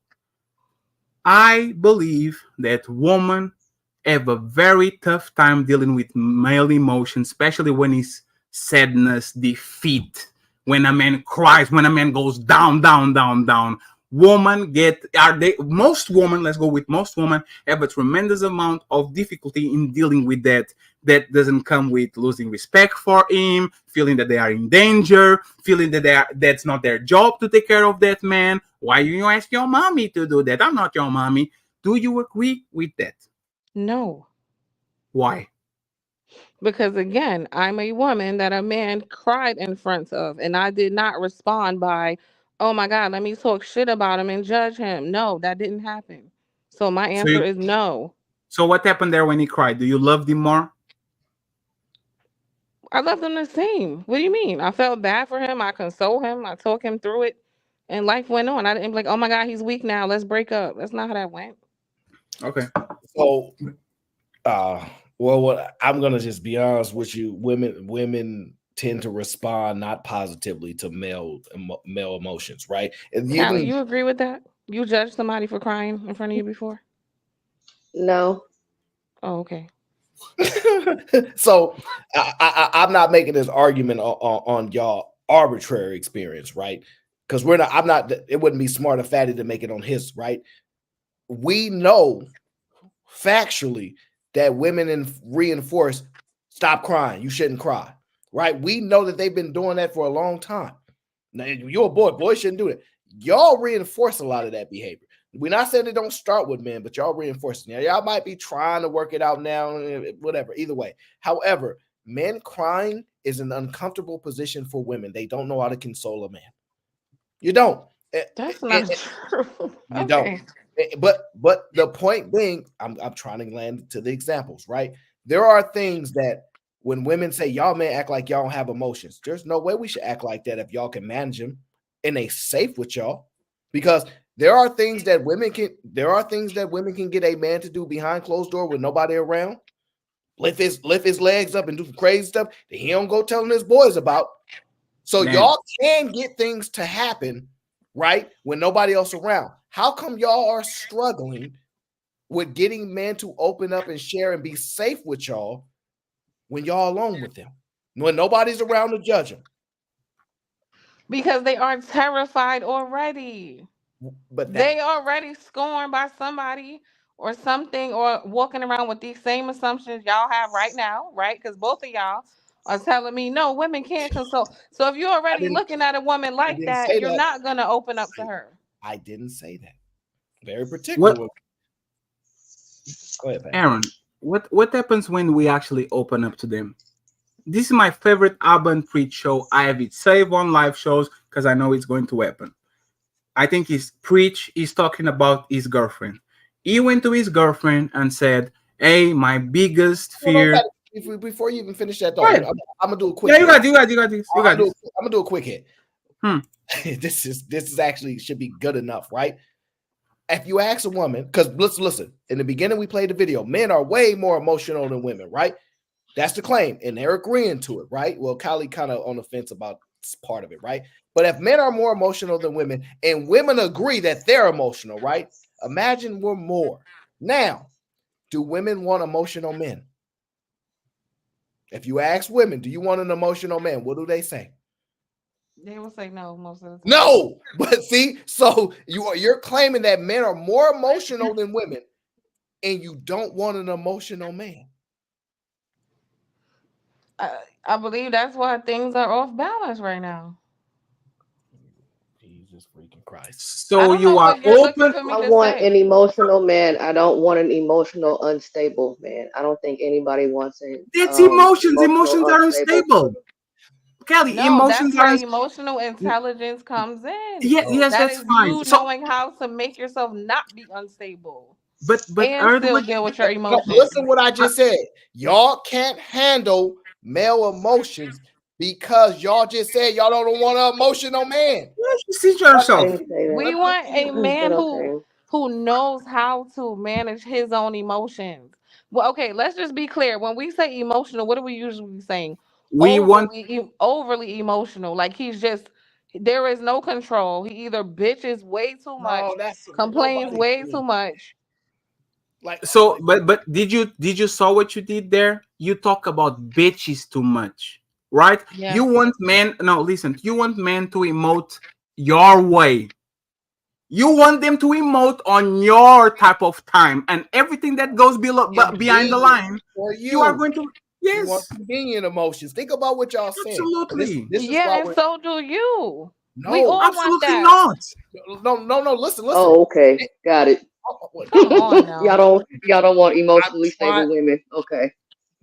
I believe that women have a very tough time dealing with male emotions, especially when it's sadness, defeat, when a man cries, when a man goes down, down, down, down. Most women, let's go with most women, have a tremendous amount of difficulty in dealing with that. That doesn't come with losing respect for him, feeling that they are in danger, feeling that that's not their job to take care of that man. Why you ask your mommy to do that? I'm not your mommy. Do you agree with that? No. Why? Because again, I'm a woman that a man cried in front of, and I did not respond by, oh my God, let me talk shit about him and judge him. No, that didn't happen. So my answer is no. So what happened there when he cried? Do you love him more? I left him the same. What do you mean? I felt bad for him. I consoled him. I talked him through it, and life went on. I didn't be like, oh my God, he's weak now. Let's break up. That's not how that went. Okay. So, well, I'm gonna just be honest with you. Women tend to respond not positively to male emotions, right? And Callie, you agree with that? You judged somebody for crying in front of you before? No. Oh, okay. So I'm not making this argument on y'all arbitrary experience, right? Because I'm not. It wouldn't be smart or fatty to make it on his, right? We know factually that women reinforce stop crying. You shouldn't cry, right? We know that they've been doing that for a long time. Now, you're a boy. Boys shouldn't do that. Y'all reinforce a lot of that behavior. We're not saying it don't start with men, but y'all reinforce it. Now, y'all might be trying to work it out now, whatever. Either way. However, men crying is an uncomfortable position for women. They don't know how to console a man. You don't. That's not true. You don't. But the point being, I'm trying to land to the examples, right? There are things that when women say y'all may act like y'all don't have emotions, there's no way we should act like that if y'all can manage them and they safe with y'all. Because there are things that women can get a man to do behind closed door with nobody around. Lift his legs up and do some crazy stuff that he don't go telling his boys about. So y'all can get things to happen, right? When nobody else around. How come y'all are struggling with getting men to open up and share and be safe with y'all when y'all alone with them? When nobody's around to judge them? Because they are terrified already. But they already scorned by somebody or something, or walking around with these same assumptions y'all have right now, right? Because both of y'all are telling me no, women can't console. So if you're already looking at a woman like that, you're not gonna open up to her. I didn't say that. Very particular. Go ahead, Pat. Aaron, what happens when we actually open up to them? This is my favorite urban preach show. I have it saved on live shows because I know it's going to happen. I think he's talking about his girlfriend. He went to his girlfriend and said, hey, my biggest fear. Before you even finish that, though, I'm gonna do a quick. Yeah, you got this. I'm gonna do a quick hit. This is actually should be good enough, right? If you ask a woman, because listen, in the beginning we played the video, men are way more emotional than women, right? That's the claim, and they're agreeing to it, right? Well, Kylie kind of on the fence about part of it, right? But if men are more emotional than women, and women agree that they're emotional, right? Imagine we're more. Now, do women want emotional men? If you ask women, do you want an emotional man? What do they say? They will say no most of the time. No, but see, so you're claiming that men are more emotional than women, and you don't want an emotional man. I believe that's why things are off balance right now. Jesus freaking Christ! So you are open. I want an emotional man. I don't want an emotional, unstable man. I don't think anybody wants it. That's emotions. Emotions are unstable. Kelly, emotions that's where emotional intelligence comes in. Yes, that's fine. You knowing how to make yourself not be unstable, but and still deal with your emotions. Listen, what I just said. Y'all can't handle male emotions because y'all just said y'all don't want an emotional man. See yourself. We want a man who knows how to manage his own emotions. Well, okay, let's just be clear. When we say emotional, what are we usually saying? Overly emotional. Like there is no control. He either bitches way too much, complains way too much. Like so, but did you saw what you did there? You talk about bitches too much, right? Yes. You want men. No, listen. You want men to emote your way. You want them to emote on your type of time, and everything that goes behind the line, for you are going to. You want convenient emotions. Think about what y'all saying. Absolutely. This is Yeah, why and so do you. No, we all want absolutely that. not. No. Listen. Oh, okay, got it. Come on now. y'all don't want emotionally stable women. Okay.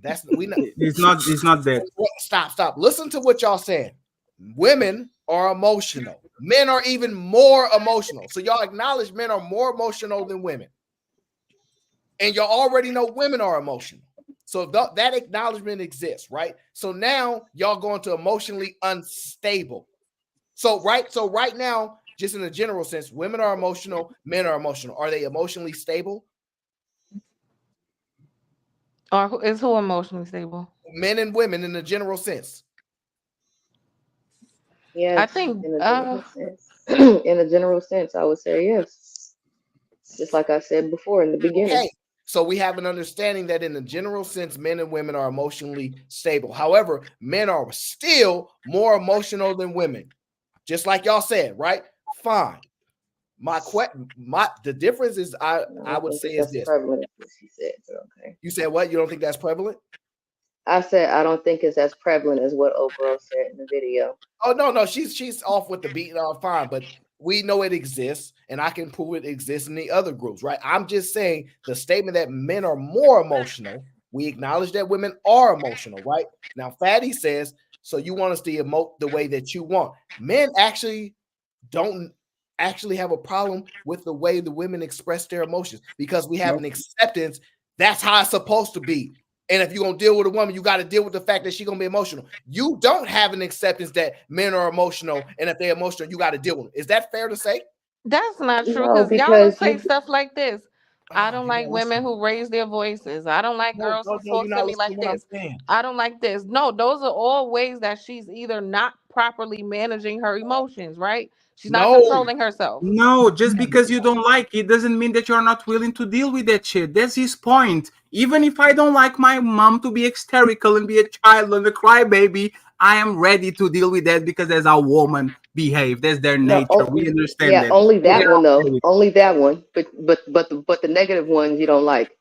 That's we know. It's not that. Stop. Listen to what y'all saying. Women are emotional. Men are even more emotional. So y'all acknowledge men are more emotional than women. And y'all already know women are emotional. So that acknowledgement exists, right? So now y'all going to emotionally unstable. So right now, just in a general sense, women are emotional, men are emotional. Are they emotionally stable? Or is who emotionally stable? Men and women in a general sense. Yes, I think in a general sense. In a general sense, I would say yes. Just like I said before in the beginning. Okay. So we have an understanding that in a general sense, men and women are emotionally stable. However, men are still more emotional than women. Just like y'all said, right? Fine. The difference is I would say is this. Prevalent, she said, okay. You said what? You don't think that's prevalent? I said I don't think it's as prevalent as what Oprah said in the video. Oh no, she's off with the beat, fine, but we know it exists, and I can prove it exists in the other groups, right? I'm just saying the statement that men are more emotional. We acknowledge that women are emotional, right? Now, Fatty says, so you want us to emote the way that you want. Men actually don't actually have a problem with the way the women express their emotions because we have an acceptance. That's how it's supposed to be. And if you're going to deal with a woman, you got to deal with the fact that she's going to be emotional. You don't have an acceptance that men are emotional. And if they're emotional, you got to deal with them. Is that fair to say? That's not true No, because y'all will because say stuff like this. I don't like women who raise their voices. I don't like girls who talk to me like this. I don't like this. No, those are all ways that she's either not properly managing her emotions, right? She's not controlling herself. No, just because you don't like it doesn't mean that you're not willing to deal with that shit. That's his point. Even if I don't like my mom to be hysterical and be a child and a crybaby, I am ready to deal with that because as a woman behave. That's their nature. We understand that. Only that one though. Only that one. But the negative ones you don't like.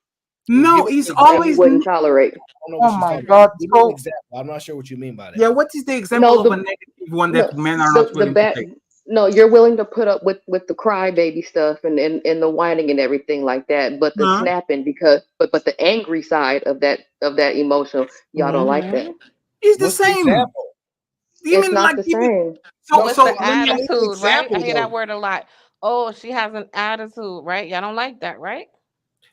No, it's always you wouldn't tolerate. Oh my God! So, example. I'm not sure what you mean by that. Yeah, what is the example of a negative one that men are not willing to take? No, you're willing to put up with the crybaby stuff and the whining and everything like that, but the snapping but the angry side of that emotional, y'all don't like that. It's the same. It's not the same. What's the attitude, right? I hear that word a lot. Oh, she has an attitude, right? Y'all don't like that, right?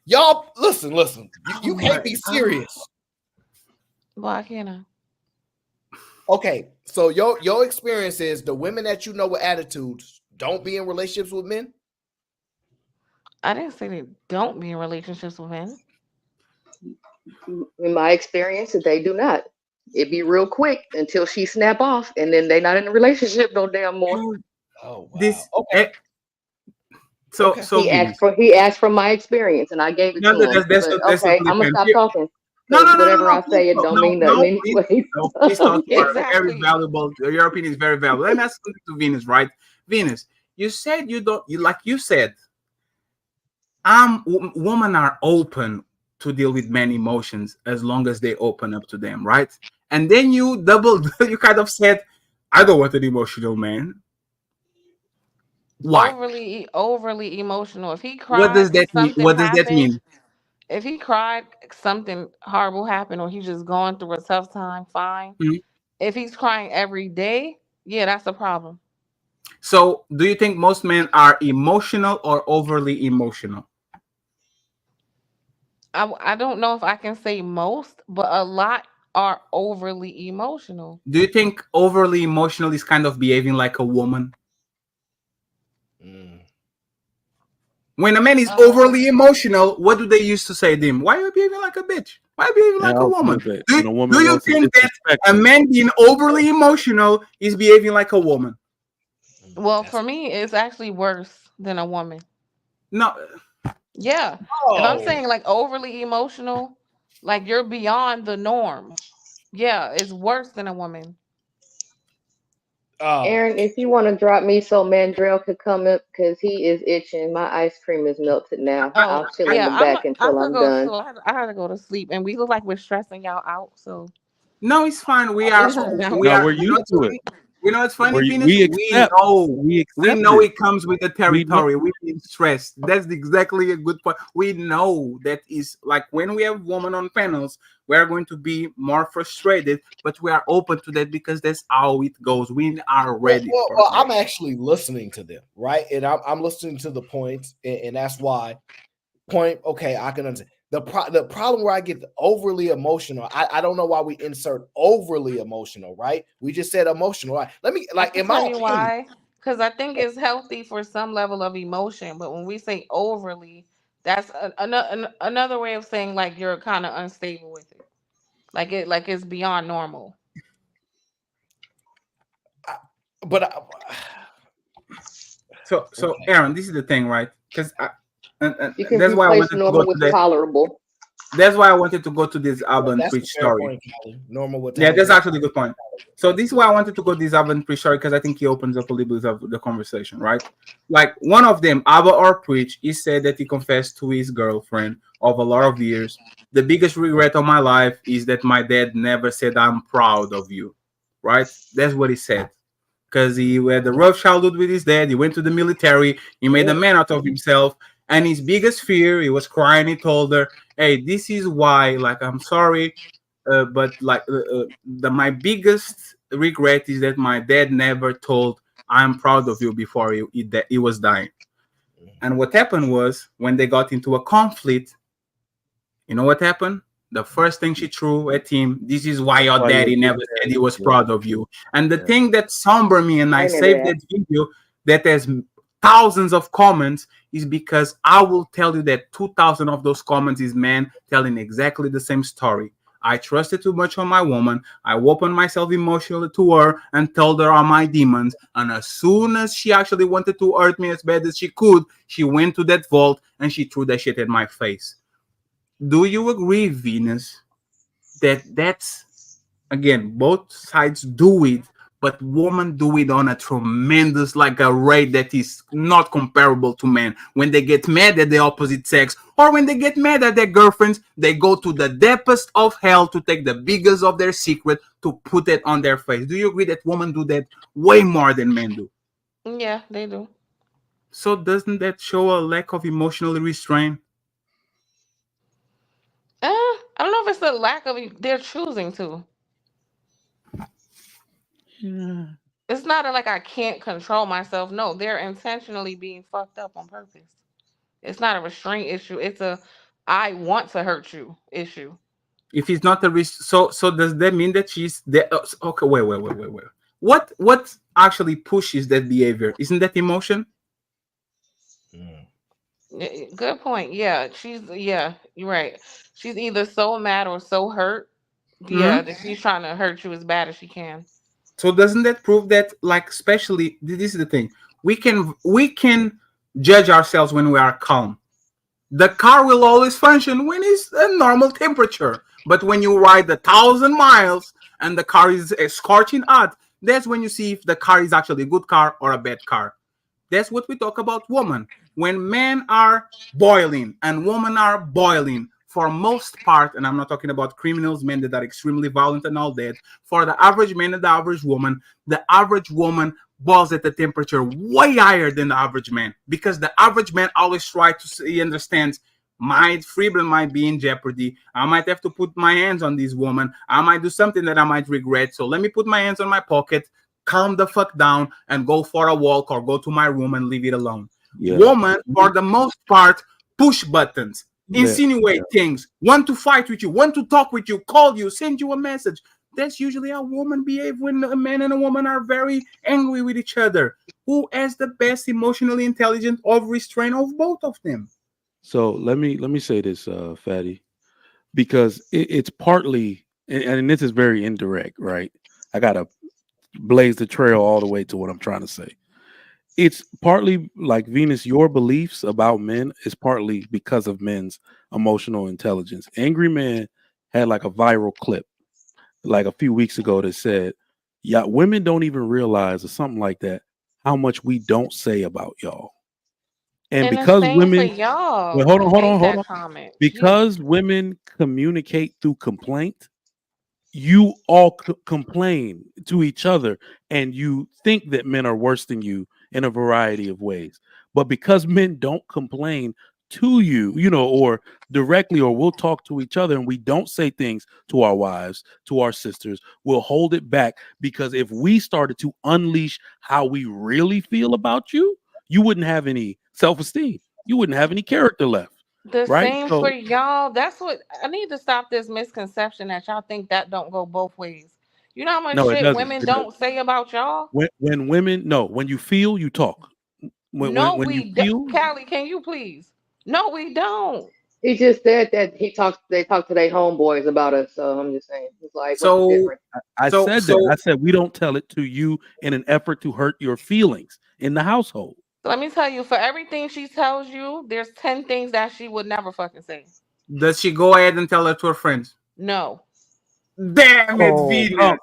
Y'all, listen. You can't be serious. Why can't I? Okay, so your experience is the women that you know with attitudes don't be in relationships with men? I didn't say they don't be in relationships with men. In my experience, they do not. It'd be real quick until she snap off, and then they not in a relationship no damn more. Oh wow. This okay. So he asked for my experience, and I gave it to him. That's okay, I'm gonna stop talking. No, whatever I say, it don't mean nothing anyway. Please talk. You are very valuable. Your opinion is very valuable. Let me ask something to Venus, right? Venus, you said you don't. Like you said, women are open to deal with many emotions as long as they open up to them, right? And then you kind of said, I don't want an emotional man. Why? Overly emotional. If he cried, what does that mean? What does that mean? If he cried, something horrible happened, or he's just going through a tough time, fine. Mm-hmm. If he's crying every day, yeah, that's a problem. So, do you think most men are emotional or overly emotional? I don't know if I can say most, but a lot are overly emotional. Do you think overly emotional is kind of behaving like a woman? When a man is overly emotional, what do they used to say to him? Why are you behaving like a bitch? Why are you behaving like a woman? Do you think that a man being overly emotional is behaving like a woman? Well, for me, it's actually worse than a woman. No. Yeah. If I'm saying like overly emotional, like you're beyond the norm. Yeah, it's worse than a woman. Aaron, if you want to drop me so Mandrell could come up because he is itching. My ice cream is melted now. Oh I'll chill in yeah, the back I until could I'm go done. too. I had to go to sleep, and we look like we're stressing y'all out. So No, it's fine. We I are, think right now. we No, are. we're You know, used it's to it. funny. You know, it's funny, We, Venus. we accept. We We accept know it. it comes with the We know. territory. We've been stressed. That's exactly a good point. We know that is like when we have women on panels, we are going to be more frustrated, but we are open to that because that's how it goes. We are ready for Well, that. I'm actually listening to them, right? And I'm listening to the points, and that's why okay, I can understand. The problem where I get overly emotional, I don't know why we insert overly emotional, right? We just said emotional, right? Let me I like can in my tell you opinion, why. Because I think it's healthy for some level of emotion, but when we say overly, that's another way of saying like you're kind of unstable with it, like it's beyond normal. but So, Aaron, this is the thing, right? Because You can that's why I replace wanted to go normal to with that. tolerable. That's why I wanted to go to this urban that's a preach fair story. point, Callie. Normal with Yeah, that's tolerable. actually a good point. So this is why I wanted to go this urban preach story because I think he opens up a little bit of the conversation, right? Like one of them, Abba or Preach, he said that he confessed to his girlfriend of a lot of years. The biggest regret of my life is that my dad never said I'm proud of you, right? That's what he said. Because he had a rough childhood with his dad. He went to the military. He made a man out of himself. And his biggest fear, he was crying. He told her, "Hey, this is why. Like, I'm sorry, but like, my biggest regret is that my dad never told I'm proud of you before he was dying." And what happened was when they got into a conflict, you know what happened? The first thing she threw at him, this is why your Why daddy your never dad? said he was Yeah. proud of you. And the Yeah. thing that somber me, and I I remember saved that. that video that has thousands of comments, is because I will tell you that 2,000 of those comments is men telling exactly the same story. I trusted too much on my woman. I opened myself emotionally to her and told her all my demons. And as soon as she actually wanted to hurt me as bad as she could, she went to that vault and she threw that shit at my face. Do you agree, Venus, that that's again both sides do it, but women do it on a tremendous like a rate that is not comparable to men? When they get mad at the opposite sex or when they get mad at their girlfriends, they go to the depthest of hell to take the biggest of their secret to put it on their face. Do you agree that women do that way more than men do? Yeah, they do. So doesn't that show a lack of emotional restraint? I don't know if it's a lack of they're choosing to. Yeah. It's not like I can't control myself. No, they're intentionally being fucked up on purpose. It's not a restraint issue. It's a I want to hurt you issue. If it's not a risk, so does that mean that she's there? Okay, wait. What actually pushes that behavior? Isn't that emotion? Good point. Yeah, you're right. She's either so mad or so hurt. Yeah, Hmm. that she's trying to hurt you as bad as she can. So doesn't that prove that, like, especially this is the thing, we can judge ourselves when we are calm. The car will always function when it's a normal temperature, but when you ride 1,000 miles and the car is scorching hot, that's when you see if the car is actually a good car or a bad car. That's what we talk about women. When men are boiling and women are boiling, for most part, and I'm not talking about criminals, men that are extremely violent and all that, for the average man and the average woman boils at a temperature way higher than the average man, because the average man always tries to see, he understands my freedom might be in jeopardy. I might have to put my hands on this woman. I might do something that I might regret. So let me put my hands on my pocket, calm the fuck down, and go for a walk or go to my room and leave it alone. Yeah. Women, for the most part, push buttons, insinuate Yeah. things, want to fight with you, want to talk with you, call you, send you a message. That's usually how women behave when a man and a woman are very angry with each other. Who has the best emotionally intelligent of restraint of both of them? So let me say this, Fatty, because it's partly, and this is very indirect, right? I gotta blaze the trail all the way to what I'm trying to say. It's partly like Venus, your beliefs about men is partly because of men's emotional intelligence. Angry Man had like a viral clip like a few weeks ago that said Yeah, women don't even realize or something like that how much we don't say about y'all. And And the because same for women, y'all well, who make hold that on. comment. Because women communicate through complaint, you all complain to each other, and you think that men are worse than you in a variety of ways. But because men don't complain to you, or directly, or we'll talk to each other, and we don't say things to our wives, to our sisters, we'll hold it back, because if we started to unleash how we really feel about you, you wouldn't have any self-esteem. You wouldn't have any character left. The Right? same for So y'all. That's what I need to stop this misconception that y'all think that don't go both ways. You know how much no, it shit doesn't. women It doesn't. don't say about y'all? When women, no, when you feel, you talk. No, When you we don't. feel, Callie, can you please? No, we don't. He just said that they talk to their homeboys about us. So I'm just saying, it's like, what's the So, difference? I so, said that. so, I said we don't tell it to you in an effort to hurt your feelings in the household. So let me tell you, for everything she tells you, there's 10 things that she would never fucking say. does she go ahead and tell her to her friends? No. Damn it, Oh, Venus.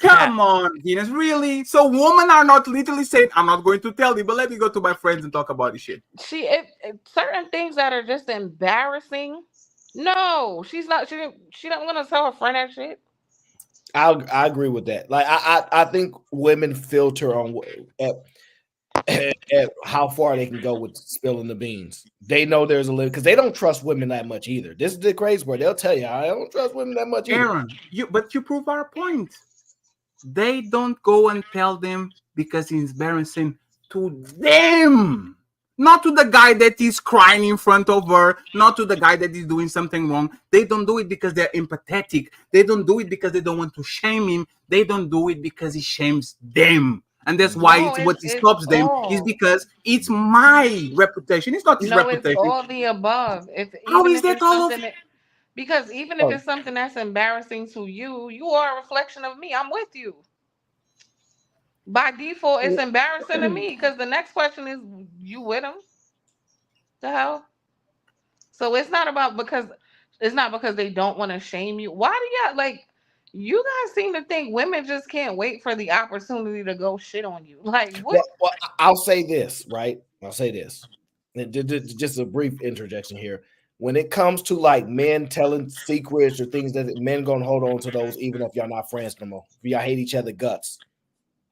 Come on, Venus. Really? So women are not literally saying, I'm not going to tell you, but let me go to my friends and talk about this shit. Certain things that are just embarrassing. No, she's not. She don't want to tell her friend that shit. I agree with that. Like I think women filter on at how far they can go with spilling the beans. They know there's a limit because they don't trust women that much either. This is the crazy part. They'll tell you, I don't trust women that much either. Aaron, you prove our point. They don't go and tell them because it's embarrassing to them. Not to the guy that is crying in front of her, not to the guy that is doing something wrong. They don't do it because they're empathetic. They don't do it because they don't want to shame him. They don't do it because it shames them. And that's why what stops them is because it's my reputation. It's not his No, it's reputation. all the above. How is that all of because even if it's something that's embarrassing to you, you are a reflection of me. I'm with you. By default, it's embarrassing to me because the next question is, you with him? The hell? So it's not because they don't want to shame you. Why do y'all like? You guys seem to think women just can't wait for the opportunity to go shit on you. Like what? Well, I'll say this, right? I'll say this. And just a brief interjection here. When it comes to like men telling secrets or things that men gonna hold on to those, even if y'all not friends no more. If y'all hate each other guts,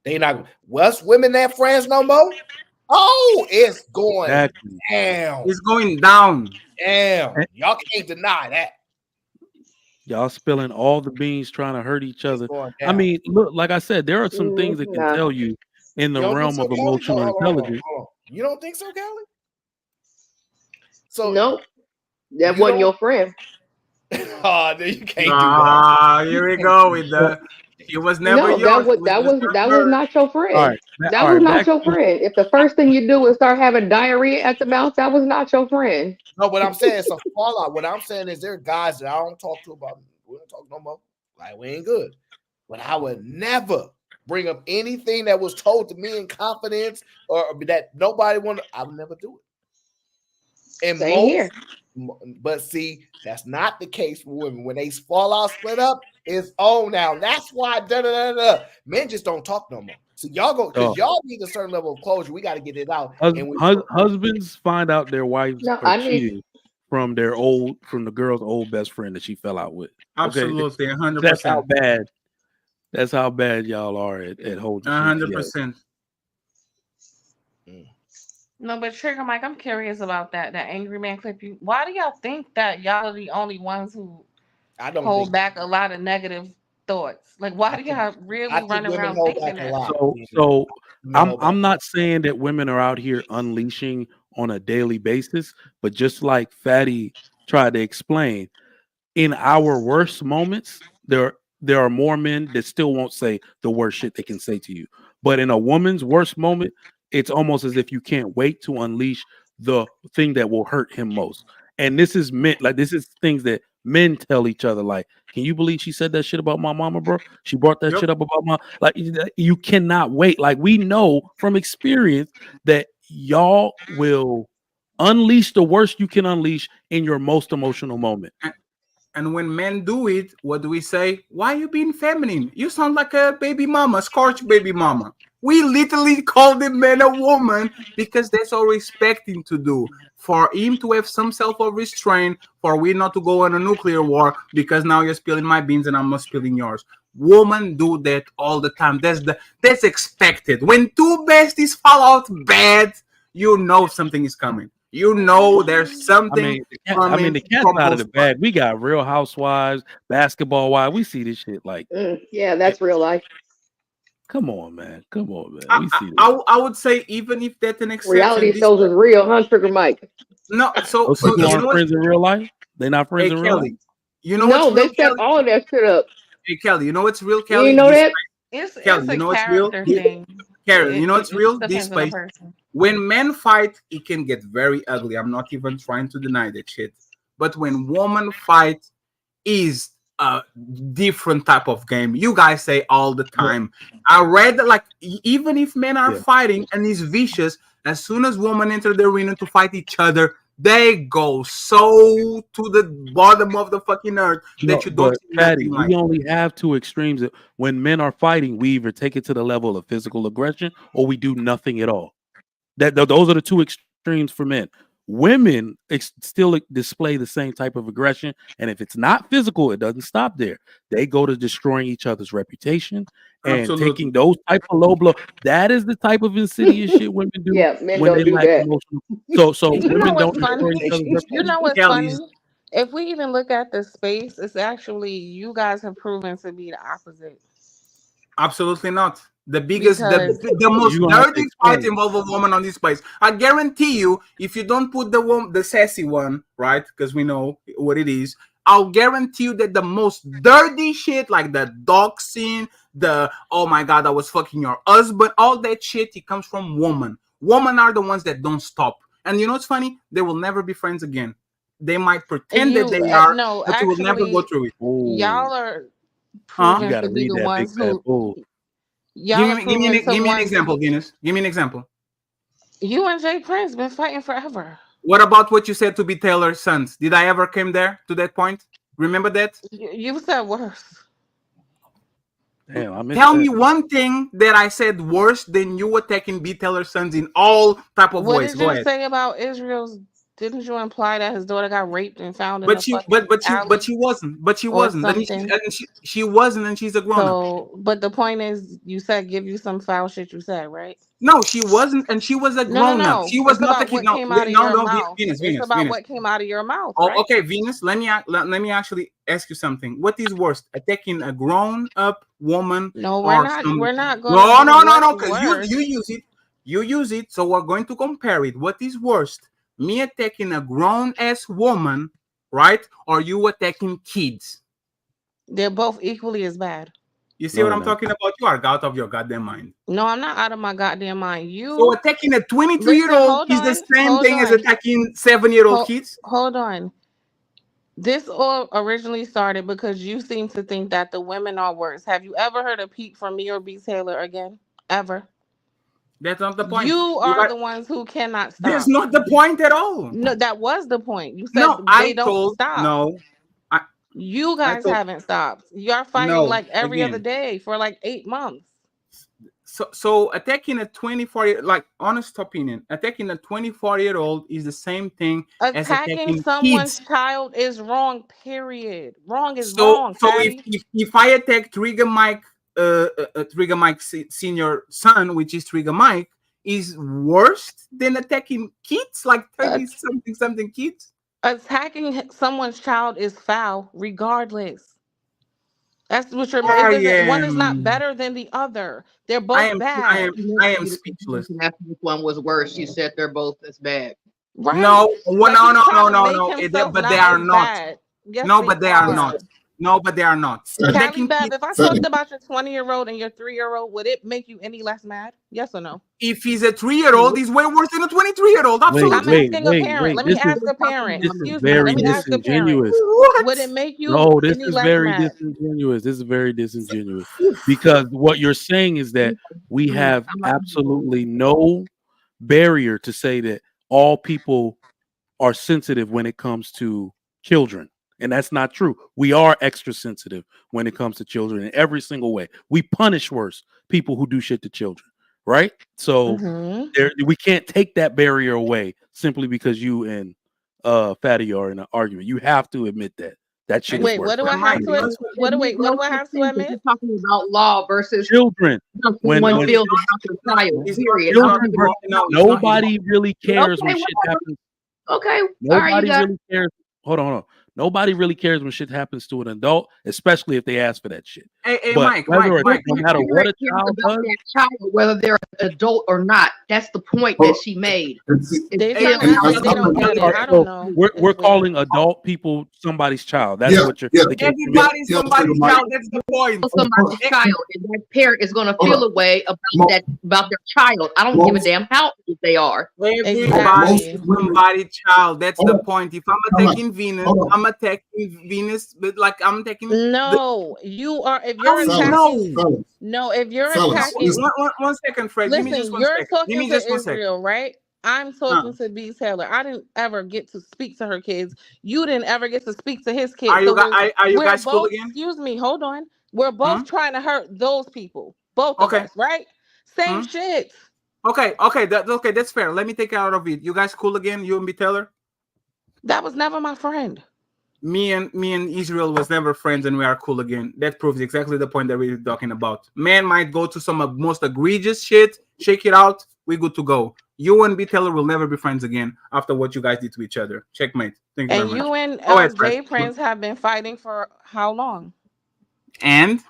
they not. Us women that friends no more. Oh, it's going down. It's going down. Damn, y'all can't deny that. Y'all spilling all the beans, trying to hurt each other. going I down. mean, look, like I said, there are some things that can tell you in the You don't think realm so, of Kelly? emotional Hold on. intelligence. You don't think so, Kelly? So nope, that wasn't your friend. Oh, you can't do that. Here we go with the. It was never No, yours. that was not your friend. All right, That was not your friend. If the first thing you do is start having diarrhea at the mouth, that was not your friend. No, what I'm saying is a fallout. What I'm saying is there are guys that I don't talk to about. We don't talk no more. Like we ain't good. But I would never bring up anything that was told to me in confidence or that nobody wanted. I would never do it. And Same here. But see, that's not the case for women. When they fall out, split up, it's on now. That's why men just don't talk no more. So y'all go because y'all need a certain level of closure. We got to get it out. Husbands find out their wives No, are cheating from the girl's old best friend that she fell out with. Absolutely, 100%. That's how bad. That's how bad y'all are at holding shit together. 100%. No, but Trigger Mike, I'm curious about that angry man clip. Why do y'all think that y'all are the only ones who hold back a lot of negative thoughts? Like, why do y'all really run around thinking that? So I'm not saying that women are out here unleashing on a daily basis, but just like Fatty tried to explain, in our worst moments, there are more men that still won't say the worst shit they can say to you. But in a woman's worst moment, it's almost as if you can't wait to unleash the thing that will hurt him most. And this is things that men tell each other, like, can you believe she said that shit about my mama, bro? She brought that shit up about you cannot wait. Like, we know from experience that y'all will unleash the worst you can unleash in your most emotional moment. And when men do it, what do we say? Why are you being feminine? You sound like a baby mama, scorched baby mama. We literally call the man a woman because that's all we're expecting to do. For him to have some self-restraint, for we not to go on a nuclear war because now you're spilling my beans and I'm not spilling yours. Women do that all the time. That's expected. When two besties fall out bad, you know something is coming. You know there's something. The cat's out of the bag. We got Real Housewives, Basketball Wives. We see this shit like. Yeah, that's real life. Come on, man. We see this. I would say even if that's an exception, reality shows is real, huh, Trigger Mike? No, so people aren't friends in real life. They're not friends in real life. You know no, what's real, they set all of that shit up. Hey Kelly, you know what's real, Kelly? You know that? Kelly, you know what's real? Kelly, you know what's real? This place. When men fight, it can get very ugly. I'm not even trying to deny that shit. But when women fight, is a different type of game. You guys say all the time. I read that, like, even if men are fighting and is vicious, as soon as women enter the arena to fight each other, they go so to the bottom of the fucking earth that you don't see Patty, nothing like. we only have two extremes. When men are fighting, we either take it to the level of physical aggression or we do nothing at all. Those are the two extremes for men. Women still display the same type of aggression, and if it's not physical, it doesn't stop there. They go to destroying each other's reputation and taking those type of low blow. That is the type of insidious shit women do. Yeah, men when don't they do lack that. emotional. So You know women what's don't funny? destroy each other's reputation. You know what's Kelly's- funny? If we even look at the space, it's actually you guys have proven to be the opposite. Absolutely not. The biggest, the You most gonna have to dirty fight explain. involve a woman on this place. I guarantee you, if you don't put the sassy one, right? Because we know what it is. I'll guarantee you that the most dirty shit, like the doxing, the oh my god, I was fucking your husband, all that shit, it comes from women. Women are the ones that don't stop. And you know what's funny? They will never be friends again. They might pretend that they are, no, but you will never go actually, through it. y'all are You proven gotta to be read the that ones big fat who bull. y'all are Give proven me to an ones. example, Guinness. Give me an example. You and Jay Prince been fighting forever. What about what you said to be Taylor's sons? Did I ever came there to that point? Remember that? You said worse. Damn, I missed Tell that. me one thing that I said worse than you attacking B. Taylor's sons in all type of What ways. did Go you ahead. say about Israel's? Didn't you imply that his daughter got raped and found in But a she, fucking alley but she wasn't. But she or wasn't. And something? she wasn't, and she's a grown up. So, but the point is, you said give you some foul shit. You said right? No, she wasn't, and she was a grown up. No. She was It's not a about kid. what No, came out of your mouth. Venus. It's about what came out of your mouth, Oh, right? okay, Venus. Let me actually ask you something. What is worse, attacking a grown-up woman? No, Or we're not going No, to do what's because worse. you use it. So we're going to compare it. What is worse, me attacking a grown-ass woman, right, or you attacking kids? They're both equally as bad. You see what I'm talking about? You are out of your goddamn mind. No, I'm not out of my goddamn mind. So attacking a 23-year-old is the same thing as attacking 7-year-old kids? Hold on. This all originally started because you seem to think that the women are worse. Have you ever heard a peep from me or B. Taylor again? Ever? That's not the point. You are the ones who cannot stop. That's not the point at all. No, that was the point. You said they don't stop. No. You guys haven't stopped. You're fighting like every other day for like 8 months. So attacking a 24-year, like, honest opinion, attacking a 24-year-old is the same thing as attacking someone's kids. child is wrong, period. Wrong is So wrong, if I attack Trigger Mike senior son, which is Trigger Mike, is worse than attacking kids, like 30-something kids? Attacking someone's child is foul, regardless. That's what you're. One is not better than the other. They're both bad. I am speechless. Which one was worse? You said they're both as bad. Right. No. But But they are not. Yes, No, but they are not. No, but they are not. Callie Bev, if I talked about your 20-year-old and your 3-year-old, would it make you any less mad? Yes or no? If he's a 3-year-old, he's way worse than a 23-year-old. Absolutely. I'm asking a parent. Let me ask a parent. Excuse me. Let me ask a parent. Would it make you No, this any is less very mad? disingenuous. This is very disingenuous because what you're saying is that we have absolutely no barrier to say that all people are sensitive when it comes to children And that's not true. We are extra sensitive when it comes to children in every single way. We punish worse people who do shit to children, right? So we can't take that barrier away simply because you and Fatty are in an argument. You have to admit that. That shit is worse. What do I have to admit? What do I have to admit? You're talking about law versus children. When feels about their child. Period. Nobody really cares when shit happens. Okay. Nobody really cares. Hold on. Nobody really cares when shit happens to an adult, especially if they ask for that shit. Hey, but Mike, no matter what a child does, that child, whether they're an adult or not, that's the point that she made. I don't know. We're calling adult people somebody's child. That's what you're. Everybody's somebody's child. That's the point. Somebody's child, and that parent is going to feel a way about their child. I don't give a damn how old they are. Everybody's somebody's child. That's the point. If I'm attacking Venus, I'm attacking Venus, but like I'm attacking. No, you are. If you're attacking, if you're attacking. One second, Fred. Listen, Give me just one you're second. talking Give me to just 1 Israel, second. right? I'm talking to B. Taylor. I didn't ever get to speak to her kids. You didn't ever get to speak to his kids. Are you guys cool again? Excuse me, hold on. We're both trying to hurt those people. Both of us, right? Same shit. Okay, that's fair. Let me take it out of it. You guys cool again? You and B. Taylor? That was never my friend. Me and Israel was never friends, and we are cool again. That proves exactly the point that we were talking about. Man might go to some of most egregious shit, shake it out, we good to go. You and B. Taylor will never be friends again after what you guys did to each other. Checkmate. Thank you very much. And you and Jay Prince have been fighting for how long? And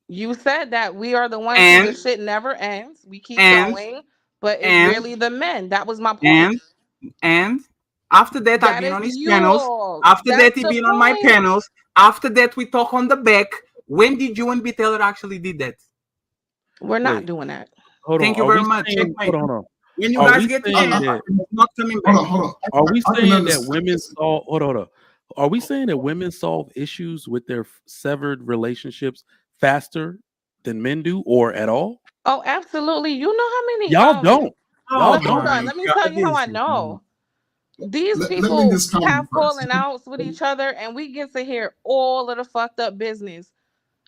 you said that we are the ones who the shit never ends. We keep going, but it's really the men. That was my point. And after that, I've been on his panels. After that, he been on my panels. After that, we talk on the back. When did you and B. Taylor actually did that? We're not doing that. Thank you very much. Hold on. When you guys get together, not coming back. Are we saying that women solve? Hold on. Are we saying that women solve issues with their severed relationships faster than men do, or at all? Oh, absolutely. You know how many y'all don't. Y'all don't. Let me tell you how I know. These people have fallen outs with each other, and we get to hear all of the fucked up business.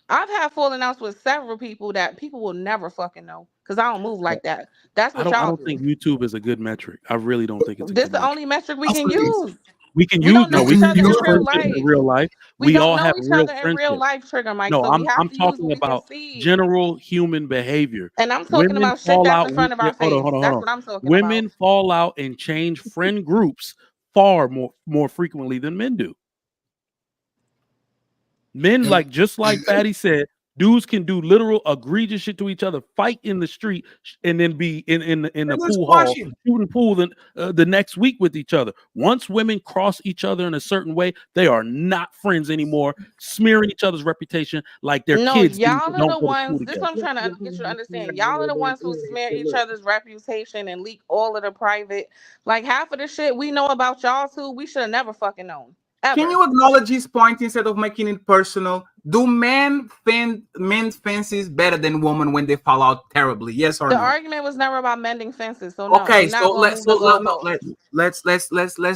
I've had falling outs with several people that people will never fucking know because I don't move like that. That's what y'all do. I don't think YouTube is a good metric. I really don't think it's. This is the only metric we can use. We can use in real life. We all have real friendships. In real life, Trigger Mike. No, so I'm talking about general human behavior. And I'm talking about shit that's in front of our face. That's what I'm talking about. Women fall out and change friend groups far more frequently than men do. Men, just like Fatty said, dudes can do literal egregious shit to each other, fight in the street, and then be in the pool hall, shooting pool the next week with each other. Once women cross each other in a certain way, they are not friends anymore, smearing each other's reputation like their kids. Y'all are the ones. This is what I'm trying to get you to understand. Y'all are the ones who smear each other's reputation and leak all of the private. Like half of the shit we know about y'all too, we should have never fucking known. Ever. Can you acknowledge his point instead of making it personal? Do men fences better than women when they fall out terribly? Yes or no? The argument was never about mending fences. So no, okay, so let's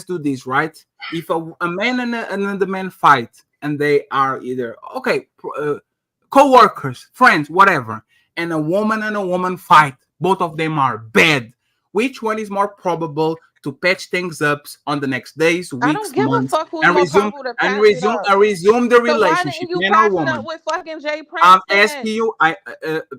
do this, right? If a man and another man fight and they are either co-workers, friends, whatever, and a woman fight, both of them are bad. Which one is more probable to patch things up on the next days, weeks, months, and resume the relationship? So why didn't you patch it up with fucking Jay Prince? I'm asking you,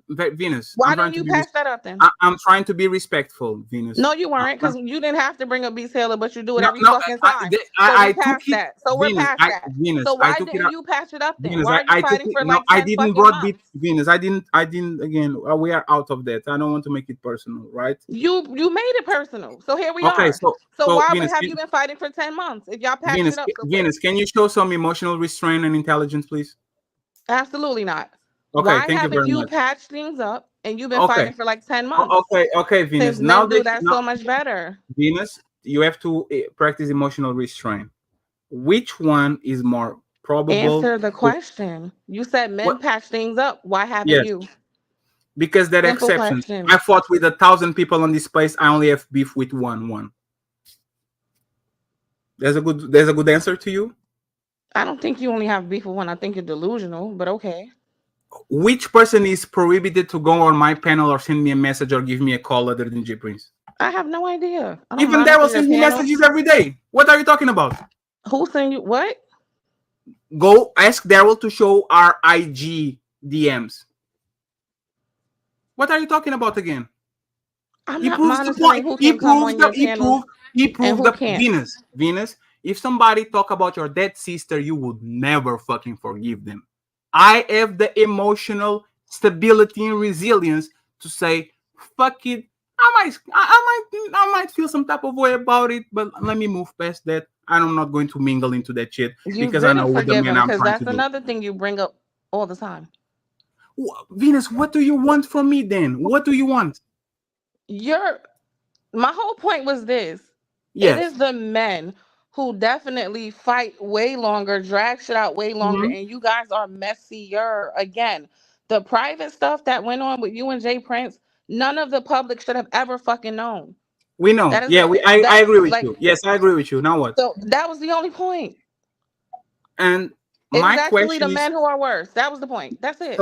Venus. Why didn't you patch that up then? I'm trying to be respectful, Venus. No, you weren't, because you didn't have to bring up B. Taylor, but you do it every fucking time. I took that. So we're past that. So why didn't you patch it up then? Venus, why are you fighting for like 10 I didn't brought months? Venus. I didn't. Again, we are out of that. I don't want to make it personal, right? You made it personal. So here we are. So why Venus, have you been fighting for 10 months if y'all patched it up? Venus, can you show some emotional restraint and intelligence, please? Absolutely not. Okay, why thank you haven't very you much. patched things up and you've been fighting for like 10 months? Okay, Venus. Since now do that so much better. Venus, you have to practice emotional restraint. Which one is more probable? Answer the question. You said men patch things up. Why haven't you? Because there are exceptions. I fought with 1,000 people on this place. I only have beef with one. There's a good answer to you. I don't think you only have beef with one. I think you're delusional, but okay. Which person is prohibited to go on my panel or send me a message or give me a call other than J Prince? I have no idea. I don't Even Daryl sends me messages every day. What are you talking about? Who sent you what? Go ask Daryl to show our IG DMs. What are you talking about again? I'm He not proves the monitoring point. who can come on your panel. He proved who that can't. Venus. If somebody talk about your dead sister, you would never fucking forgive them. I have the emotional stability and resilience to say, fuck it. I might feel some type of way about it, but let me move past that. I'm not going to mingle into that shit You because I know didn't what the forgive man him I'm because trying that's to do. another thing you bring up all the time. Venus, what do you want from me then? What do you want? My whole point was this. Yes. It is the men who definitely fight way longer, drag shit out way longer, and you guys are messier. Again, the private stuff that went on with you and Jay Prince, none of the public should have ever fucking known. We know. That is Yeah, I agree with you. Yes, I agree with you. Now what? So that was the only point. And It my is actually question the is, men who are worse. That was the point. That's it.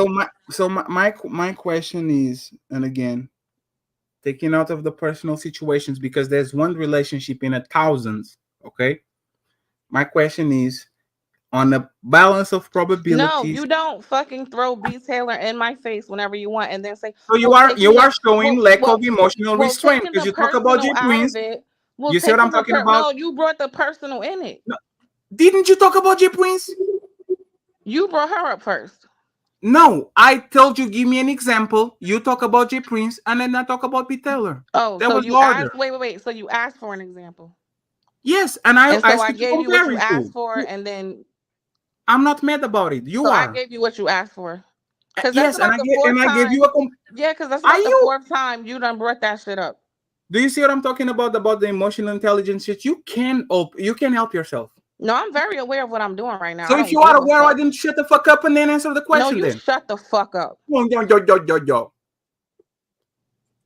So my question is, and again, taking out of the personal situations because there's one relationship in a thousands. Okay. My question is, on a balance of probabilities. No, you don't fucking throw B. Taylor in my face whenever you want and then say, so you are showing lack of emotional restraint because you talk about J Prince. You see what I'm talking about? No, you brought the personal in it. No. Didn't you talk about J Prince? You brought her up first. No, I told you, give me an example. You talk about J Prince and then I talk about B. Taylor. Oh, that so was you order. asked, wait. So you asked for an example. Yes, and I gave you what you asked for, and then I'm not mad about it. You are. I gave you what you asked for. Because yes, that's about the fourth time. I gave you a because that's about the fourth time you done brought that shit up. Do you see what I'm talking about the emotional intelligence shit? You can help yourself. No, I'm very aware of what I'm doing right now. So if you are aware, why didn't shut the fuck up and then answer the question? No, you shut the fuck up. Yo.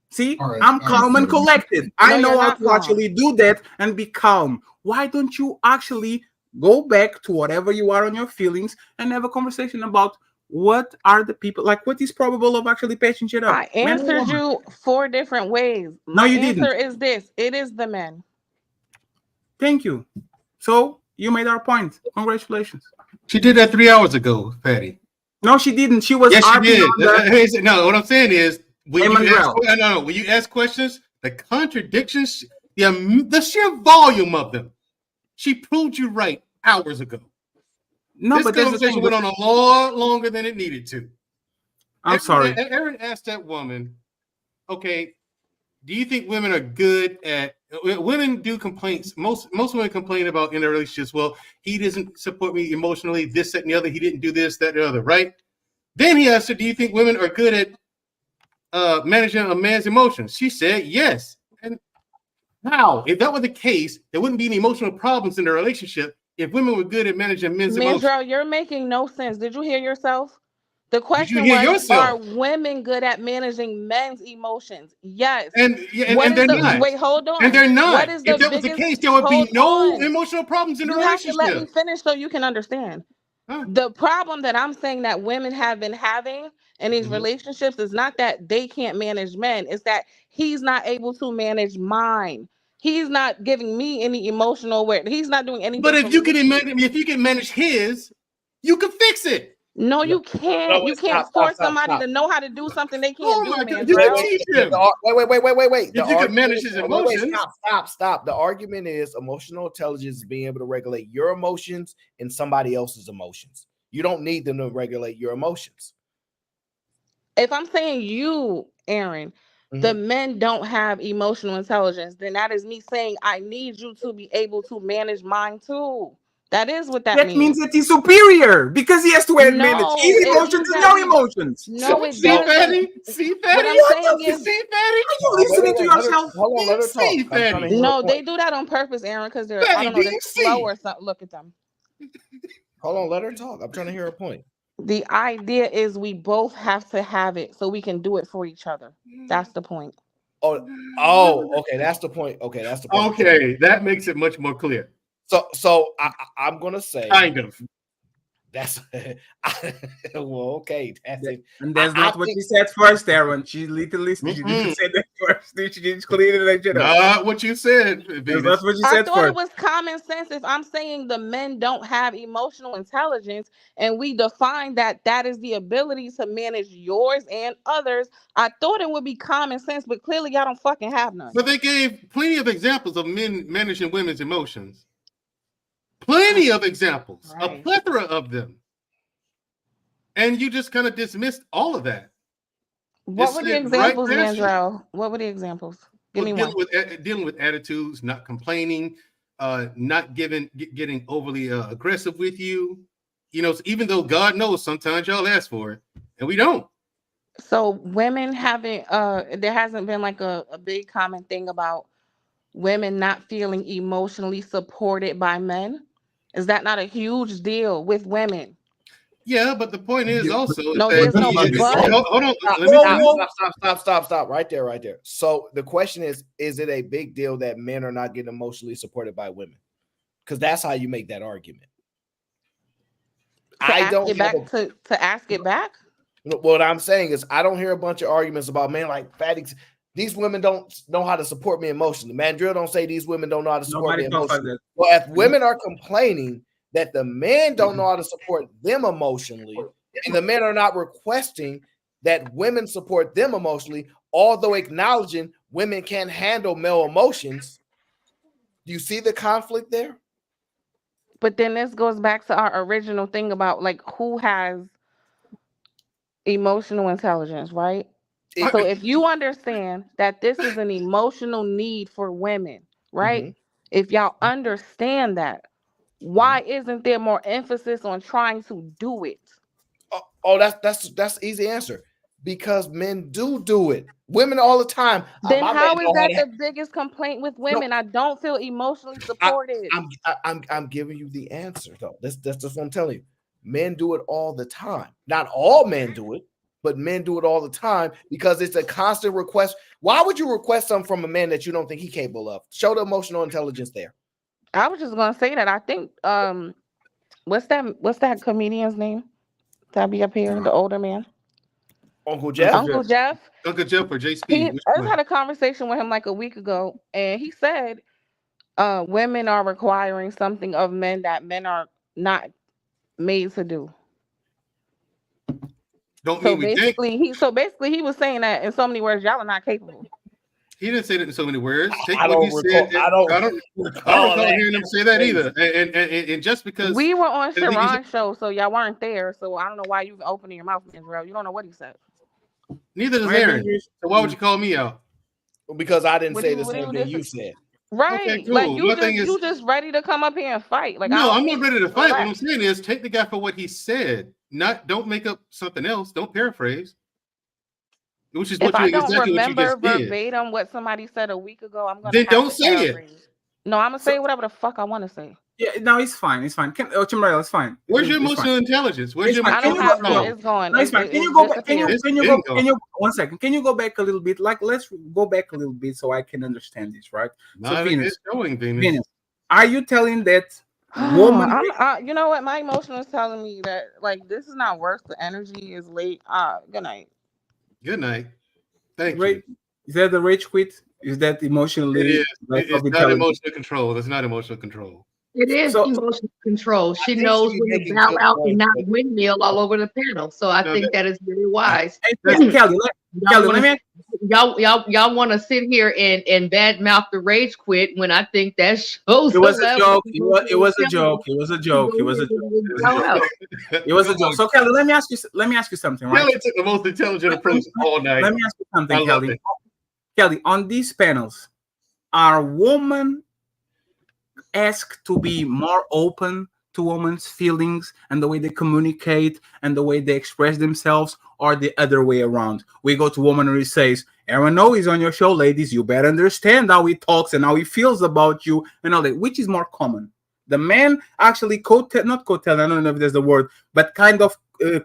See, right, I'm calm and collected. I know how to actually do that and be calm. Why don't you actually go back to whatever you are on your feelings and have a conversation about what are the people, like what is probable of actually patching shit up? I answered you 4 different ways. No, you didn't. My answer is this. It is the men. Thank you. So you made our point. Congratulations. She did that 3 hours ago, Patty. No, she didn't. She was. Yes, she did. No, what I'm saying is, when you ask questions, the contradictions, the sheer volume of them, she proved you right hours ago. No, this conversation went on a lot longer than it needed to. I'm sorry. Aaron asked that woman, okay, do you think women are good at women do complaints? Most women complain about in their relationships, well, he doesn't support me emotionally, this, that, and the other, he didn't do this, that, and the other, right? Then he asked her, do you think women are good at managing a man's emotions? She said yes. And how? If that were the case, there wouldn't be any emotional problems in the relationship if women were good at managing men's emotions. Mandrell, you're making no sense. Did you hear yourself? The question was, are women good at managing men's emotions? Yes. And they're not. Wait, hold on. And they're not. What is if that was the case, there would be no emotional problems in the relationship. You have to let me finish so you can understand. The problem that I'm saying that women have been having in these relationships is not that they can't manage men. It's that he's not able to manage mine. He's not giving me any emotional weight. He's not doing anything. But if you can manage his, you can fix it. No, you can't. You can't force somebody to know how to do something they can't do, man. You can teach him. Wait. If you can manage his emotions. Stop. The argument is emotional intelligence is being able to regulate your emotions and somebody else's emotions. You don't need them to regulate your emotions. If I'm saying you, Aaron, the men don't have emotional intelligence, then that is me saying I need you to be able to manage mine too. That is what that means. That means that he's superior because he has to manage his emotions and your emotions. No, it doesn't. See, Fatty? What I'm saying is, see, Fatty? Are you listening to yourself? Hold on, let her talk. Fatty. No, they do that on purpose, Aaron, because they're they're slow or something. Look at them. Hold on, let her talk. I'm trying to hear her point. The idea is we both have to have it so we can do it for each other. That's the point. Oh, okay. That's the point. Okay, that's the point. Okay, that makes it much more clear. So I'm gonna say kind of. That's well, okay. That's it. And that's not what she said first, Aaron. She literally she didn't say that first. She just clearly let you know. Not what you said. That's not what you I said thought first. it was common sense. If I'm saying the men don't have emotional intelligence, and we define that is the ability to manage yours and others, I thought it would be common sense. But clearly, y'all don't fucking have none. But they gave plenty of examples of men managing women's emotions. Plenty of examples, a plethora of them. And you just kind of dismissed all of that. What were the examples, Mandrell? What were the examples? Give me one. Dealing with attitudes, not complaining, not getting overly aggressive with you. You know, even though God knows sometimes y'all ask for it, and we don't. So women haven't. There hasn't been like a big common thing about women not feeling emotionally supported by men. Is that not a huge deal with women? Yeah, but the point is also no, there's no but. Hold on. Stop right there. So the question is it a big deal that men are not getting emotionally supported by women? Because that's how you make that argument. To ask it back. What I'm saying is I don't hear a bunch of arguments about men like fatties. These women don't know how to support me emotionally. Mandrill don't say these women don't know how to support me emotionally. Well, if women are complaining that the men don't know how to support them emotionally, and the men are not requesting that women support them emotionally, although acknowledging women can't handle male emotions, do you see the conflict there? But then this goes back to our original thing about like who has emotional intelligence, right? So if you understand that this is an emotional need for women, right? Mm-hmm. If y'all understand that, why isn't there more emphasis on trying to do it? Oh, that's easy answer. Because men do it. Women all the time. Then how is that the biggest complaint with women? No, I don't feel emotionally supported. I'm giving you the answer though. That's just what I'm telling you. Men do it all the time. Not all men do it, but men do it all the time because it's a constant request. Why would you request something from a man that you don't think he's capable of? Show the emotional intelligence there. I was just gonna say that. I think what's that comedian's name? That be up here, the older man. Uncle Jeff. Uncle Jeff or JSP. I had a conversation with him like a week ago, and he said women are requiring something of men that men are not made to do. So basically he was saying that in so many words, y'all are not capable. He didn't say that in so many words. Take what he said. I don't recall hearing him say that either. And just because we were on Sharon's show, so y'all weren't there. So I don't know why you opening your mouth, Israel. You don't know what he said. Neither does Aaron. So why would you call me out? Because I didn't say the same thing you said. Right. Okay, cool. Like you just ready to come up here and fight. Like no, I'm not ready to fight. What I'm saying is take the guy for what he said. Don't make up something else. Don't paraphrase. Which is if I don't exactly remember verbatim what somebody said a week ago, I'm gonna then don't say it. No, I'm gonna say whatever the fuck I want to say. Yeah, no, it's fine. It's fine. Chimray, it's fine. Where's your emotional intelligence? Where's your? I don't have none. It's gone. No, it's fine. Can you go back? Can you 1 second? Can you go back a little bit? Like, let's go back a little bit so I can understand this, right? So, Venus, are you telling that woman? You know what? My emotional is telling me that like this is not worth the energy. Is late. Good night. Good night. Thank you. Is that the rage quit? Is that emotionally? It is. It's not emotional control. That's not emotional control. It is emotional control. She knows when to bow out and not windmill all over the panel. So I think that is very wise. Kelly, let me. Y'all want to sit here and badmouth the rage quit when I think that shows. It was a joke. It was a joke. It was a joke. It was a joke. It was a joke. So Kelly, let me ask you something. Right? Kelly took the most intelligent approach all night. Let me ask you something, Kelly. Kelly, on these panels, are women asked to be more open to women's feelings and the way they communicate and the way they express themselves, or the other way around? We go to woman and he says, Aaron, no, he's on your show, ladies. You better understand how he talks and how he feels about you and all that. Which is more common? The man actually not coattail, I don't know if there's the word, but kind of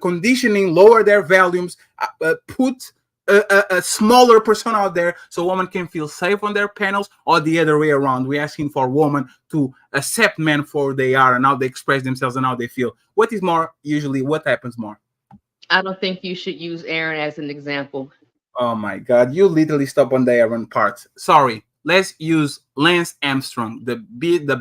conditioning, lower their volumes, put a smaller persona out there so women can feel safe on their panels, or the other way around? We're asking for women to accept men for who they are and how they express themselves and how they feel. What is more, usually, what happens more? I don't think you should use Aaron as an example. Oh my God, you literally stop on the Aaron part. Sorry, let's use Lance Armstrong, the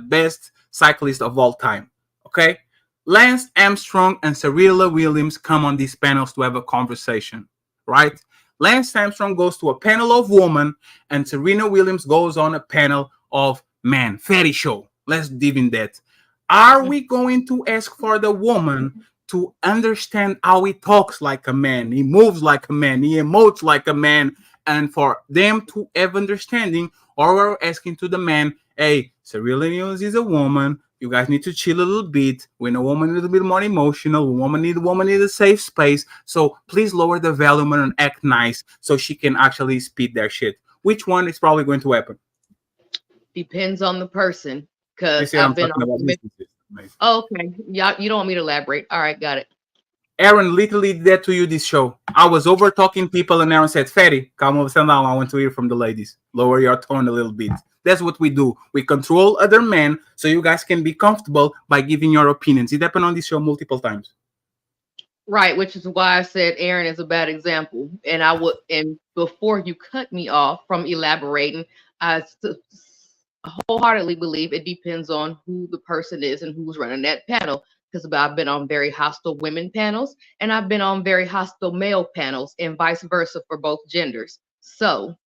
best cyclist of all time. Okay? Lance Armstrong and Serena Williams come on these panels to have a conversation, right? Lance Armstrong goes to a panel of women, and Serena Williams goes on a panel of men. Fatty show. Let's dive in that. Are we going to ask for the woman to understand how he talks like a man, he moves like a man, he emotes like a man, and for them to have understanding? Or we're asking to the man, hey, Serena Williams is a woman. You guys need to chill a little bit. When a woman is a little bit more emotional, a woman needs a safe space. So please lower the volume and act nice so she can actually speed their shit. Which one is probably going to happen? Depends on the person. Because I've been on. Oh, okay. Yeah, you don't want me to elaborate. All right, got it. Aaron literally did that to you this show. I was over talking people, and Aaron said, Fatty, come over, stand down. I want to hear from the ladies. Lower your tone a little bit. That's what we do. We control other men so you guys can be comfortable by giving your opinions. It happened on this show multiple times. Right, which is why I said Aaron is a bad example. And before you cut me off from elaborating, I wholeheartedly believe it depends on who the person is and who's running that panel. Because I've been on very hostile women panels and I've been on very hostile male panels and vice versa for both genders. So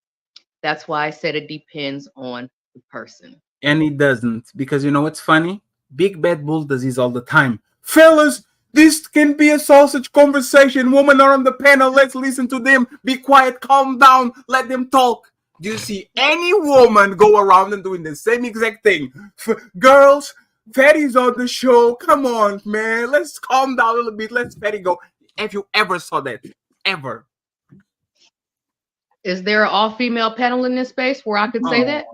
that's why I said it depends on the person. And it doesn't, because you know what's funny? Big Bad Bull does this all the time. Fellas, this can be a sausage conversation. Women are on the panel. Let's listen to them. Be quiet, calm down, let them talk. Do you see any woman go around and doing the same exact thing? Girls, Fatty's on the show. Come on, man. Let's calm down a little bit. Let's Fatty go. Have you ever saw that? Ever? Is there an all-female panel in this space where I could say that?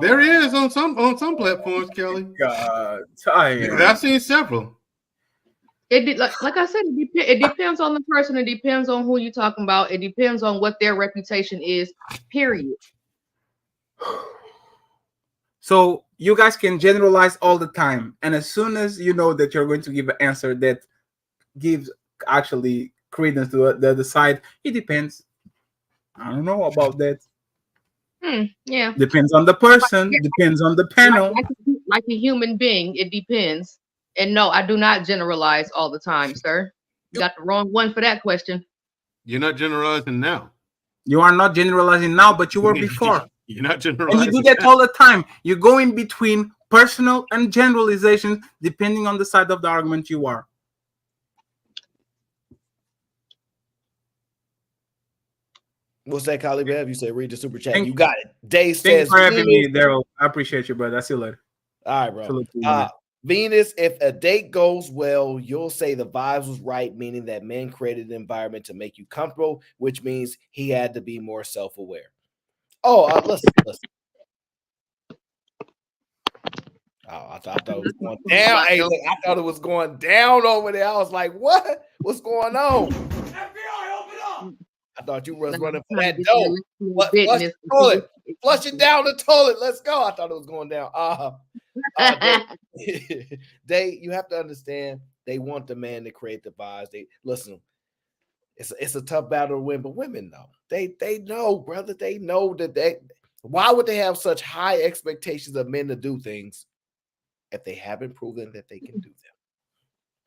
There is on some platforms, Kelly. God, I've seen several. Like I said, it depends on the person. It depends on who you're talking about. It depends on what their reputation is, period. So you guys can generalize all the time. And as soon as you know that you're going to give an answer that gives actually credence to the other side, it depends. I don't know about that. Yeah. Depends on the person. Depends on the panel. Like a human being, it depends. And no, I do not generalize all the time, sir. You got the wrong one for that question. You're not generalizing now. You are not generalizing now, but you were before. You're not generalizing. And you do that all the time. You go in between personal and generalizations depending on the side of the argument you are. What's that, Kali Bev? You said read the super chat. You got it. Dave says, thanks for having me, Daryl. I appreciate you, brother. I see you later. All right, bro. Venus, if a date goes well, you'll say the vibes was right, meaning that men created an environment to make you comfortable, which means he had to be more self-aware. Oh, listen. Oh, I thought it was going down. Hey, look, I thought it was going down over there. I was like, what? What's going on? FBI, open up! I thought you was running for that dope. Flush it down the toilet. Let's go. I thought it was going down. You have to understand, they want the man to create the vibes. They listen. It's a tough battle to win, but women know. They know, brother. They know that why would they have such high expectations of men to do things if they haven't proven that they can do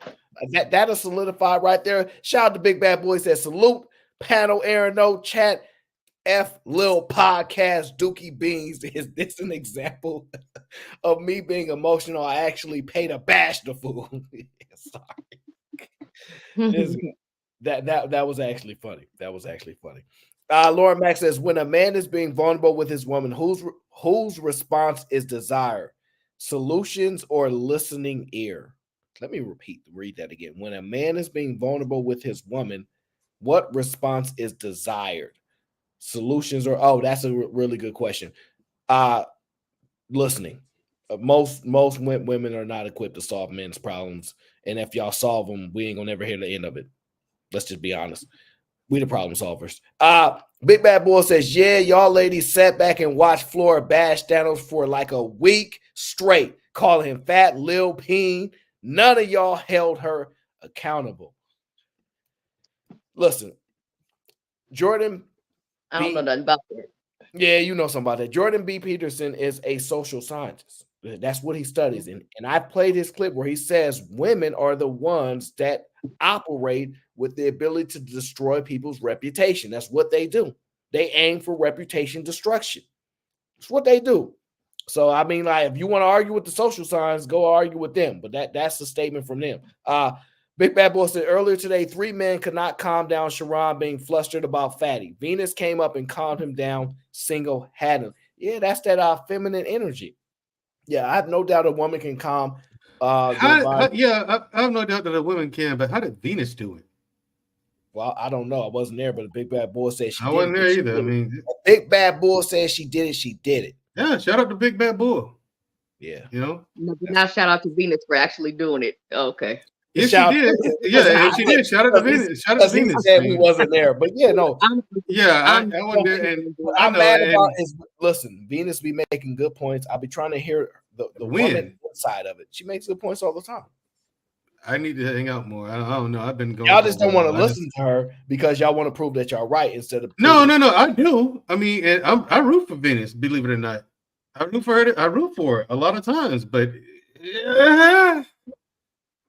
them? That'll solidify right there. Shout out to Big Bad Boy, says salute. Panel, Aaron, no chat, F Lil Podcast, Dookie Beans. Is this an example of me being emotional? I actually paid to bash the fool. Sorry. That was actually funny. That was actually funny. Laura Max says, when a man is being vulnerable with his woman, whose response is desire? Solutions or listening ear? Let me read that again. When a man is being vulnerable with his woman, what response is desired? Solutions or that's a really good question. Listening. Most women are not equipped to solve men's problems, and if y'all solve them, we ain't gonna never hear the end of it. Let's just be honest. We the problem solvers. Big Bad Boy says, yeah, y'all ladies sat back and watched Flora bash Thanos for like a week straight, calling him fat Lil Peen. None of y'all held her accountable. Listen, Jordan. I don't know nothing about that. Yeah, you know something about that. Jordan B. Peterson is a social scientist. That's what he studies. And I played his clip where he says women are the ones that operate with the ability to destroy people's reputation. That's what they do. They aim for reputation destruction. That's what they do. So, I mean, like, if you want to argue with the social science, go argue with them. But that's the statement from them. Big Bad Boy said earlier today, 3 men could not calm down Sharon being flustered about Fatty. Venus came up and calmed him down single-handedly. Yeah, that's that feminine energy. Yeah, I have no doubt a woman can calm. I have no doubt that a woman can, but how did Venus do it? Well, I don't know. I wasn't there, but the Big Bad Boy said she did it. I wasn't there either. I mean, Big Bad Boy said she did it. She did it. Yeah, shout out to Big Bad Boy. Yeah. You know? Now shout out to Venus for actually doing it. Okay. If she did, if she did, shout out to Venus. Shout out to Venus. He said he wasn't there, but yeah, no. I wasn't there, and I'm mad about is listen, Venus be making good points. I'll be trying to hear the woman side of it. She makes good points all the time. I need to hang out more. I don't know. I've been going. Y'all just don't want to listen to her because y'all want to prove that y'all right instead of No. I do. I mean, I root for Venus. Believe it or not, I root for her. I root for her a lot of times, but.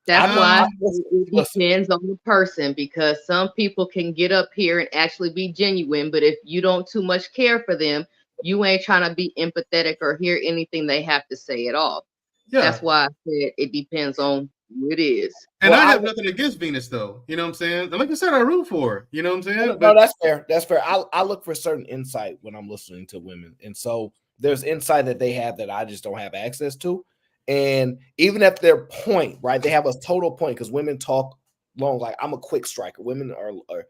That's why it depends on the person, because some people can get up here and actually be genuine, but if you don't too much care for them, you ain't trying to be empathetic or hear anything they have to say at all. Yeah. That's why I said it depends on who it is. And I have nothing against Venus, though. You know what I'm saying? Like I said, I root for her. You know what I'm saying? No, that's fair. That's fair. I look for certain insight when I'm listening to women. And so there's insight that they have that I just don't have access to. And even at their point, right, they have a total point because women talk long. Like, I'm a quick striker. Women are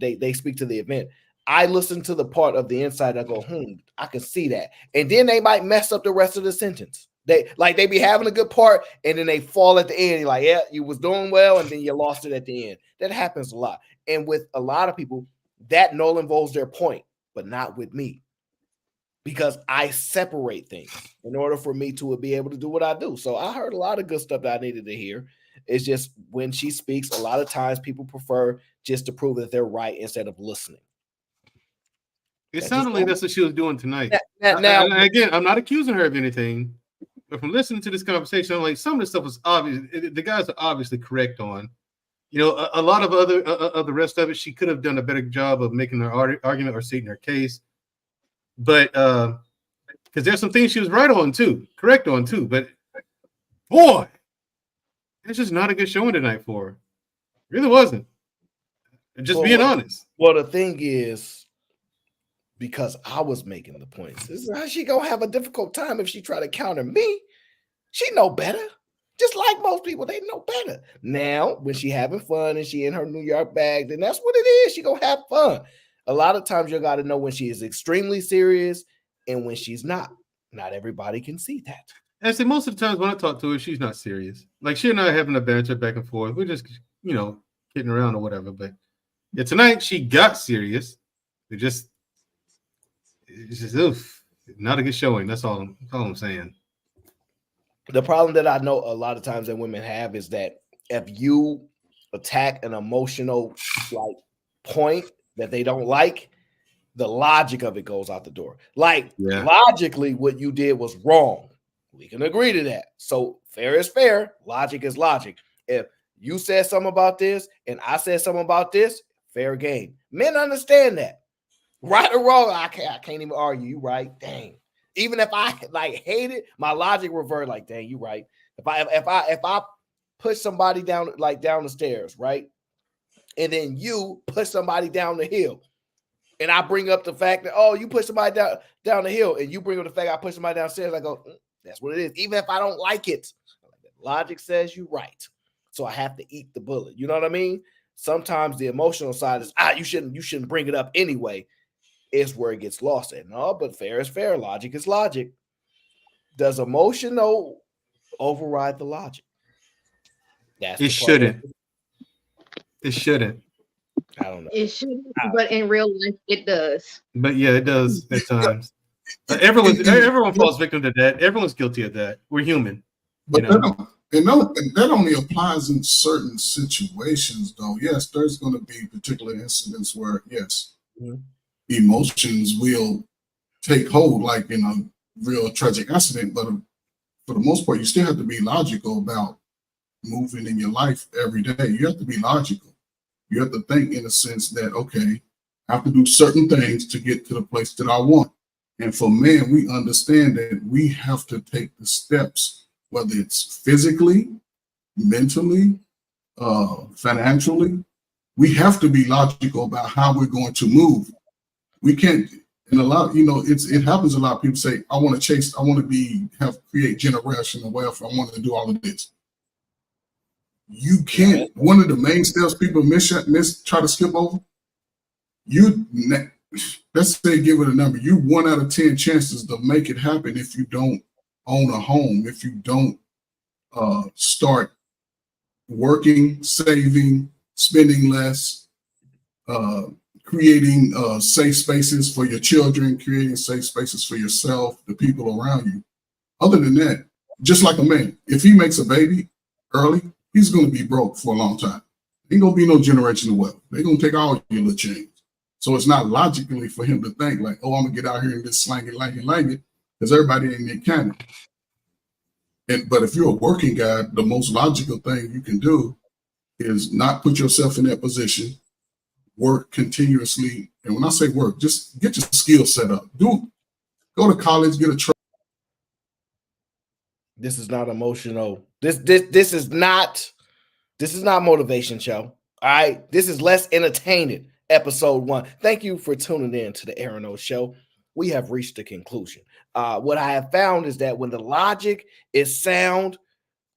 they speak to the event. I listen to the part of the inside. I go, I can see that. And then they might mess up the rest of the sentence. They be having a good part, and then they fall at the end. You're like, yeah, you was doing well, and then you lost it at the end. That happens a lot. And with a lot of people, that null and voids their point, but not with me. Because I separate things in order for me to be able to do what I do. So I heard a lot of good stuff that I needed to hear. It's just when she speaks, a lot of times people prefer just to prove that they're right instead of listening. It sounded like that's what she was doing tonight. Now, again, I'm not accusing her of anything, but from listening to this conversation, I'm like, some of the stuff was obvious. The guys are obviously correct on. You know, a lot of the rest of it, she could have done a better job of making her argument or stating her case. But because there's some things she was right on too, correct on too. But boy, it's just not a good showing tonight for her. Really wasn't. Just being honest. Well, the thing is, because I was making the points, this is how she gonna have a difficult time if she try to counter me. She know better. Just like most people, they know better. Now, when she having fun and she in her New York bag, then that's what it is. She gonna have fun. A lot of times you got to know when she is extremely serious and when she's not. Not everybody can see that. And see, most of the times when I talk to her, she's not serious. Like, she and I having a banter back and forth. We're just, kidding around or whatever. But yeah, tonight she got serious. It's just not a good showing. That's all I'm saying. The problem that I know a lot of times that women have is that if you attack an emotional point that they don't like, the logic of it goes out the door. Logically, what you did was wrong. We can agree to that. So fair is fair. Logic is logic. If you said something about this and I said something about this, fair game. Men understand that. Right or wrong, I can't even argue. You right. Dang. Even if I hate it, my logic revert like, dang, you right. If I push somebody down the stairs, right? And then you push somebody down the hill. And I bring up the fact that, you push somebody down the hill, and you bring up the fact I push somebody downstairs. I go, that's what it is. Even if I don't like it, logic says you're right. So I have to eat the bullet. You know what I mean? Sometimes the emotional side is, you shouldn't bring it up anyway. Is where it gets lost. And no, but fair is fair. Logic is logic. Does emotion override the logic? It shouldn't. It shouldn't. I don't know. It shouldn't, but in real life, it does. But yeah, it does at times. Everyone falls victim to that. Everyone's guilty of that. We're human. But that only applies in certain situations, though. Yes, there's going to be particular incidents where, yes, emotions will take hold, like in a real tragic accident. But for the most part, you still have to be logical about moving in your life every day. You have to be logical. You have to think in a sense that, okay, I have to do certain things to get to the place that I want. And for men, we understand that we have to take the steps, whether it's physically, mentally, financially. We have to be logical about how we're going to move. We can't, and a lot, it happens a lot. People say, I want to create generational wealth. I want to do all of this. You can't. One of the main steps people try to skip over. Let's say, give it a number. You 1 out of 10 chances to make it happen if you don't own a home, if you don't start working, saving, spending less, creating safe spaces for your children, creating safe spaces for yourself, the people around you. Other than that, just like a man, if he makes a baby early, he's going to be broke for a long time. Ain't going to be no generational wealth. They're going to take all your little change. So it's not logically for him to think like, oh, I'm going to get out here and just slang it, because everybody ain't that kind of. But if you're a working guy, the most logical thing you can do is not put yourself in that position, work continuously. And when I say work, just get your skill set up. Go to college, get a trade. This is not emotional. This is not motivation show. All right. This is less entertaining. Episode 1. Thank you for tuning in to the Aaron O Show. We have reached the conclusion. What I have found is that when the logic is sound,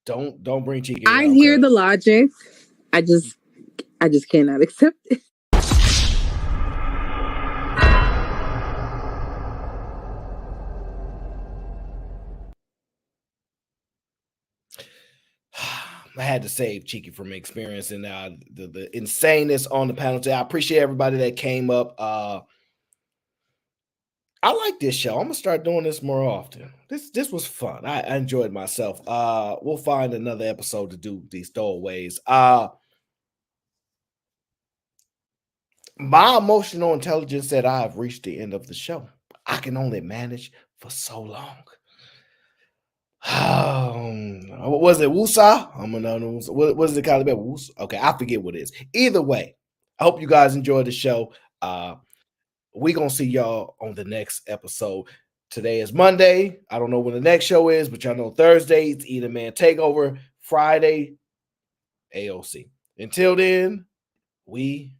don't bring cheeky. I hear the logic. I just cannot accept it. I had to save Cheeky from experiencing the insaneness on the panel today. I appreciate everybody that came up. I like this show. I'm gonna start doing this more often. This was fun. I enjoyed myself. We'll find another episode to do these throwaways. My emotional intelligence said I have reached the end of the show. I can only manage for so long. What was it? Woosa? I'm gonna know. What is it called? Okay, I forget what it is. Either way, I hope you guys enjoyed the show. We're gonna see y'all on the next episode. Today is Monday. I don't know when the next show is, but y'all know Thursday it's Eat a Man Takeover. Friday, AOC. Until then, we